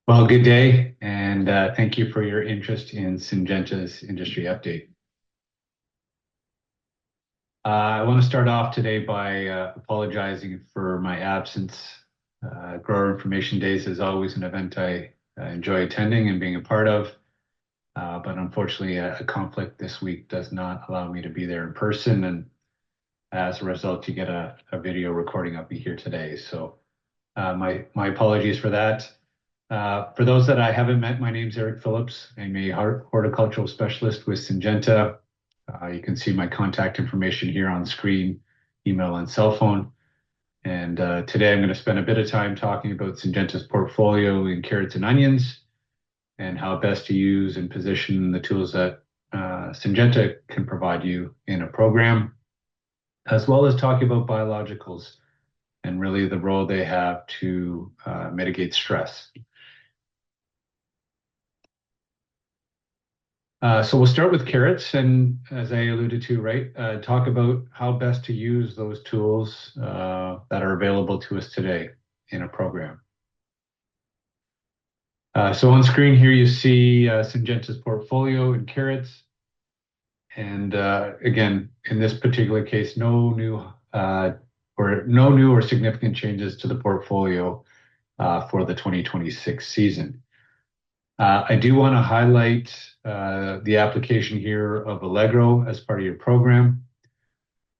Well, good day, and thank you for your interest in Syngenta's industry update. I want to start off today by apologizing for my absence. Grower Information Days is always an event I enjoy attending and being a part of. But unfortunately, a conflict this week does not allow me to be there in person. And as a result, you get a video recording of me here today. So my apologies for that. For those that I haven't met, my name's Eric Phillips. I'm a horticultural specialist with Syngenta. You can see my contact information here on screen, email and cell phone. And today I'm going to spend a bit of time talking about Syngenta's portfolio in carrots and onions and how best to use and position the tools that Syngenta can provide you in a program, as well as talking about biologicals and really the role they have to mitigate stress. So we'll start with carrots, and as I alluded to, right, talk about how best to use those tools that are available to us today in a program. So on screen here, you see Syngenta's portfolio in carrots. And again, in this particular case, no new or significant changes to the portfolio for the 2026 season. I do want to highlight the application here of Allegro as part of your program.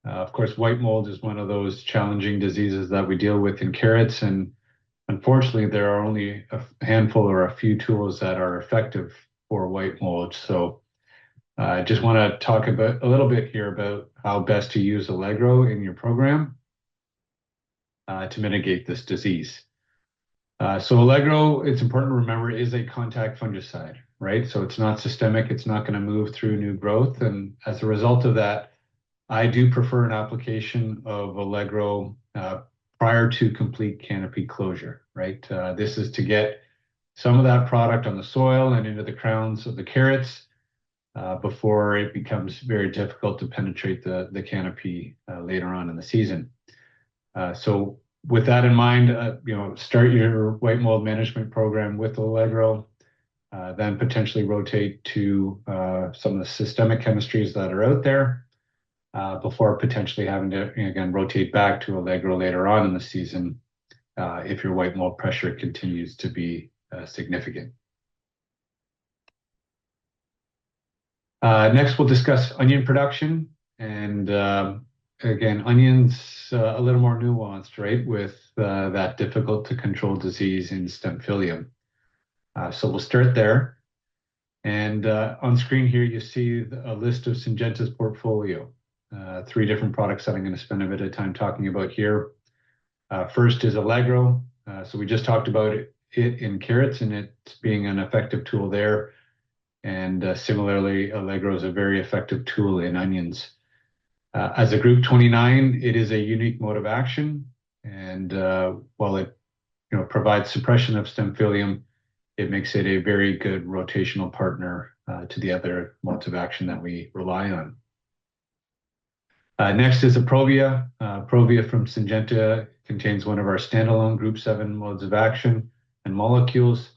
Of course, white mold is one of those challenging diseases that we deal with in carrots, and unfortunately, there are only a handful or a few tools that are effective for white mold. So I just want to talk about a little bit here about how best to use Allegro in your program to mitigate this disease. So Allegro, it's important to remember, is a contact fungicide, right? So it's not systemic, it's not going to move through new growth. And as a result of that, I do prefer an application of Allegro prior to complete canopy closure, right? This is to get some of that product on the soil and into the crowns of the carrots before it becomes very difficult to penetrate the canopy later on in the season. So with that in mind, start your white mold management program with Allegro, then potentially rotate to some of the systemic chemistries that are out there before potentially having to, again, rotate back to Allegro later on in the season if your white mold pressure continues to be significant. Next, we'll discuss onion production. And again, onions a little more nuanced, right, with that difficult to control disease in Stemphylium. So we'll start there. And on screen here, you see a list of Syngenta's portfolio. 3 different products that I'm going to spend a bit of time talking about here. First is Allegro. So we just talked about it in carrots and it being an effective tool there. And similarly, Allegro is a very effective tool in onions. As a group 29, it is a unique mode of action. And while it provides suppression of Stemphylium, it makes it a very good rotational partner to the other modes of action that we rely on. Next is Aprovia. Aprovia from Syngenta contains one of our standalone group 7 modes of action and molecules.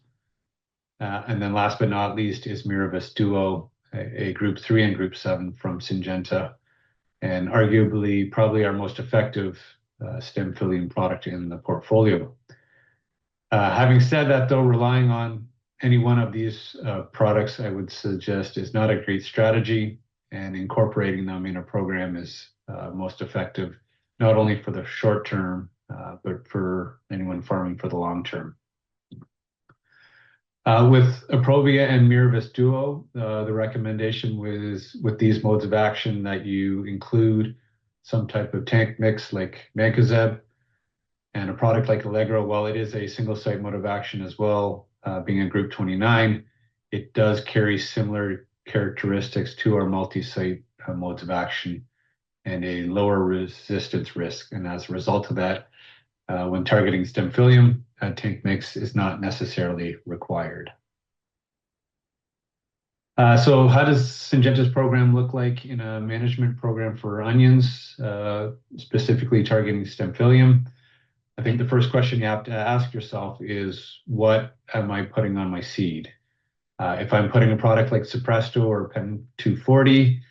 And then last but not least is Miravis Duo, a group 3 and group 7 from Syngenta, and arguably probably our most effective Stemphylium product in the portfolio. Having said that, though, relying on any one of these products, I would suggest is not a great strategy, and incorporating them in a program is most effective, not only for the short term, but for anyone farming for the long term. With Aprovia and Miravis Duo, the recommendation was with these modes of action that you include some type of tank mix like Mancozeb, and a product like Allegro, while it is a single site mode of action as well, being a group 29, it does carry similar characteristics to our multi-site modes of action and a lower resistance risk. And as a result of that, when targeting Stemphylium, a tank mix is not necessarily required. So how does Syngenta's program look like in a management program for onions, specifically targeting Stemphylium? I think the first question you have to ask yourself is, what am I putting on my seed? If I'm putting a product like Supresto or Pen 240,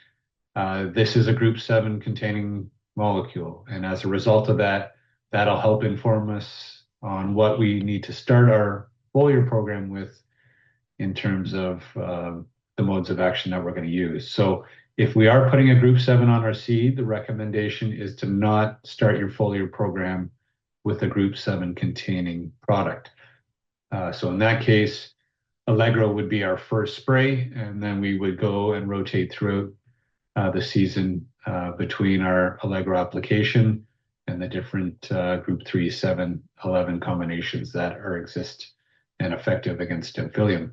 this is a group 7 containing molecule. And as a result of that, that'll help inform us on what we need to start our foliar program with in terms of the modes of action that we're going to use. So if we are putting a group 7 on our seed, the recommendation is to not start your foliar program with a group 7 containing product. So in that case, Allegro would be our first spray, and then we would go and rotate throughout the season between our Allegro application and the different group 3, 7, 11 combinations that exist and effective against Stemphylium.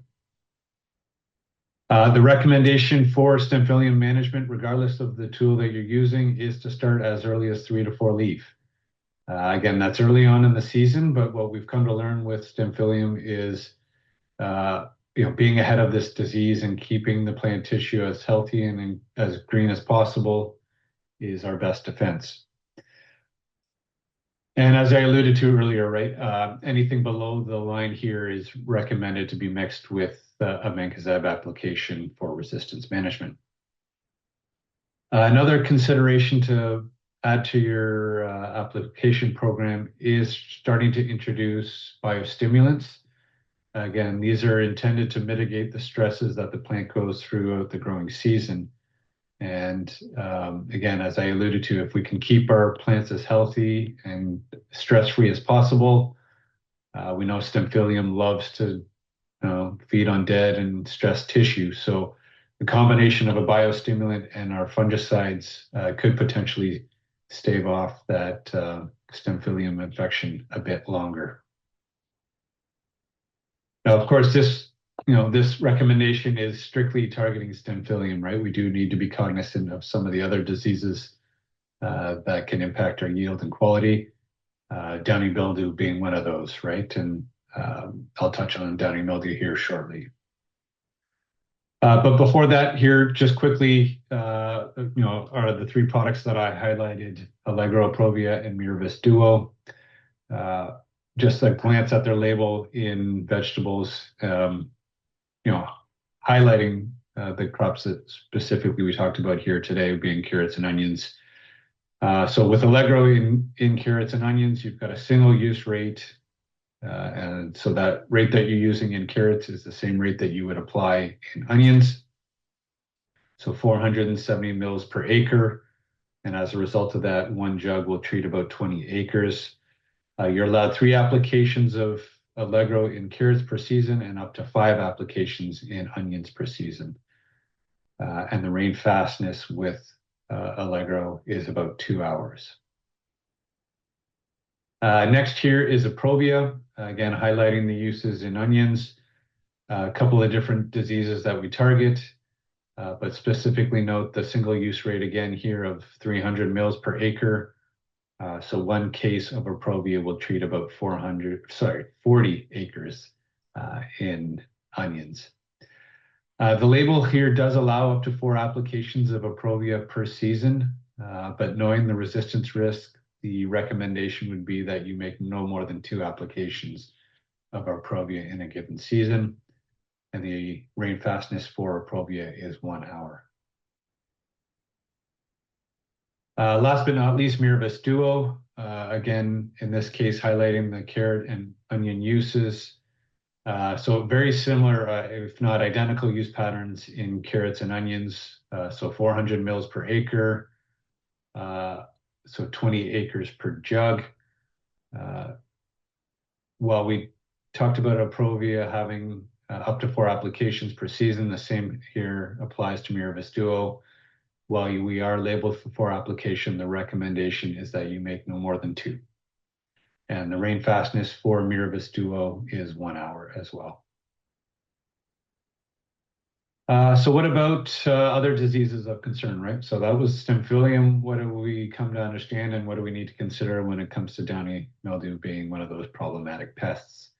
The recommendation for Stemphylium management, regardless of the tool that you're using, is to start as early as 3 to 4 leaf. Again, that's early on in the season, but what we've come to learn with Stemphylium is being ahead of this disease and keeping the plant tissue as healthy and as green as possible is our best defense. And as I alluded to earlier, right, anything below the line here is recommended to be mixed with a mancozeb application for resistance management. Another consideration to add to your application program is starting to introduce biostimulants. Again, these are intended to mitigate the stresses that the plant goes throughout the growing season. And again, as I alluded to, if we can keep our plants as healthy and stress-free as possible, we know Stemphylium loves to feed on dead and stressed tissue. So the combination of a biostimulant and our fungicides could potentially stave off that Stemphylium infection a bit longer. Now, of course, this recommendation is strictly targeting Stemphylium, right? We do need to be cognizant of some of the other diseases that can impact our yield and quality, downy mildew being one of those, right? And I'll touch on downy mildew here shortly. But before that, here, just quickly, are the 3 products that I highlighted: Allegro, Provia, and Miravis Duo. Just a glance at their label in vegetables, highlighting the crops that specifically we talked about here today, being carrots and onions. So with Allegro in carrots and onions, you've got a single-use rate. And so that rate that you're using in carrots is the same rate that you would apply in onions. So 470 mils per acre. And as a result of that, 1 jug will treat about 20 acres. You're allowed 3 applications of Allegro in carrots per season and up to 5 applications in onions per season. And the rain fastness with Allegro is about 2 hours. Next here is a Provia, again, highlighting the uses in onions, a couple of different diseases that we target, but specifically note the single-use rate again here of 300 mils per acre. So 1 case of a Provia will treat about 40 acres in onions. The label here does allow up to 4 applications of a Provia per season, but knowing the resistance risk, the recommendation would be that you make no more than 2 applications of our Provia in a given season, and the rain fastness for a Provia is 1 hour. Last but not least, Miravis Duo. Again, in this case, highlighting the carrot and onion uses. So very similar, if not identical, use patterns in carrots and onions. So 400 mils per acre, so 20 acres per jug. While we talked about a Provia having up to 4 applications per season, the same here applies to Miravis Duo. While we are labeled for 4 application, the recommendation is that you make no more than 2. And the rain fastness for Miravis Duo is 1 hour as well. So what about other diseases of concern, right? So that was Stemphylium. What do we come to understand, and what do we need to consider when it comes to downy mildew being one of those problematic pests?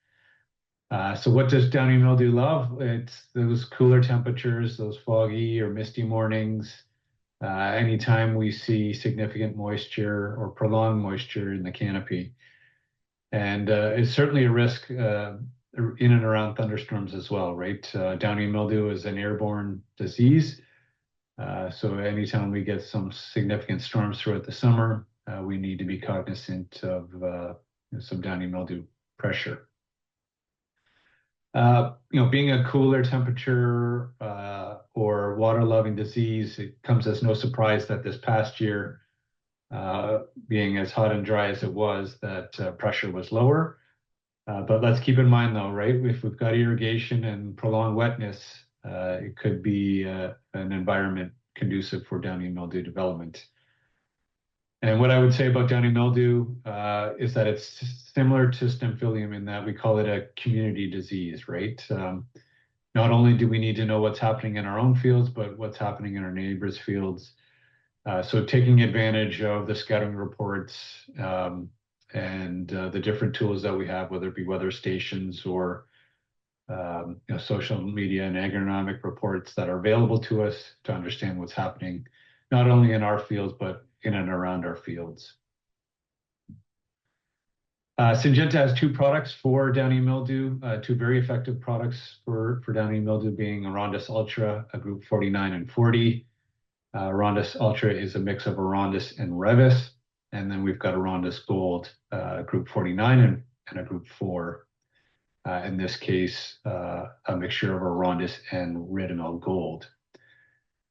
So what does downy mildew love? It's those cooler temperatures, those foggy or misty mornings. Anytime we see significant moisture or prolonged moisture in the canopy. And it's certainly a risk in and around thunderstorms as well, right? Downy mildew is an airborne disease. So anytime we get some significant storms throughout the summer, we need to be cognizant of some downy mildew pressure. Being a cooler temperature or water-loving disease, it comes as no surprise that this past year, being as hot and dry as it was, that pressure was lower. But let's keep in mind though, right, if we've got irrigation and prolonged wetness, it could be an environment conducive for downy mildew development. And what I would say about downy mildew is that it's similar to Stemphylium in that we call it a community disease, right? Not only do we need to know what's happening in our own fields, but what's happening in our neighbors' fields. So taking advantage of the scouting reports and the different tools that we have, whether it be weather stations or social media and agronomic reports that are available to us to understand what's happening, not only in our fields, but in and around our fields. Syngenta has two products for downy mildew, two very effective products for downy mildew being Arondis Ultra, a group 49 and 40. Arondis Ultra is a mix of Arondis and Revis. And then we've got Arondis Gold, group 49 and a group 4. In this case, a mixture of Arondis and Retinol Gold.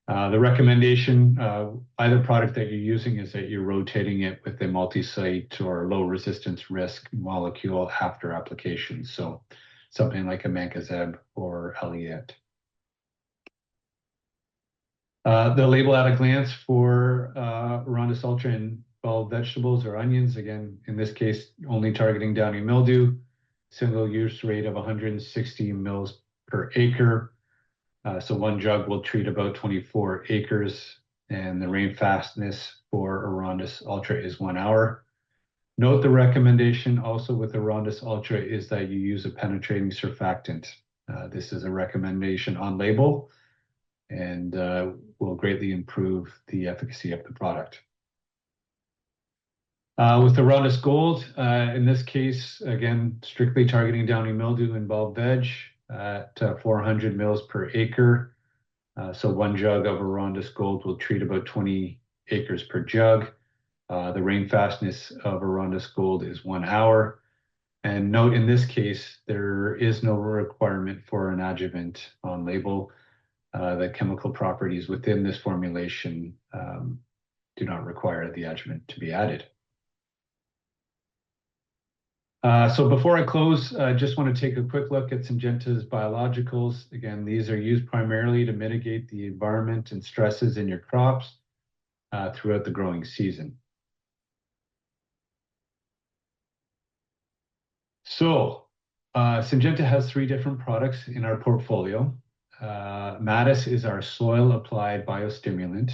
The recommendation, either product that you're using, is that you're rotating it with a multi-site or low resistance risk molecule after application. So something like a Mancozeb or Eliot. The label at a glance for Arondis Ultra in bulb vegetables or onions, again, in this case, only targeting downy mildew, single use rate of 160 mils per acre. So one jug will treat about 24 acres, and the rain fastness for Arondis Ultra is 1 hour. Note the recommendation also with Arondis Ultra is that you use a penetrating surfactant. This is a recommendation on label and will greatly improve the efficacy of the product. With Arondis Gold, in this case, again, strictly targeting downy mildew and bulb veg at 400 mils per acre. So one jug of Arondis Gold will treat about 20 acres per jug. The rain fastness of Arondis Gold is 1 hour. And note in this case, there is no requirement for an adjuvant on label. The chemical properties within this formulation do not require the adjuvant to be added. So before I close, I just want to take a quick look at Syngenta's biologicals. Again, these are used primarily to mitigate the environment and stresses in your crops throughout the growing season. So Syngenta has 3 different products in our portfolio. Mattis is our soil applied biostimulant.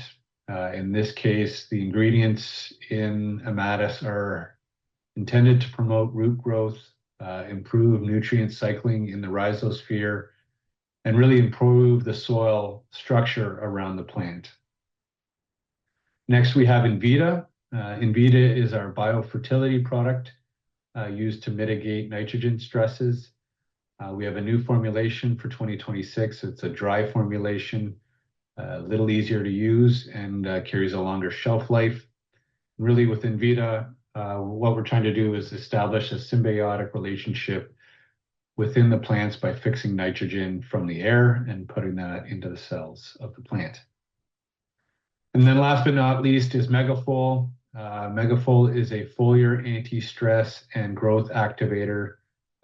In this case, the ingredients in Mattis are intended to promote root growth, improve nutrient cycling in the rhizosphere, and really improve the soil structure around the plant. Next, we have Invita. Invita is our biofertility product used to mitigate nitrogen stresses. We have a new formulation for 2026. It's a dry formulation, a little easier to use and carries a longer shelf life. Really with Invita, what we're trying to do is establish a symbiotic relationship within the plants by fixing nitrogen from the air and putting that into the cells of the plant. And then last but not least is Megafol. Megafol is a foliar anti-stress and growth activator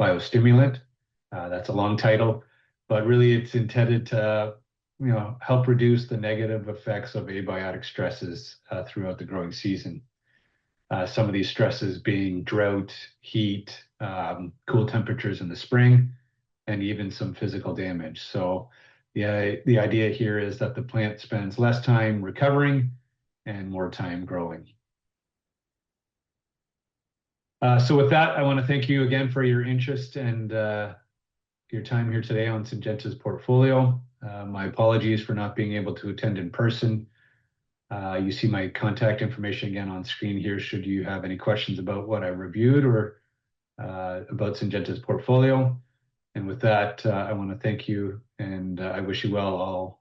biostimulant. That's a long title, but really it's intended to help reduce the negative effects of abiotic stresses throughout the growing season. Some of these stresses being drought, heat, cool temperatures in the spring, and even some physical damage. So the idea here is that the plant spends less time recovering and more time growing. So with that, I want to thank you again for your interest and your time here today on Syngenta's portfolio. My apologies for not being able to attend in person. You see my contact information again on screen here should you have any questions about what I reviewed or about Syngenta's portfolio. And with that, I want to thank you and I wish you all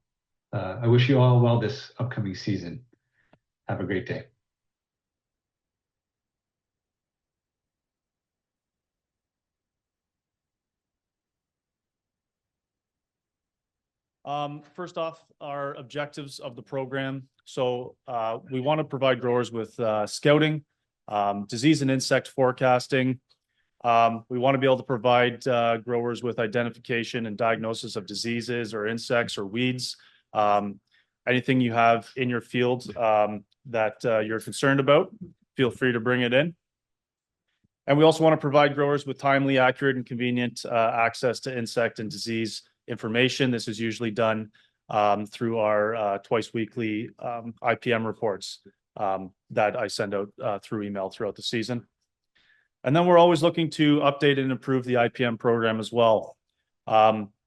well this upcoming season. Have a great day.
First off, our objectives of the program. So we want to provide growers with scouting, disease and insect forecasting. We want to be able to provide growers with identification and diagnosis of diseases or insects or weeds. Anything you have in your field that you're concerned about, feel free to bring it in. And we also want to provide growers with timely, accurate, and convenient access to insect and disease information. This is usually done through our twice weekly IPM reports that I send out through email throughout the season. And then we're always looking to update and improve the IPM program as well.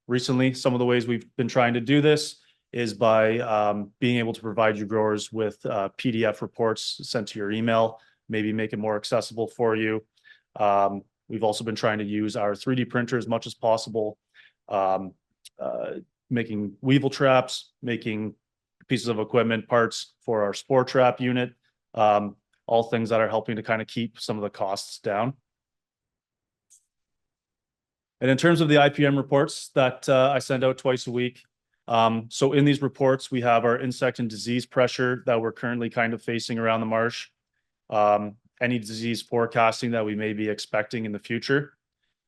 Recently, some of the ways we've been trying to do this is by being able to provide you growers with PDF reports sent to your email, maybe make it more accessible for you. We've also been trying to use our 3D printer as much as possible, making weevil traps, making pieces of equipment, parts for our spore trap unit, all things that are helping to kind of keep some of the costs down. And in terms of the IPM reports that I send out twice a week, so in these reports, we have our insect and disease pressure that we're currently kind of facing around the marsh, any disease forecasting that we may be expecting in the future,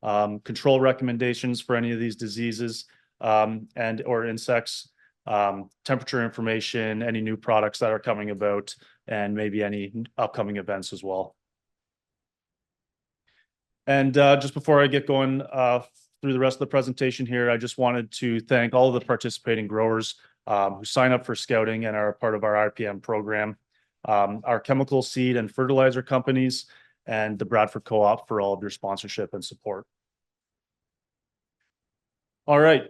control recommendations for any of these diseases and or insects, temperature information, any new products that are coming about, and maybe any upcoming events as well. And just before I get going through the rest of the presentation here, I just wanted to thank all of the participating growers who sign up for scouting and are a part of our RPM program, our chemical, seed, and fertilizer companies, and the Bradford Co-op for all of your sponsorship and support. All right,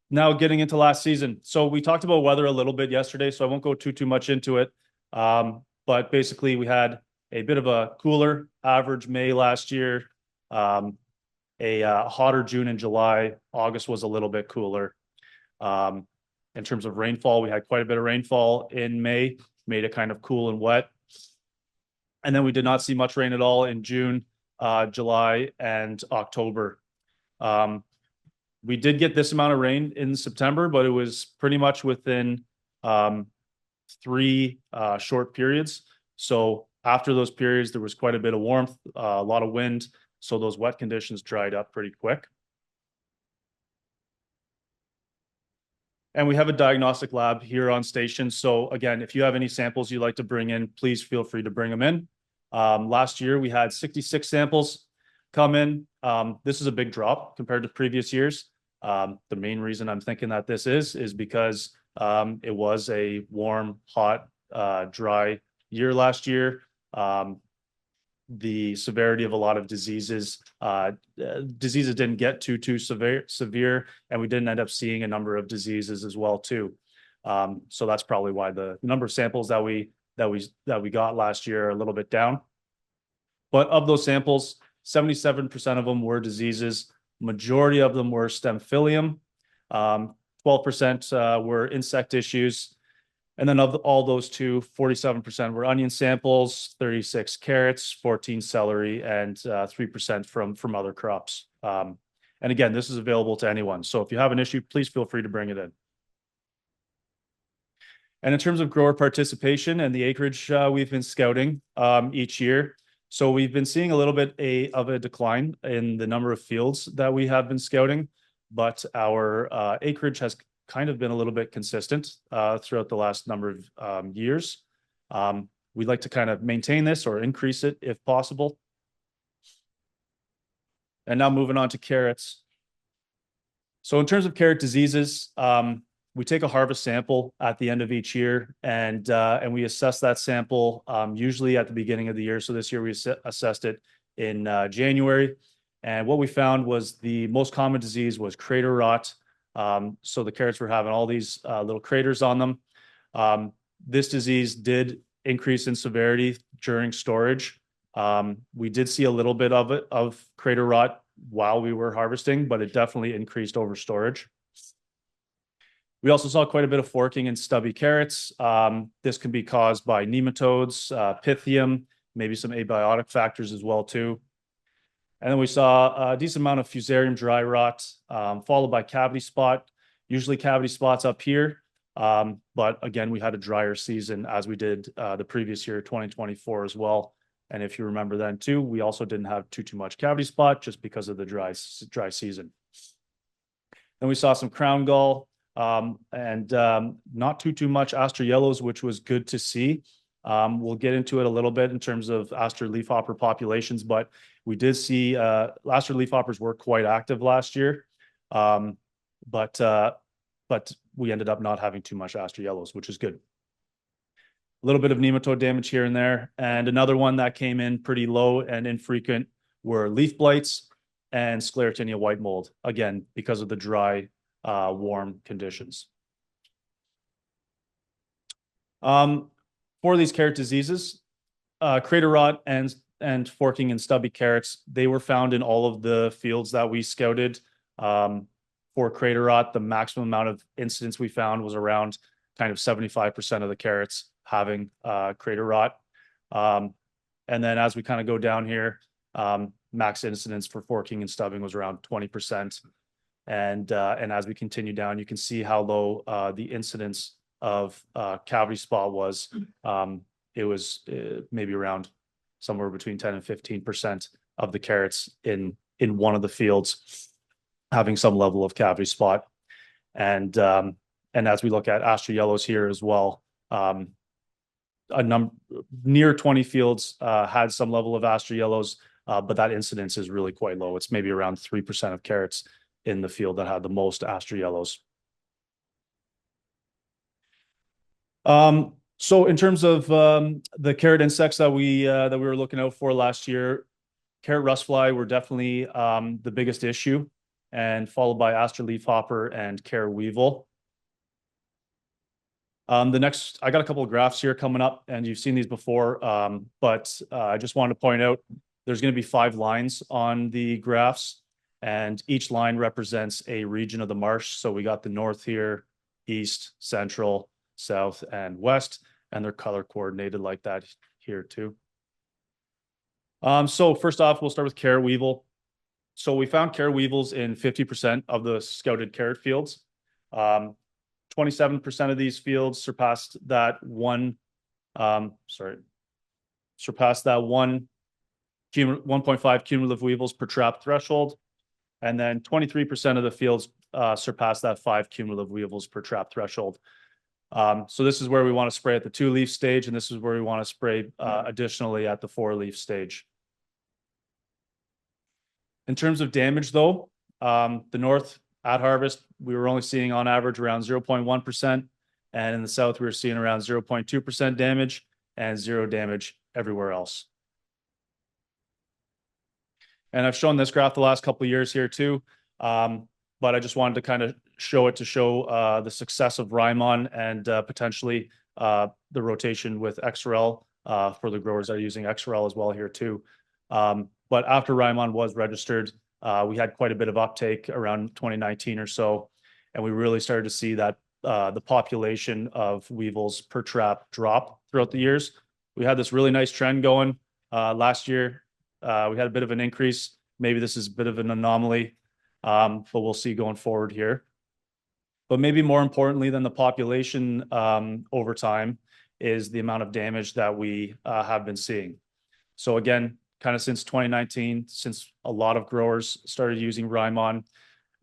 now getting into last season. So we talked about weather a little bit yesterday, so I won't go too much into it. But basically, we had a bit of a cooler average May last year, a hotter June and July. August was a little bit cooler. In terms of rainfall, we had quite a bit of rainfall in May, made it kind of cool and wet. And then we did not see much rain at all in June, July, and October. We did get this amount of rain in September, but it was pretty much within 3 short periods. So after those periods, there was quite a bit of warmth, a lot of wind. So those wet conditions dried up pretty quick. And we have a diagnostic lab here on station. So again, if you have any samples you'd like to bring in, please feel free to bring them in. Last year, we had 66 samples come in. This is a big drop compared to previous years. The main reason I'm thinking that this is because it was a warm, hot, dry year last year. The severity of a lot of diseases didn't get too severe, and we didn't end up seeing a number of diseases as well too. So that's probably why the number of samples that we got last year are a little bit down. But of those samples, 77% of them were diseases. Majority of them were Stemphylium. 12% were insect issues. And then of all those 47% were onion samples, 36 carrots, 14 celery, and 3% from other crops. And again, this is available to anyone. So if you have an issue, please feel free to bring it in. And in terms of grower participation and the acreage we've been scouting each year, so we've been seeing a little bit of a decline in the number of fields that we have been scouting, but our acreage has kind of been a little bit consistent throughout the last number of years. We'd like to kind of maintain this or increase it if possible. And now moving on to carrots. So in terms of carrot diseases, we take a harvest sample at the end of each year, and we assess that sample usually at the beginning of the year. So this year we assessed it in January. And what we found was the most common disease was crater rot. So the carrots were having all these little craters on them. This disease did increase in severity during storage. We did see a little bit of crater rot while we were harvesting, but it definitely increased over storage. We also saw quite a bit of forking in stubby carrots. This can be caused by nematodes, pythium, maybe some abiotic factors as well too. And then we saw a decent amount of fusarium dry rot, followed by cavity spot. Usually cavity spots up here. But again, we had a drier season as we did the previous year, 2024 as well. And if you remember then too, we also didn't have too much cavity spot just because of the dry season. Then we saw some crown gall and not too much aster yellows, which was good to see. We'll get into it a little bit in terms of aster leafhopper populations, but we did see aster leafhoppers were quite active last year. But we ended up not having too much aster yellows, which is good. A little bit of nematode damage here and there. And another one that came in pretty low and infrequent were leaf blights and sclerotinia white mold, again, because of the dry, warm conditions. For these carrot diseases, crater rot and forking and stubby carrots, they were found in all of the fields that we scouted. For crater rot, the maximum amount of incidents we found was around kind of 75% of the carrots having crater rot. And then as we kind of go down here, max incidence for forking and stubbing was around 20%. And as we continue down, you can see how low the incidence of cavity spot was. It was maybe around somewhere between 10 and 15% of the carrots in one of the fields having some level of cavity spot. And as we look at aster yellows here as well, near 20 fields had some level of aster yellows, but that incidence is really quite low. It's maybe around 3% of carrots in the field that had the most aster yellows. So in terms of the carrot insects that we were looking out for last year, carrot rust fly were definitely the biggest issue, and followed by aster leafhopper and carrot weevil. I got a couple of graphs here coming up, and you've seen these before, but I just wanted to point out there's going to be 5 lines on the graphs, and each line represents a region of the marsh. So we got the north here, east, central, south, and west, and they're color coordinated like that here too. So first off, we'll start with carrot weevil. So we found carrot weevils in 50% of the scouted carrot fields. 27% of these fields surpassed that 1.5 cumulative weevils per trap threshold. And then 23% of the fields surpassed that 5 cumulative weevils per trap threshold. So this is where we want to spray at the 2-leaf stage, and this is where we want to spray additionally at the 4-leaf stage. In terms of damage though, the north at harvest, we were only seeing on average around 0.1%. And in the south, we were seeing around 0.2% damage and 0 damage everywhere else. And I've shown this graph the last couple of years here too. But I just wanted to kind of show it to show the success of Rymon and potentially the rotation with XRL for the growers that are using XRL as well here too. But after Rymon was registered, we had quite a bit of uptake around 2019 or so. And we really started to see that the population of weevils per trap drop throughout the years. We had this really nice trend going last year. We had a bit of an increase. Maybe this is a bit of an anomaly, but we'll see going forward here. But maybe more importantly than the population over time is the amount of damage that we have been seeing. So again, kind of since 2019, since a lot of growers started using Rymon,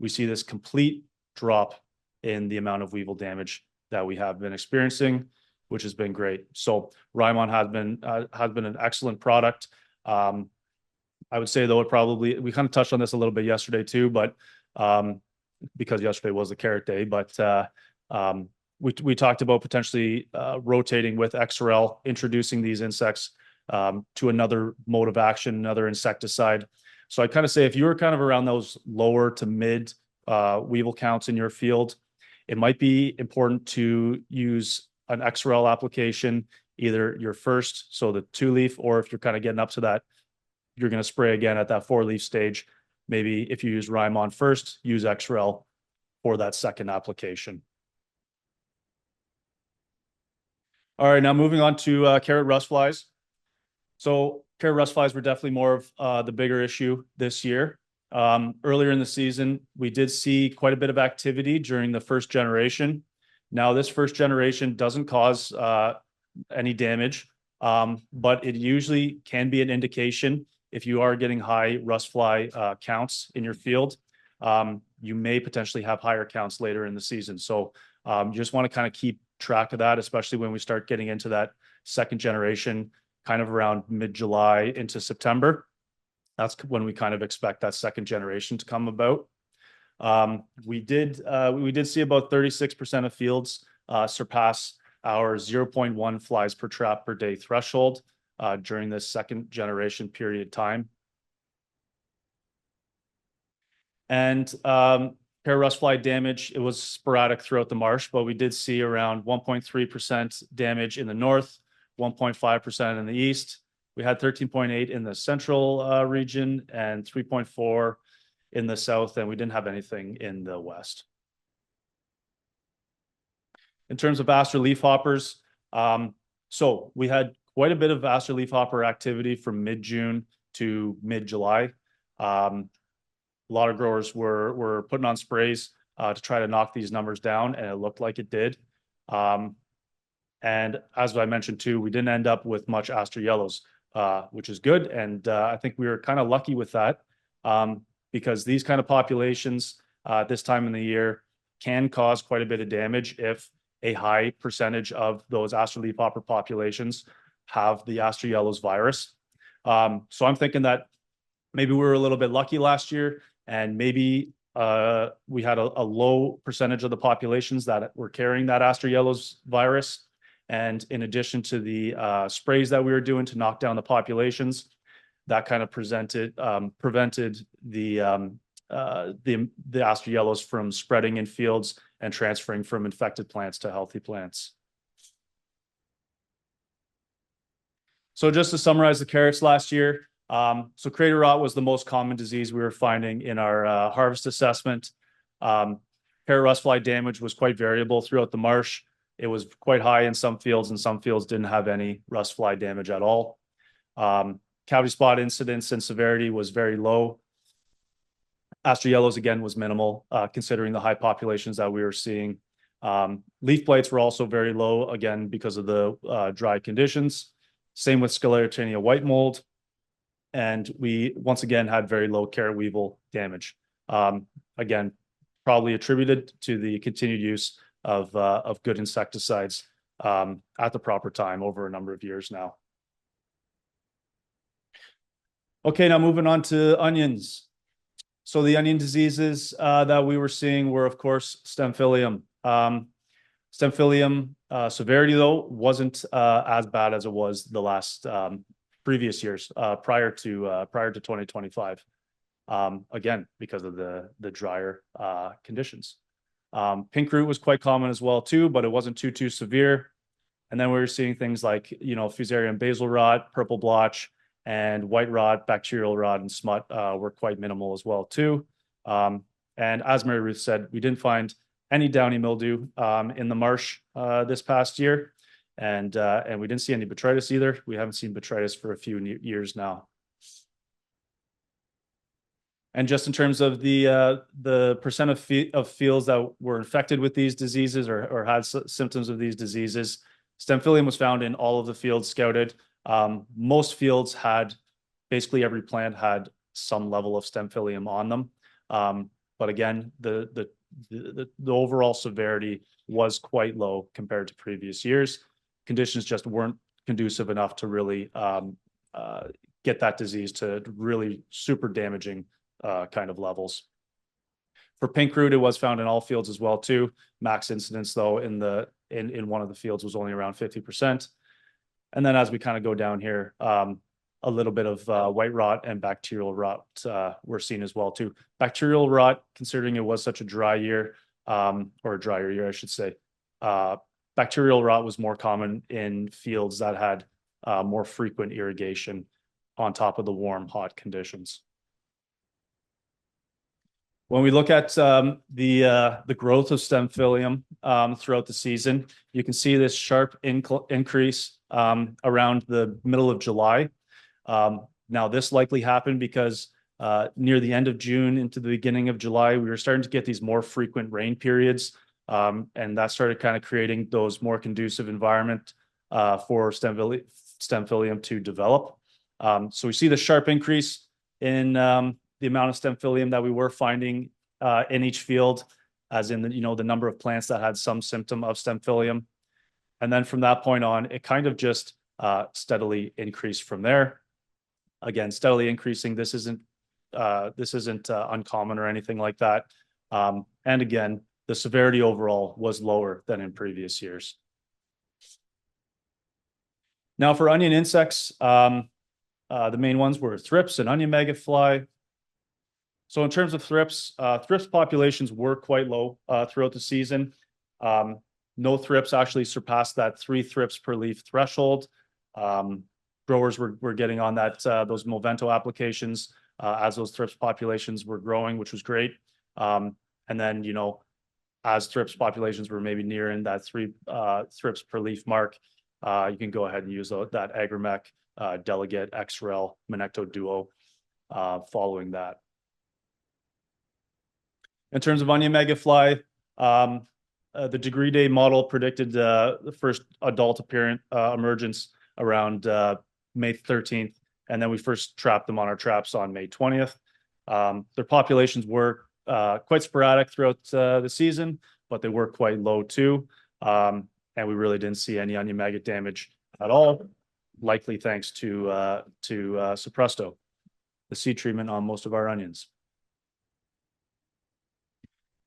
we see this complete drop in the amount of weevil damage that we have been experiencing, which has been great. So Rymon has been an excellent product. I would say though, we kind of touched on this a little bit yesterday too, but because yesterday was the carrot day, but we talked about potentially rotating with XRL, introducing these insects to another mode of action, another insecticide. So I kind of say if you were kind of around those lower to mid weevil counts in your field, it might be important to use an XRL application, either your first, so the 2-leaf, or if you're kind of getting up to that, you're going to spray again at that 4-leaf stage. Maybe if you use Rymon first, use XRL for that second application. All right, now moving on to carrot rust flies. So carrot rust flies were definitely more of the bigger issue this year. Earlier in the season, we did see quite a bit of activity during the first generation. Now, this first generation doesn't cause any damage, but it usually can be an indication if you are getting high rust fly counts in your field. You may potentially have higher counts later in the season. So you just want to kind of keep track of that, especially when we start getting into that second generation, kind of around mid-July into September. That's when we kind of expect that second generation to come about. We did see about 36% of fields surpass our 0.1 flies per trap per day threshold during this second generation period of time. And pear rust fly damage, it was sporadic throughout the marsh, but we did see around 1.3% damage in the north, 1.5% in the east. We had 13.8 in the central region and 3.4 in the south, and we didn't have anything in the west. In terms of aster leafhoppers, so we had quite a bit of aster leafhopper activity from mid-June to mid-July. A lot of growers were putting on sprays to try to knock these numbers down, and it looked like it did. And as I mentioned too, we didn't end up with much aster yellows, which is good. And I think we were kind of lucky with that because these kind of populations this time in the year can cause quite a bit of damage if a high percentage of those aster leafhopper populations have the aster yellows virus. So I'm thinking that maybe we were a little bit lucky last year, and maybe we had a low percentage of the populations that were carrying that aster yellows virus. And in addition to the sprays that we were doing to knock down the populations, that kind of prevented the aster yellows from spreading in fields and transferring from infected plants to healthy plants. So just to summarize the carrots last year, so crater rot was the most common disease we were finding in our harvest assessment. Pear rust fly damage was quite variable throughout the marsh. It was quite high in some fields, and some fields didn't have any rust fly damage at all. Cavity spot incidence and severity was very low. Aster yellows, again, was minimal, considering the high populations that we were seeing. Leaf blights were also very low, again, because of the dry conditions. Same with Sclerotinia white mold. And we, once again, had very low carrot weevil damage. Again, probably attributed to the continued use of good insecticides at the proper time over a number of years now. Okay, now moving on to onions. So the onion diseases that we were seeing were, of course, Stemphylium. Stemphylium severity, though, wasn't as bad as it was the last previous years prior to 2025. Again, because of the drier conditions. Pink root was quite common as well too, but it wasn't too severe. And then we were seeing things like, Fusarium basal rot, purple blotch, and white rot, bacterial rot, and smut were quite minimal as well too. And as Mary Ruth said, we didn't find any downy mildew in the marsh this past year, and we didn't see any botrytis either. We haven't seen botrytis for a few years now. And just in terms of the percent of fields that were infected with these diseases or had symptoms of these diseases, Stemphylium was found in all of the fields scouted. Most fields basically every plant had some level of Stemphylium on them. But again, the overall severity was quite low compared to previous years. Conditions just weren't conducive enough to really get that disease to really super damaging kind of levels. For pink root, it was found in all fields as well too. Max incidence, though, in one of the fields was only around 50%. And then as we kind of go down here, a little bit of white rot and bacterial rot were seen as well too. Bacterial rot, considering it was such a dry year, or a drier year, I should say, bacterial rot was more common in fields that had more frequent irrigation on top of the warm, hot conditions. When we look at the growth of Stemphylium throughout the season, you can see this sharp increase around the middle of July. Now, this likely happened because near the end of June into the beginning of July, we were starting to get these more frequent rain periods. And that started kind of creating those more conducive environment for Stemphylium to develop. So we see the sharp increase in the amount of Stemphylium that we were finding in each field, as in the number of plants that had some symptom of Stemphylium. And then from that point on, it kind of just steadily increased from there. Again, steadily increasing. This isn't uncommon or anything like that. And again, the severity overall was lower than in previous years. Now for onion insects, the main ones were thrips and onion maggot fly. So in terms of thrips, thrips populations were quite low throughout the season. No thrips actually surpassed that 3 thrips per leaf threshold. Growers were getting on that those Movento applications as those thrips populations were growing, which was great. And then, as thrips populations were maybe nearing that 3 thrips per leaf mark, you can go ahead and use that Agromech, Delegate, XREL, Manecto Duo following that. In terms of onion maggot fly, the degree day model predicted the first adult emergence around May 13th, and then we first trapped them on our traps on May 20th. Their populations were quite sporadic throughout the season, but they were quite low too. And we really didn't see any onion maggot damage at all, likely thanks to Suppresto, the seed treatment on most of our onions.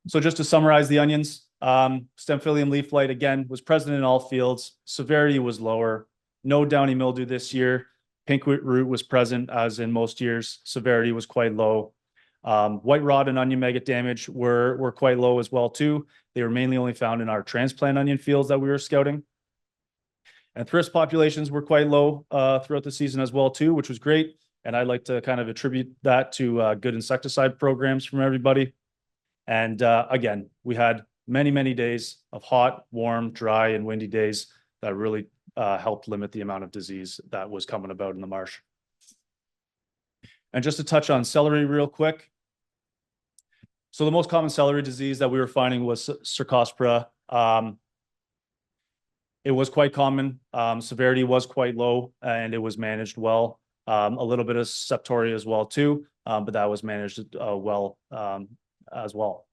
So just to summarize the onions, Stemphylium leaf blight again was present in all fields. Severity was lower. No downy mildew this year. Pink root was present as in most years. Severity was quite low. White rot and onion maggot damage were quite low as well too. They were mainly only found in our transplant onion fields that we were scouting. And thrips populations were quite low throughout the season as well too, which was great. And I'd like to kind of attribute that to good insecticide programs from everybody. And again, we had many days of hot, warm, dry, and windy days that really helped limit the amount of disease that was coming about in the marsh. And just to touch on celery real quick. So the most common celery disease that we were finding was Cercospora. It was quite common. Severity was quite low, and it was managed well. A little bit of Septoria as well too, but that was managed well as well.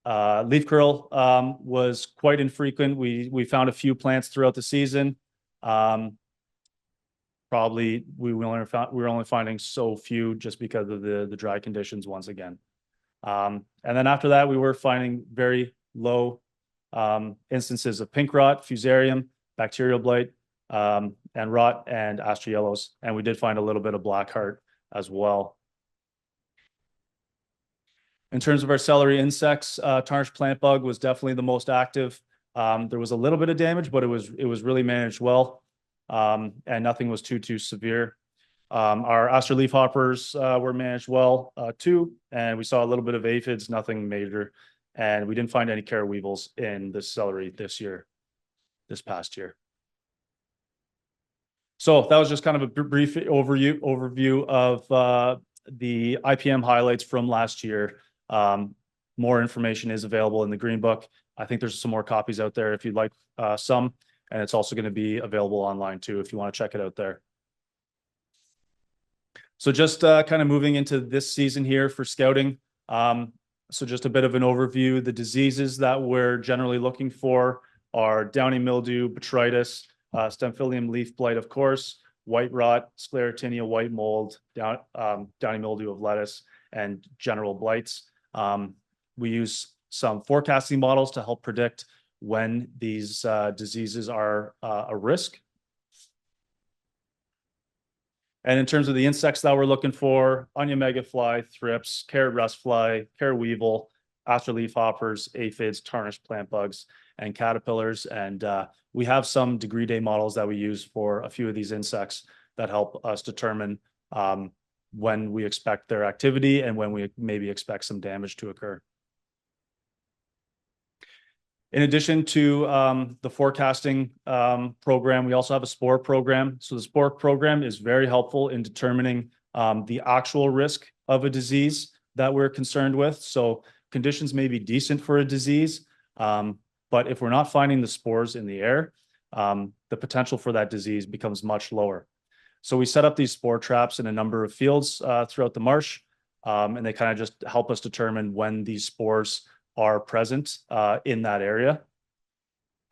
Leaf curl was quite infrequent. We found a few plants throughout the season. Probably we were only finding so few just because of the dry conditions once again. And then after that, we were finding very low instances of pink rot, fusarium, bacterial blight, and rot and astrellos. And we did find a little bit of black heart as well. In terms of our celery insects, tarnished plant bug was definitely the most active. There was a little bit of damage, but it was really managed well, and nothing was too severe. Our aster leaf hoppers were managed well too, and we saw a little bit of aphids, nothing major, and we didn't find any care weevils in the celery this past year. So that was just kind of a brief overview of the IPM highlights from last year. More information is available in the Green Book. I think there's some more copies out there if you'd like some, and it's also going to be available online too if you want to check it out there. So just kind of moving into this season here for scouting. So just a bit of an overview. The diseases that we're generally looking for are downy mildew, botrytis, Stemphylium leaf blight, of course, white rot, sclerotinia, white mold, downy mildew of lettuce, and general blights. We use some forecasting models to help predict when these diseases are a risk. And in terms of the insects that we're looking for, onion maggot fly, thrips, carrot rust fly, carrot weevil, aster leaf hoppers, aphids, tarnished plant bugs, and caterpillars. And we have some degree day models that we use for a few of these insects that help us determine when we expect their activity and when we maybe expect some damage to occur. In addition to the forecasting program, we also have a spore program. So the spore program is very helpful in determining the actual risk of a disease that we're concerned with. So conditions may be decent for a disease, but if we're not finding the spores in the air, the potential for that disease becomes much lower. So we set up these spore traps in a number of fields throughout the marsh, and they kind of just help us determine when these spores are present in that area.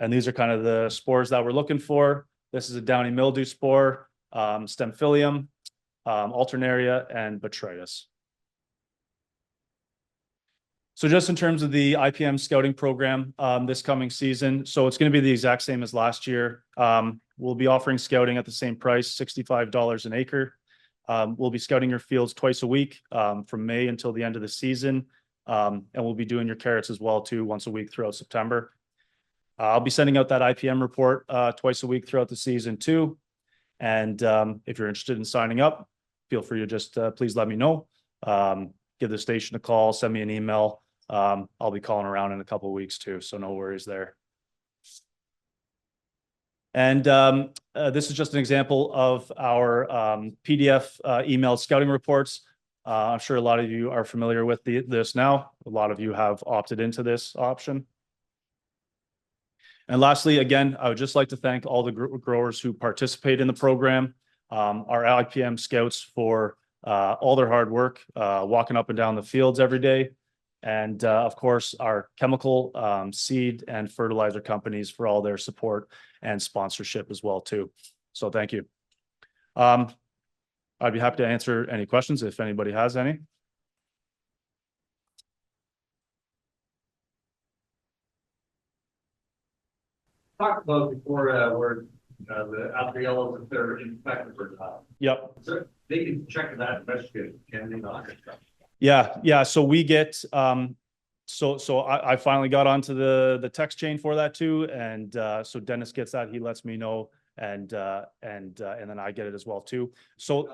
And these are kind of the spores that we're looking for. This is a downy mildew spore, Stemphylium, Alternaria, and Botrytis. So just in terms of the IPM scouting program this coming season, so it's going to be the exact same as last year. We'll be offering scouting at the same price, $65 an acre. We'll be scouting your fields twice a week from May until the end of the season. And we'll be doing your carrots as well too, once a week throughout September. I'll be sending out that IPM report twice a week throughout the season too. And if you're interested in signing up, feel free to just please let me know. Give the station a call, send me an email. I'll be calling around in a couple of weeks too, so no worries there. And this is just an example of our PDF emailed scouting reports. I'm sure a lot of you are familiar with this now. A lot of you have opted into this option. And lastly, again, I would just like to thank all the growers who participate in the program, our IPM scouts for all their hard work, walking up and down the fields every day. And of course, our chemical, seed and fertilizer companies for all their support and sponsorship as well too. So thank you. I'd be happy to answer any questions if anybody has any.
Talked about before where the alpha yellows, if they're infected or not.
Yep.
So they can check that investigate, can they not?
Yeah. So we get so I finally got onto the text chain for that too, and so Dennis gets that. He lets me know, and then I get it as well too. So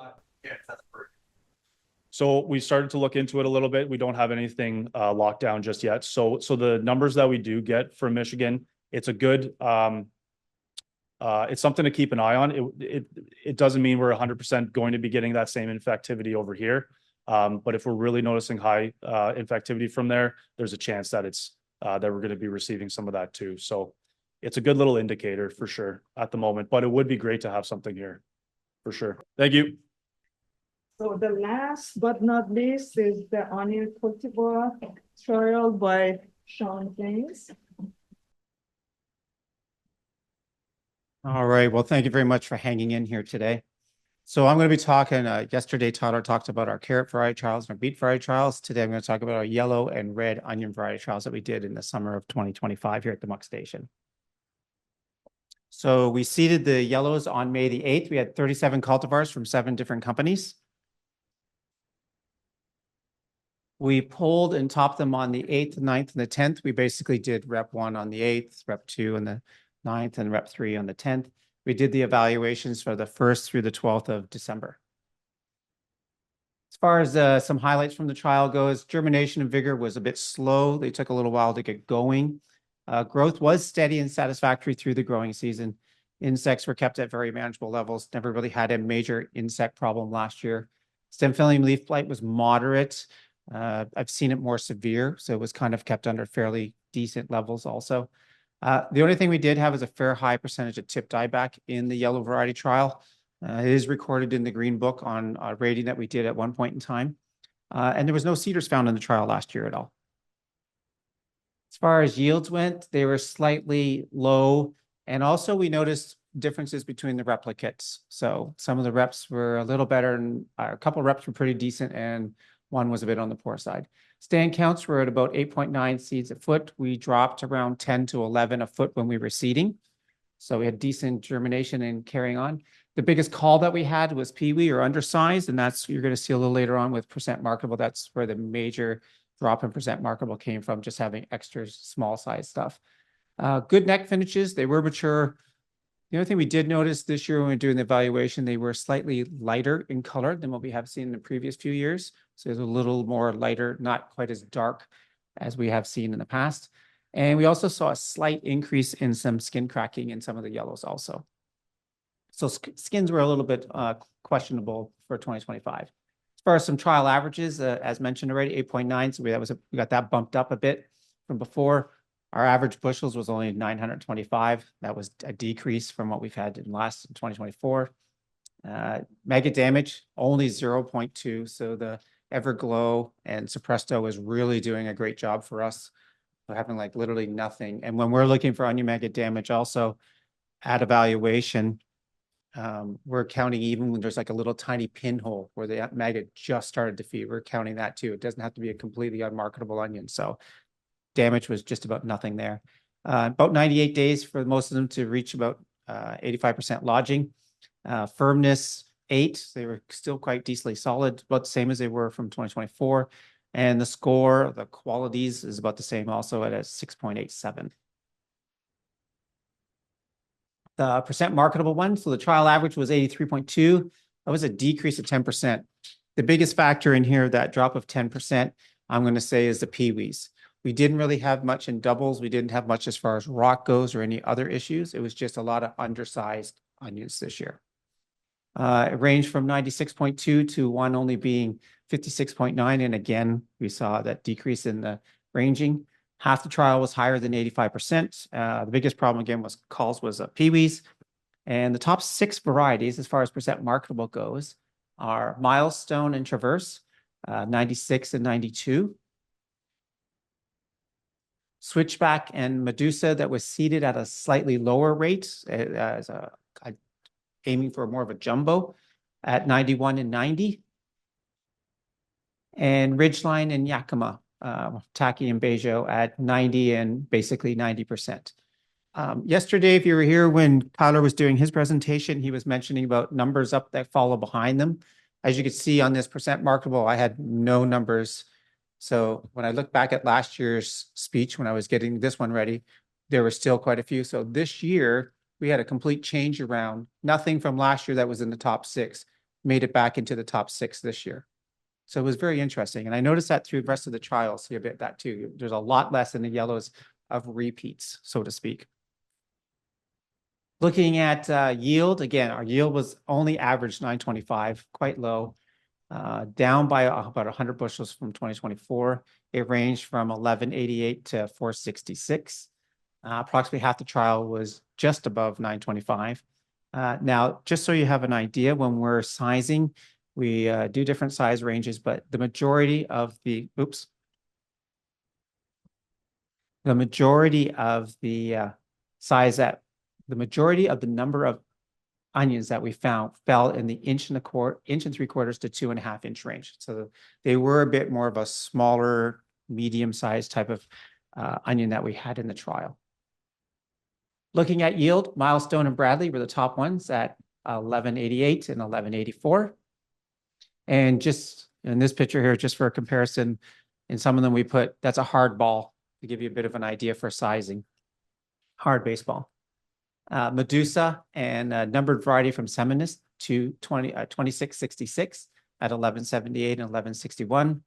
so we started to look into it a little bit. We don't have anything locked down just yet. So the numbers that we do get from Michigan, it's a good it's something to keep an eye on. It doesn't mean we're 100% going to be getting that same infectivity over here. But if we're really noticing high infectivity from there, there's a chance that it's that we're going to be receiving some of that too. So it's a good little indicator for sure at the moment, but it would be great to have something here for sure. Thank you.
So the last but not least is the onion cultivar trial by Shawn.
All right. Well, thank you very much for hanging in here today. So I'm going to be talking, yesterday Tyler talked about our carrot variety trials and our beet variety trials. Today I'm going to talk about our yellow and red onion variety trials that we did in the summer of 2025 here at the Muck Station. So we seeded the yellows on May the 8th. We had 37 cultivars from 7 different companies. We pulled and topped them on the 8th, 9th, and the 10th. We basically did rep 1 on the 8th, rep 2 on the 9th, and rep 3 on the 10th. We did the evaluations for the 1st through the 12th of December. As far as some highlights from the trial goes, germination and vigor was a bit slow. They took a little while to get going. Growth was steady and satisfactory through the growing season. Insects were kept at very manageable levels. Never really had a major insect problem last year. Stemphylium leaf blight was moderate. I've seen it more severe, so it was kind of kept under fairly decent levels also. The only thing we did have is a fair high percentage of tip dieback in the yellow variety trial. It is recorded in the green book on a rating that we did at one point in time. And there was no cedars found in the trial last year at all. As far as yields went, they were slightly low. And also we noticed differences between the replicates. So some of the reps were a little better and a couple of reps were pretty decent and one was a bit on the poor side. Stand counts were at about 8.9 seeds a foot. We dropped around 10 to 11 a foot when we were seeding. So we had decent germination and carrying on. The biggest call that we had was peewee or undersized, and that's, you're going to see a little later on with percent marketable. That's where the major drop in percent marketable came from, just having extra small size stuff. Good neck finishes. They were mature. The only thing we did notice this year when we were doing the evaluation, they were slightly lighter in color than what we have seen in the previous few years. So it's a little more lighter, not quite as dark as we have seen in the past. And we also saw a slight increase in some skin cracking in some of the yellows also. So skins were a little bit questionable for 2025. As far as some trial averages, as mentioned already, 8.9. So we got that bumped up a bit from before. Our average bushels was only 925. That was a decrease from what we've had in 2024. Maggot damage only 0.2. So the Everglow and Suppresto is really doing a great job for us. We're having like literally nothing. And when we're looking for onion maggot damage also at evaluation, we're counting even when there's like a little tiny pinhole where the maggot just started to feed. We're counting that too. It doesn't have to be a completely unmarketable onion. So damage was just about nothing there. About 98 days for most of them to reach about 85% lodging. Firmness 8. They were still quite decently solid, about the same as they were from 2024. And the score, the qualities is about the same also at a 6.87. The percent marketable one, so the trial average was 83.2. That was a decrease of 10%. The biggest factor in here, that drop of 10%, I'm going to say is the peewees. We didn't really have much in doubles. We didn't have much as far as rock goes or any other issues. It was just a lot of undersized onions this year. It ranged from 96.2 to one only being 56.9. And again, we saw that decrease in the ranging. Half the trial was higher than 85%. The biggest problem again was peewees. And the top 6 varieties as far as percent marketable goes are Milestone and Traverse, 96 and 92. Switchback and Medusa that was seeded at a slightly lower rate as aiming for more of a jumbo at 91 and 90. And Ridgeline and Yakima, Taki and Bejo at 90 and basically 90%. Yesterday, if you were here when Tyler was doing his presentation, he was mentioning about numbers up that follow behind them. As you can see on this percent marketable, I had no numbers. So when I look back at last year's speech, when I was getting this one ready, there were still quite a few. So this year, we had a complete change around. Nothing from last year that was in the top 6 made it back into the top 6 this year. So it was very interesting. And I noticed that through the rest of the trials, see a bit that too. There's a lot less in the yellows of repeats, so to speak. Looking at yield, again, our yield was only average 925, quite low, down by about 100 bushels from 2024. It ranged from 1188 to 466. Approximately half the trial was just above 925. Now, just so you have an idea, when we're sizing, we do different size ranges, but the majority of the, the majority of the number of onions that we found fell in the 1.25 inch to 2.5 inch range. So they were a bit more of a smaller, medium-sized type of onion that we had in the trial. Looking at yield, Milestone and Bradley were the top ones at 1188 and 1184. And just in this picture here, just for a comparison, in some of them we put, that's a hard ball to give you a bit of an idea for sizing. Hard baseball. Medusa and numbered variety from Seminus to 2666 at 1178 and 1161.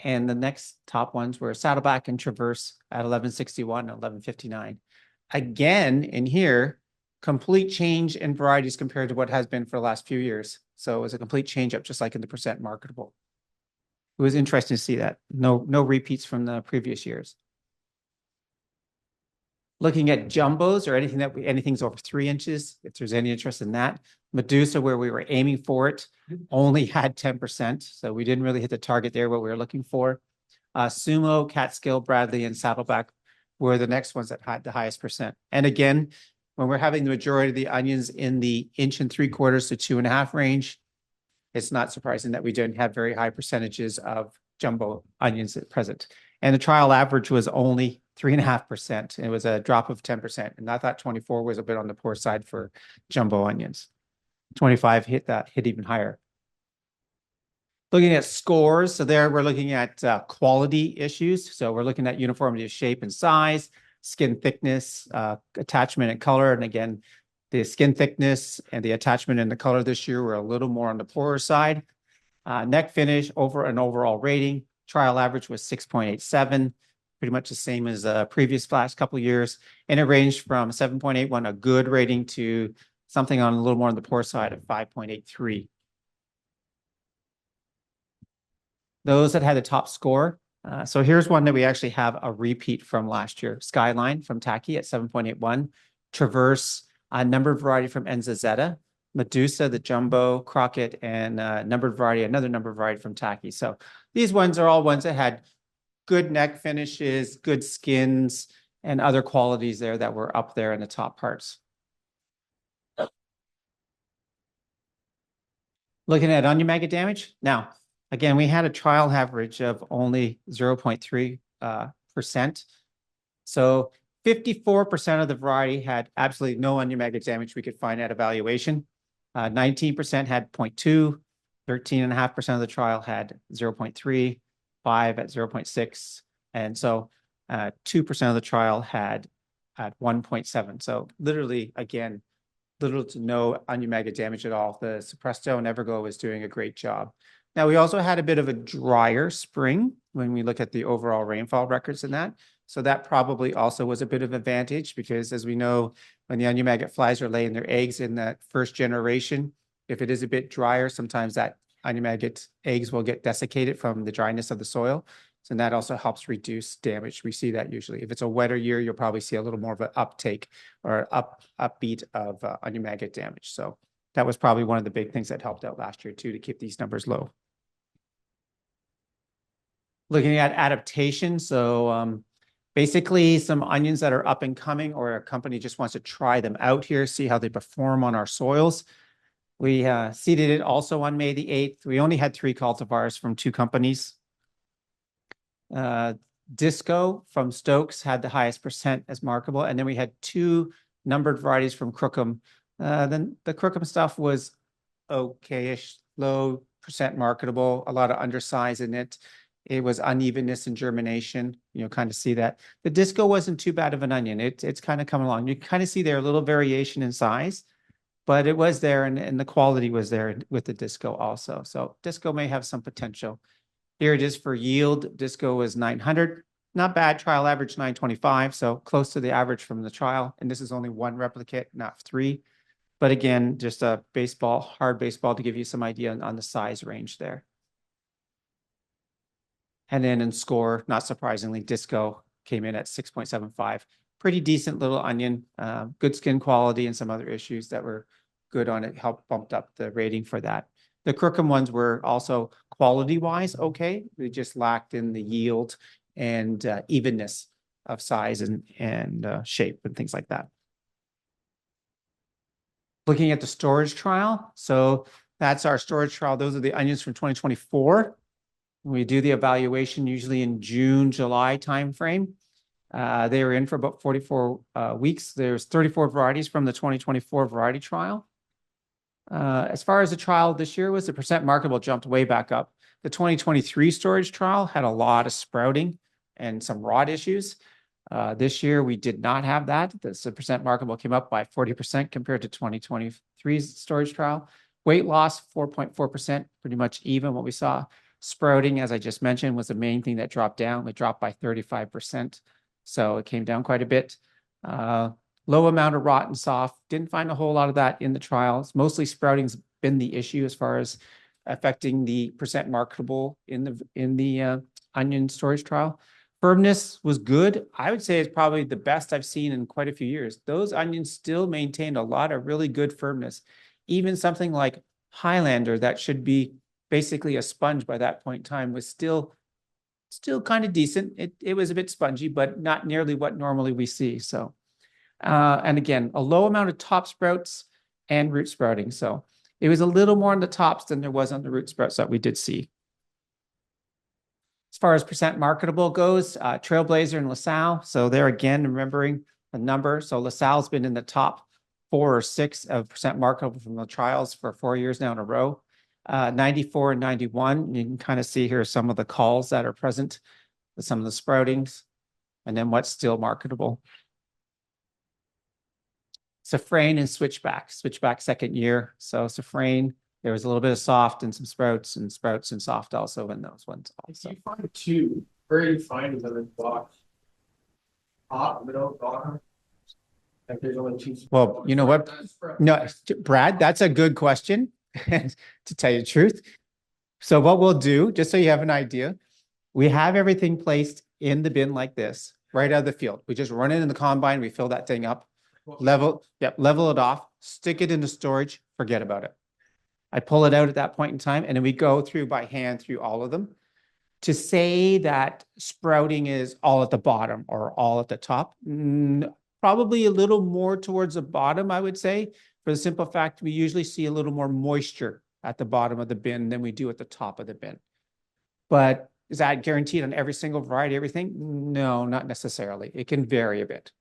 And the next top ones were Saddleback and Traverse at 1161 and 1159. Again, in here, complete change in varieties compared to what has been for the last few years. So it was a complete change up, just like in the percent marketable. It was interesting to see that. No repeats from the previous years. Looking at jumbos or anything's over 3 inches, if there's any interest in that. Medusa, where we were aiming for it, only had 10%. So we didn't really hit the target there, what we were looking for. Sumo, Catskill, Bradley, and Saddleback were the next ones that had the highest percent. And again, when we're having the majority of the onions in the 1.75 inches to 2.5 range, it's not surprising that we didn't have very high percentages of jumbo onions at present. And the trial average was only 3.5%. It was a drop of 10%. And I thought 24 was a bit on the poor side for jumbo onions. 25 hit even higher. Looking at scores, so there we're looking at quality issues. So we're looking at uniformity of shape and size, skin thickness, attachment and color. And again, the skin thickness and the attachment and the color this year were a little more on the poorer side. Neck finish over an overall rating. Trial average was 6.87, pretty much the same as the previous last couple of years. And it ranged from 7.81, a good rating, to something on a little more on the poor side of 5.83. Those that had the top score. So here's one that we actually have a repeat from last year. Skyline from Tacky at 7.81. Traverse, a numbered variety from Enzazetta. Medusa, the Jumbo, Crockett, and numbered variety, another numbered variety from Tacky. So these ones are all ones that had good neck finishes, good skins, and other qualities there that were up there in the top parts. Looking at onion maggot damage. Now, again, we had a trial average of only 0.3%. So 54% of the variety had absolutely no onion maggot damage we could find at evaluation. 19% had 0.2, 13.5% of the trial had 0.3, 5 at 0.6, and so 2% of the trial had at 1.7. So literally, again, little to no onion maggot damage at all. The Suppresto and Evergo was doing a great job. Now, we also had a bit of a drier spring when we look at the overall rainfall records in that. So that probably also was a bit of an advantage because, as we know, when the onion maggot flies are laying their eggs in that first generation, if it is a bit drier, sometimes that onion maggot eggs will get desiccated from the dryness of the soil. So that also helps reduce damage. We see that usually. If it's a wetter year, you'll probably see a little more of an uptake or upbeat of onion maggot damage. So that was probably one of the big things that helped out last year too, to keep these numbers low. Looking at adaptation. So basically some onions that are up and coming, or a company just wants to try them out here, see how they perform on our soils. We seeded it also on May the 8th. We only had 3 cultivars from 2 companies. Disco from Stokes had the highest percent as markable. And then we had 2 numbered varieties from Crookham. Then the Crookham stuff was okay-ish, low percent marketable, a lot of undersize in it. It was unevenness in germination. You'll kind of see that. The Disco wasn't too bad of an onion. It's kind of coming along. You kind of see there a little variation in size, but it was there, and the quality was there with the Disco also. So Disco may have some potential. Here it is for yield. Disco was 900. Not bad. Trial average 925. So close to the average from the trial. And this is only 1 replicate, not 3. But again, just a baseball, hard baseball to give you some idea on the size range there. And then in score, not surprisingly, Disco came in at 6.75. Pretty decent little onion, good skin quality and some other issues that were good on it, helped bumped up the rating for that. The Crookham ones were also quality-wise okay. They just lacked in the yield and evenness of size and shape and things like that. Looking at the storage trial. So that's our storage trial. Those are the onions from 2024. We do the evaluation usually in June, July timeframe. They were in for about 44 weeks. There's 34 varieties from the 2024 variety trial. As far as the trial this year was, the percent marketable jumped way back up. The 2023 storage trial had a lot of sprouting and some rot issues. This year, we did not have that. The percent marketable came up by 40% compared to 2023's storage trial. Weight loss, 4.4%, pretty much even what we saw. Sprouting, as I just mentioned, was the main thing that dropped down. It dropped by 35%. So it came down quite a bit. Low amount of rot and soft. Didn't find a whole lot of that in the trials. Mostly sprouting's been the issue as far as affecting the percent marketable in the onion storage trial. Firmness was good. I would say it's probably the best I've seen in quite a few years. Those onions still maintained a lot of really good firmness. Even something like Highlander that should be basically a sponge by that point in time was still kind of decent. It was a bit spongy, but not nearly what normally we see. So, and again, a low amount of top sprouts and root sprouting. So it was a little more on the tops than there was on the root sprouts that we did see. As far as percent marketable goes, Trailblazer and LaSalle. So there again, remembering the number. So LaSalle's been in the top 4 or 6 of percent marketable from the trials for 4 years now in a row. 94 and 91. You can kind of see here some of the calls that are present, some of the sproutings, and then what's still marketable. Safrane and Switchback second year. So Safrane, there was a little bit of soft and some sprouts and soft also in those ones also.
You find 2, where do you find them in the box? Top, middle, bottom? Like there's only two.
Well, you know what? No, Brad, that's a good question, to tell you the truth. So what we'll do, just so you have an idea, we have everything placed in the bin like this, right out of the field. We just run it in the combine, we fill that thing up, level it off, stick it into storage, forget about it. I pull it out at that point in time, and then we go through by hand through all of them. To say that sprouting is all at the bottom or all at the top, probably a little more towards the bottom, I would say, for the simple fact we usually see a little more moisture at the bottom of the bin than we do at the top of the bin. But is that guaranteed on every single variety, everything? No, not necessarily. It can vary a bit.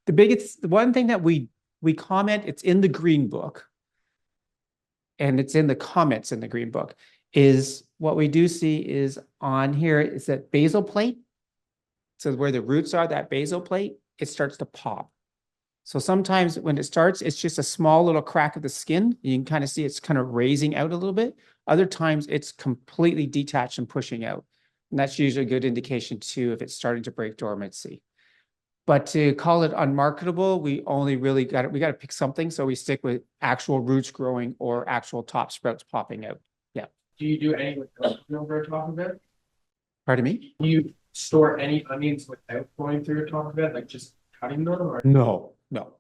The one thing that we comment, it's in the green book, and it's in the comments in the green book, is what we do see is on here is that basal plate. So where the roots are, that basal plate, it starts to pop. So sometimes when it starts, it's just a small little crack of the skin. You can kind of see it's kind of raising out a little bit. Other times it's completely detached and pushing out. And that's usually a good indication too if it's starting to break dormancy. But to call it unmarketable, we only really got to pick something. So we stick with actual roots growing or actual top sprouts popping out. Yeah.
Do you do any without we're talking about?
Pardon me?
Do you store any onions without going through a talk bed, like just cutting them? Or?
No. No,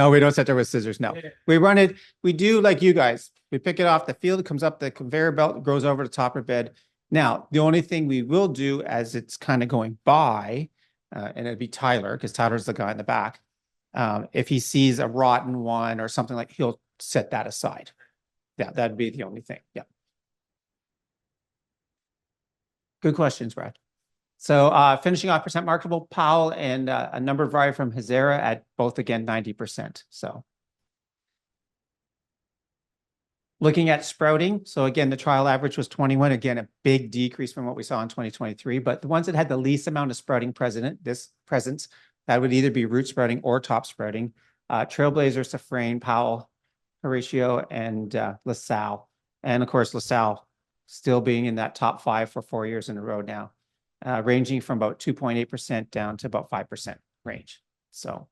we don't sit there with scissors. No, we run it. We do like you guys. We pick it off the field. It comes up the conveyor belt, goes over the top of bed. Now, the only thing we will do as it's kind of going by, and it'd be Tyler, because Tyler's the guy in the back. If he sees a rotten one or something like, he'll set that aside. Yeah, that'd be the only thing. Yeah. Good questions, Brad. So finishing off percent marketable, Powell and a number of variety from Hazara at both, again, 90%. So looking at sprouting. So again, the trial average was 21. Again, a big decrease from what we saw in 2023. But the ones that had the least amount of sprouting presence, that would either be root sprouting or top sprouting. Trailblazer, Safrain, Powell, Horatio, and LaSalle. And of course, LaSalle still being in that top 5 for 4 years in a row now. Ranging from about 2.8% down to about 5% range. So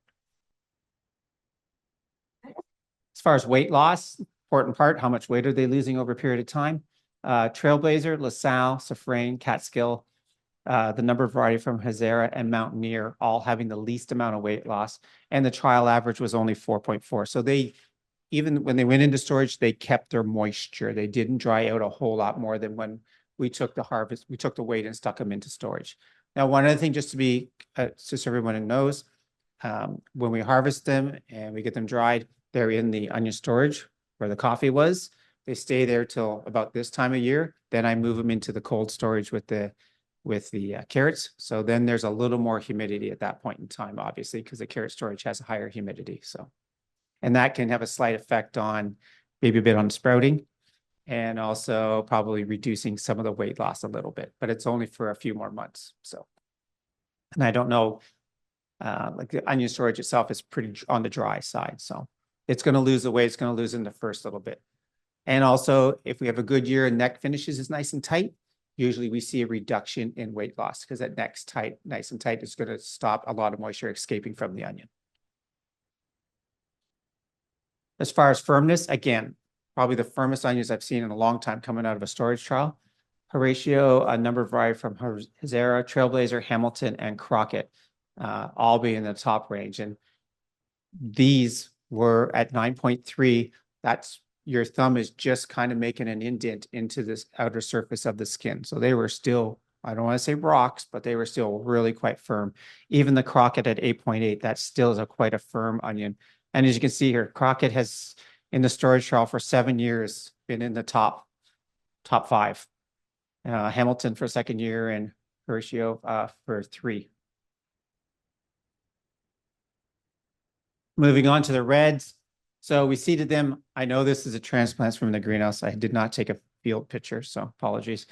as far as weight loss, important part, how much weight are they losing over a period of time? Trailblazer, LaSalle, Safrain, Catskill, the number of variety from Hazara and Mountaineer, all having the least amount of weight loss. And the trial average was only 4.4. So they, even when they went into storage, they kept their moisture. They didn't dry out a whole lot more than when we took the harvest, we took the weight and stuck them into storage. Now, one other thing, just to be, just so everyone knows, when we harvest them and we get them dried, they're in the onion storage where the coffee was. They stay there till about this time of year. Then I move them into the cold storage with the carrots. So then there's a little more humidity at that point in time, obviously, because the carrot storage has a higher humidity. So, and that can have a slight effect on maybe a bit on sprouting, and also probably reducing some of the weight loss a little bit, but it's only for a few more months. So, and I don't know, like the onion storage itself is pretty on the dry side. So it's going to lose the weight it's going to lose in the first little bit. And also, if we have a good year and neck finishes is nice and tight, usually we see a reduction in weight loss because that neck's tight, nice and tight, is going to stop a lot of moisture escaping from the onion. As far as firmness, again, probably the firmest onions I've seen in a long time coming out of a storage trial. Horatio, a number of variety from Hazara, Trailblazer, Hamilton, and Crockett, all being in the top range. And these were at 9.3. That's, your thumb is just kind of making an indent into this outer surface of the skin. So they were still, I don't want to say rocks, but they were still really quite firm. Even the Crockett at 8.8, that still is quite a firm onion. And as you can see here, Crockett has, in the storage trial for 7 years, been in the top 5. Hamilton for 2nd year and Horatio for 3. Moving on to the reds. So we seeded them. I know this is a transplant from the greenhouse. I did not take a field picture, so apologies.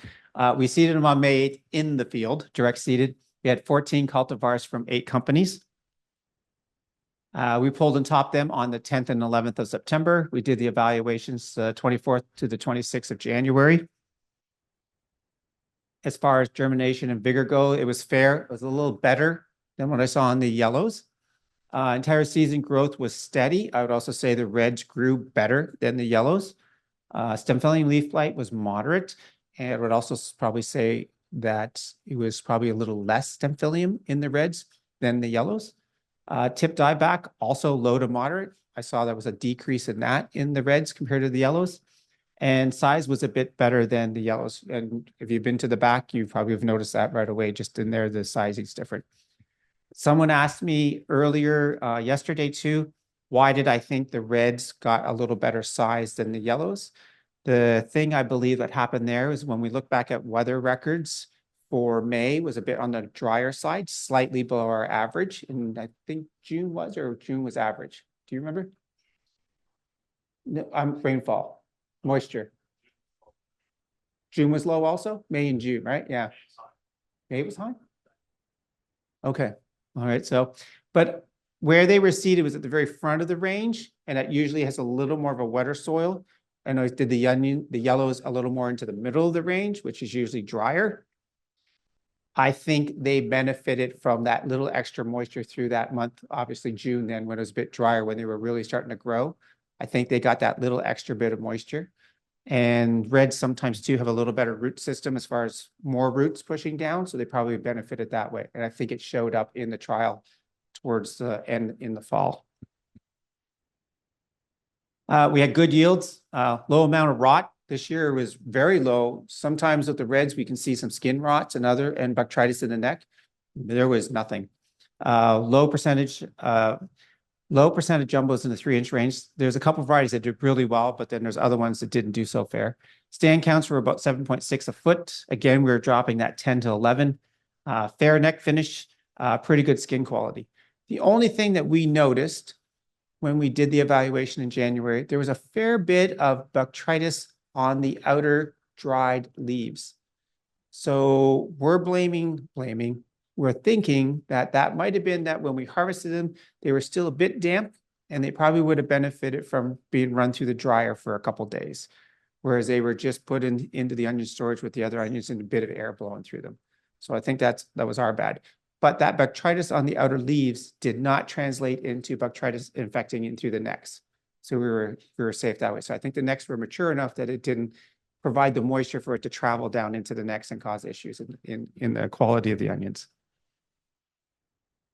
We seeded them on May 8th in the field, direct seeded. We had 14 cultivars from 8 companies. We pulled and topped them on the 10th and 11th of September. We did the evaluations 24th to the 26th of January. As far as germination and vigor go, it was fair. It was a little better than what I saw in the yellows. Entire season growth was steady. I would also say the reds grew better than the yellows. Stemphylium leaf blight was moderate, and I would also probably say that it was probably a little less Stemphylium in the reds than the yellows. Tip dieback, also low to moderate. I saw there was a decrease in that in the reds compared to the yellows. And size was a bit better than the yellows. And if you've been to the back, you probably have noticed that right away. Just in there, the sizing's different. Someone asked me earlier yesterday too, why did I think the reds got a little better size than the yellows? The thing I believe that happened there is when we look back at weather records for May was a bit on the drier side, slightly below our average. And I think June was average. Do you remember? No, rainfall, moisture. June was low also? May and June, right? Yeah. May was high? Okay. All right. So, but where they were seeded was at the very front of the range, and that usually has a little more of a wetter soil. And I did the yellows a little more into the middle of the range, which is usually drier. I think they benefited from that little extra moisture through that month, obviously June, then when it was a bit drier, when they were really starting to grow. I think they got that little extra bit of moisture. And reds sometimes do have a little better root system as far as more roots pushing down. So they probably benefited that way. And I think it showed up in the trial towards the end in the fall. We had good yields, low amount of rot. This year was very low. Sometimes with the reds, we can see some skin rots and bacteritis in the neck. There was nothing. Low percentage jumbos in the 3-inch range. There's a couple of varieties that did really well, but then there's other ones that didn't do so fair. Stand counts were about 7.6 a foot. Again, we were dropping that 10 to 11. Fair neck finish, pretty good skin quality. The only thing that we noticed when we did the evaluation in January, there was a fair bit of bacteritis on the outer dried leaves. So we're we're thinking that that might have been that when we harvested them, they were still a bit damp and they probably would have benefited from being run through the dryer for a couple of days, whereas they were just put into the onion storage with the other onions and a bit of air blowing through them. So I think that was our bad. But that bacteritis on the outer leaves did not translate into bacteritis infecting into the necks. So we were safe that way. So I think the necks were mature enough that it didn't provide the moisture for it to travel down into the necks and cause issues in the quality of the onions.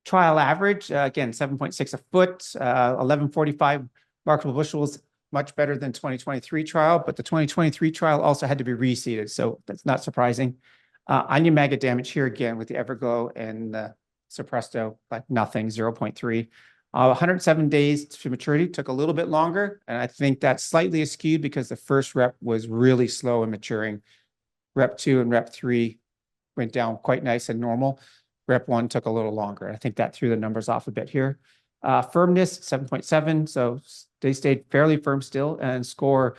Trial average, again, 7.6 a foot, 1145 marketable bushels, much better than 2023 trial, but the 2023 trial also had to be reseeded, so that's not surprising. Onion maggot damage here again with the Everglow and the Suppresto, like nothing, 0.3. 107 days to maturity, took a little bit longer, and I think that's slightly skewed because the first rep was really slow in maturing. Rep 2 and Rep 3 went down quite nice and normal. Rep 1 took a little longer. I think that threw the numbers off a bit here. Firmness, 7.7, so they stayed fairly firm still, and score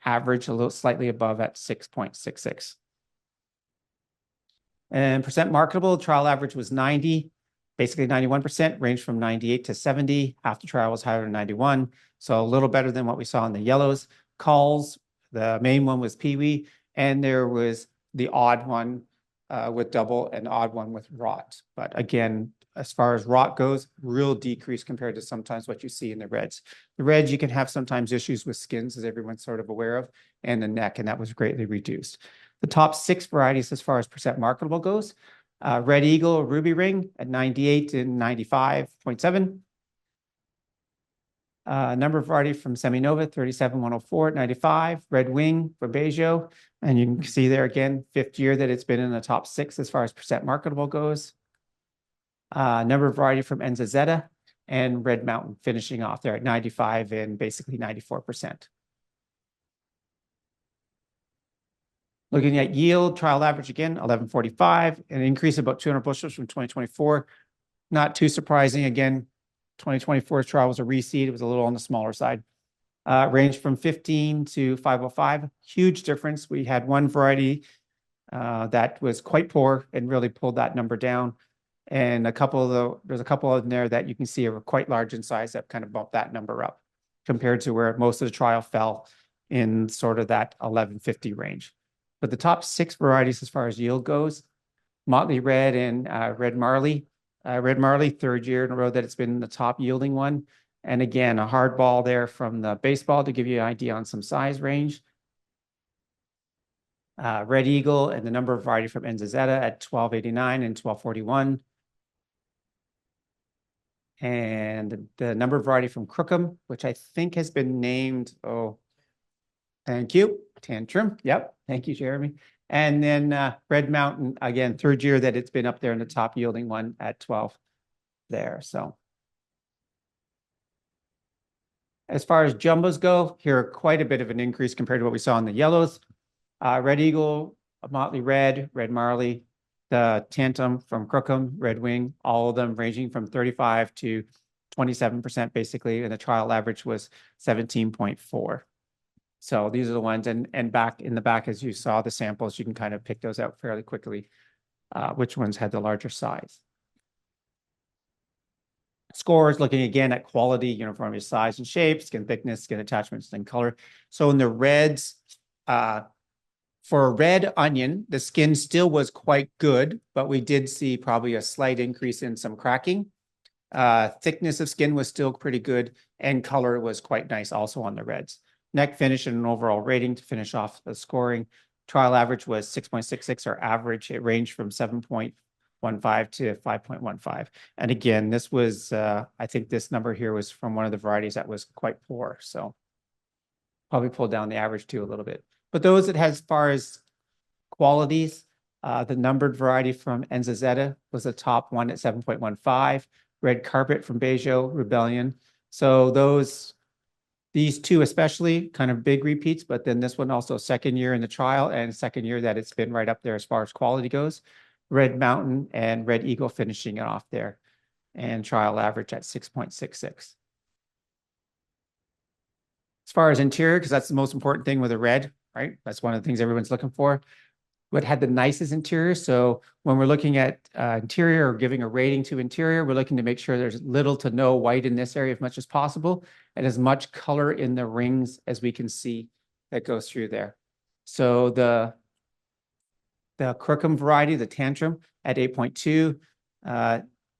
average a little slightly above at 6.66. And percent marketable, trial average was 90, basically 91%, ranged from 98 to 70. After trial was higher than 91, so a little better than what we saw in the yellows. Calls, the main one was peewee, and there was the odd one with double and odd one with rot. But again, as far as rot goes, real decrease compared to sometimes what you see in the reds. The reds, you can have sometimes issues with skins, as everyone's sort of aware of, and the neck, and that was greatly reduced. The top 6 varieties as far as percent marketable goes, Red Eagle, Ruby Ring at 98 and 95.7. Number of variety from Seminova, 37104 at 95. Red Wing for Bejo, and you can see there again, 5th year that it's been in the top 6 as far as percent marketable goes. Number of variety from Enzazetta and Red Mountain finishing off there at 95 and basically 94%. Looking at yield, trial average again, 1145, an increase of about 200 bushels from 2024. Not too surprising. Again, 2024's trial was a reseed. It was a little on the smaller side. Ranged from 15 to 505. Huge difference. We had one variety that was quite poor and really pulled that number down. And there's a couple in there that you can see are quite large in size that kind of bumped that number up compared to where most of the trial fell in sort of that 1150 range. But the top 6 varieties as far as yield goes, Motley Red and Red Marley, Red Marley, third year in a row that it's been the top yielding one. And again, a hard ball there from the baseball to give you an idea on some size range. Red Eagle and the number of variety from Enzazetta at 1289 and 1241. And the number of variety from Crookham, which I think has been named, oh, thank you, Tantrum. Yep, thank you, Jeremy. And then Red Mountain, again, third year that it's been up there in the top yielding one at 12 there. So as far as jumbos go, here quite a bit of an increase compared to what we saw in the yellows. Red Eagle, Motley Red, Red Marley, the Tantum from Crookham, Red Wing, all of them ranging from 35 to 27% basically, and the trial average was 17.4. So these are the ones, and back in the back, as you saw the samples, you can kind of pick those out fairly quickly, which ones had the larger size. Scores looking again at quality, uniformity, size and shape, skin thickness, skin attachment, skin color. So in the reds, for a red onion, the skin still was quite good, but we did see probably a slight increase in some cracking. Thickness of skin was still pretty good, and color was quite nice also on the reds. Neck finish and an overall rating to finish off the scoring. Trial average was 6.66 or average. It ranged from 7.15 to 5.15. And again, this was, I think this number here was from one of the varieties that was quite poor. So probably pulled down the average too a little bit. But those that has as far as qualities, the numbered variety from Enzazetta was the top one at 7.15. Red Carpet from Bejo, Rebellion. So these two especially kind of big repeats, but then this one also second year in the trial and second year that it's been right up there as far as quality goes. Red Mountain and Red Eagle finishing it off there, and trial average at 6.66. As far as interior, because that's the most important thing with a red, right? That's one of the things everyone's looking for. What had the nicest interior? So when we're looking at interior or giving a rating to interior, we're looking to make sure there's little to no white in this area as much as possible, and as much color in the rings as we can see that goes through there. So the Crookham variety, the Tantrum at 8.2,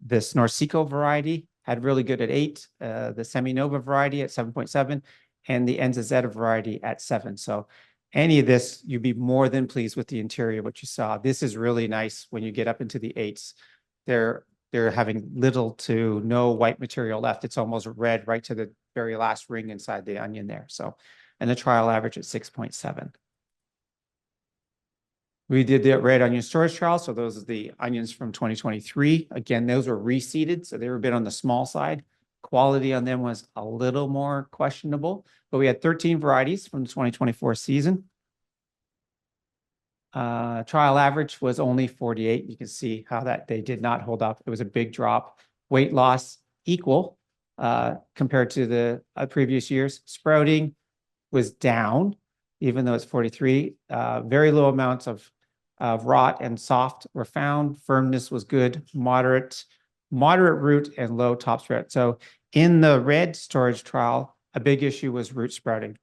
this Norseco variety had really good at 8, the Seminova variety at 7.7, and the Enzazetta variety at 7. So any of this, you'd be more than pleased with the interior, what you saw. This is really nice when you get up into the 8s. They're having little to no white material left. It's almost red right to the very last ring inside the onion there. So, and the trial average at 6.7. We did the red onion storage trial. So those are the onions from 2023. Again, those were reseeded, so they were a bit on the small side. Quality on them was a little more questionable, but we had 13 varieties from the 2024 season. Trial average was only 48. You can see how that they did not hold up. It was a big drop. Weight loss equal compared to the previous years. Sprouting was down, even though it's 43. Very low amounts of rot and soft were found. Firmness was good, moderate root and low top sprout. So in the red storage trial, a big issue was root sprouting.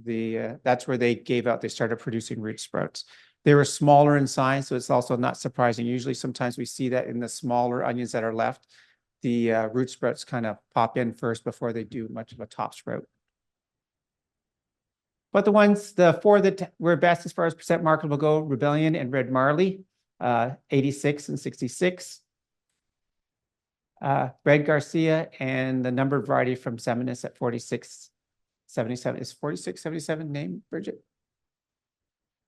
That's where they started producing root sprouts. They were smaller in size, so it's also not surprising. Usually sometimes we see that in the smaller onions that are left, the root sprouts kind of pop in first before they do much of a top sprout. But the four that were best as far as percent marketable go, Rebellion and Red Marley, 86 and 66. Red Garcia and the numbered variety from Seminus at 4677. Is 4677 named, Bridget?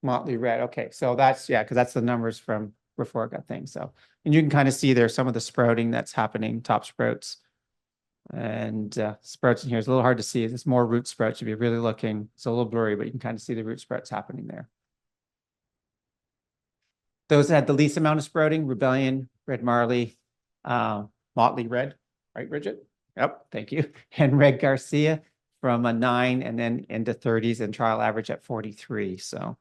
Motley Red. Okay, so that's, yeah, because that's the numbers from before I got things. So, and you can kind of see there some of the sprouting that's happening, top sprouts. And sprouts in here is a little hard to see. There's more root sprouts. If you're really looking, it's a little blurry, but you can kind of see the root sprouts happening there. Those that had the least amount of sprouting, Rebellion, Red Marley, Motley Red, right, Bridget? Yep, thank you. And Red Garcia from a 9 and then into 30s and trial average at 43. So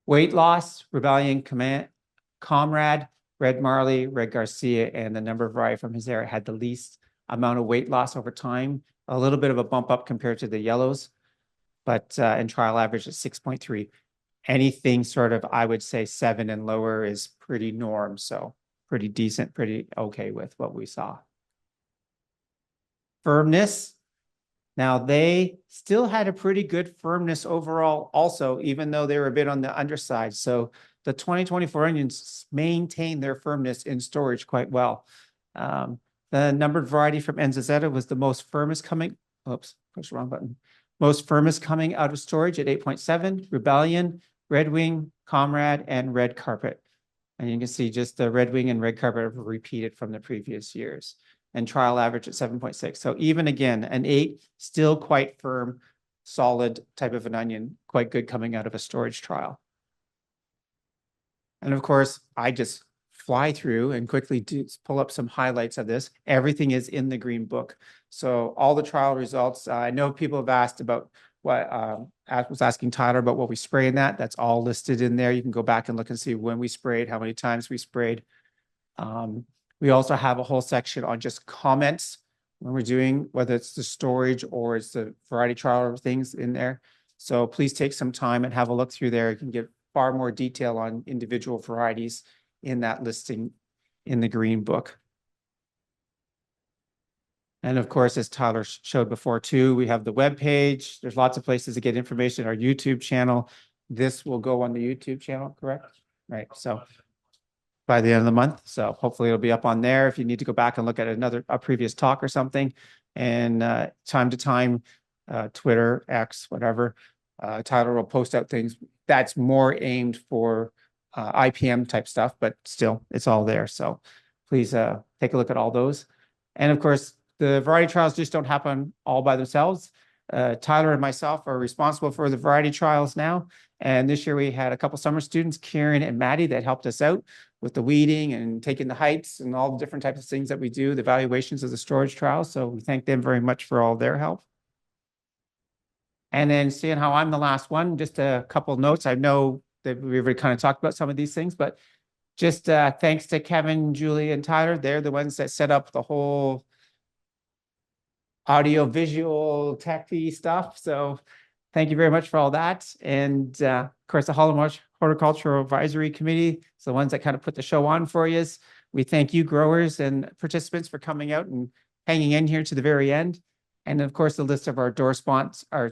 weight loss, Rebellion, Comrade, Red Marley, Red Garcia, and the number of variety from his area had the least amount of weight loss over time. A little bit of a bump up compared to the yellows, but in trial average at 6.3. anything sort of, I would say 7 and lower is pretty norm. So pretty decent, pretty okay with what we saw. Firmness. Now they still had a pretty good firmness overall also, even though they were a bit on the underside. So the 2024 onions maintained their firmness in storage quite well. The numbered variety from Enzazetta was the most firmest coming, oops, push the wrong button. Most firmest coming out of storage at 8.7, Rebellion, Red Wing, Comrade, and Red Carpet. And you can see just the Red Wing and Red Carpet have repeated from the previous years. And trial average at 7.6. So even again, an 8, still quite firm, solid type of an onion, quite good coming out of a storage trial. And of course, I just fly through and quickly pull up some highlights of this. Everything is in the green book. So all the trial results, I know people have asked about what, I was asking Tyler about what we spray in that. That's all listed in there. You can go back and look and see when we sprayed, how many times we sprayed. We also have a whole section on just comments when we're doing, whether it's the storage or it's the variety trial or things in there. So please take some time and have a look through there. You can get far more detail on individual varieties in that listing in the green book. And of course, as Tyler showed before too, we have the web page. There's lots of places to get information, our YouTube channel. This will go on the YouTube channel, correct? Right, so by the end of the month. So hopefully it'll be up on there if you need to go back and look at a previous talk or something. And time to time, Twitter, X, whatever, Tyler will post out things that's more aimed for IPM type stuff, but still it's all there. So please take a look at all those. And of course, the variety trials just don't happen all by themselves. Tyler and myself are responsible for the variety trials now. And this year we had a couple summer students, Karen and Maddie, that helped us out with the weeding and taking the heights and all the different types of things that we do, the evaluations of the storage trials. So we thank them very much for all their help. And then seeing how I'm the last one, just a couple notes. I know that we've already kind of talked about some of these things, but just thanks to Kevin, Julie, and Tyler. They're the ones that set up the whole audio, visual, techy stuff. So thank you very much for all that. And of course, the Horticultural Advisory Committee is the ones that kind of put the show on for you. We thank you growers and participants for coming out and hanging in here to the very end. And of course, the list of our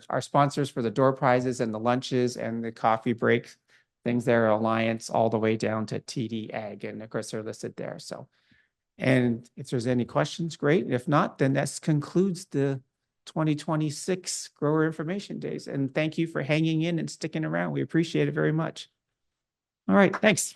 our sponsors for the door prizes and the lunches and the coffee break things there, Alliance, all the way down to TD Ag. And of course, they're listed there. So, and if there's any questions, great. If not, then that concludes the 2026 Grower Information Days. And thank you for hanging in and sticking around. We appreciate it very much. All right, thanks.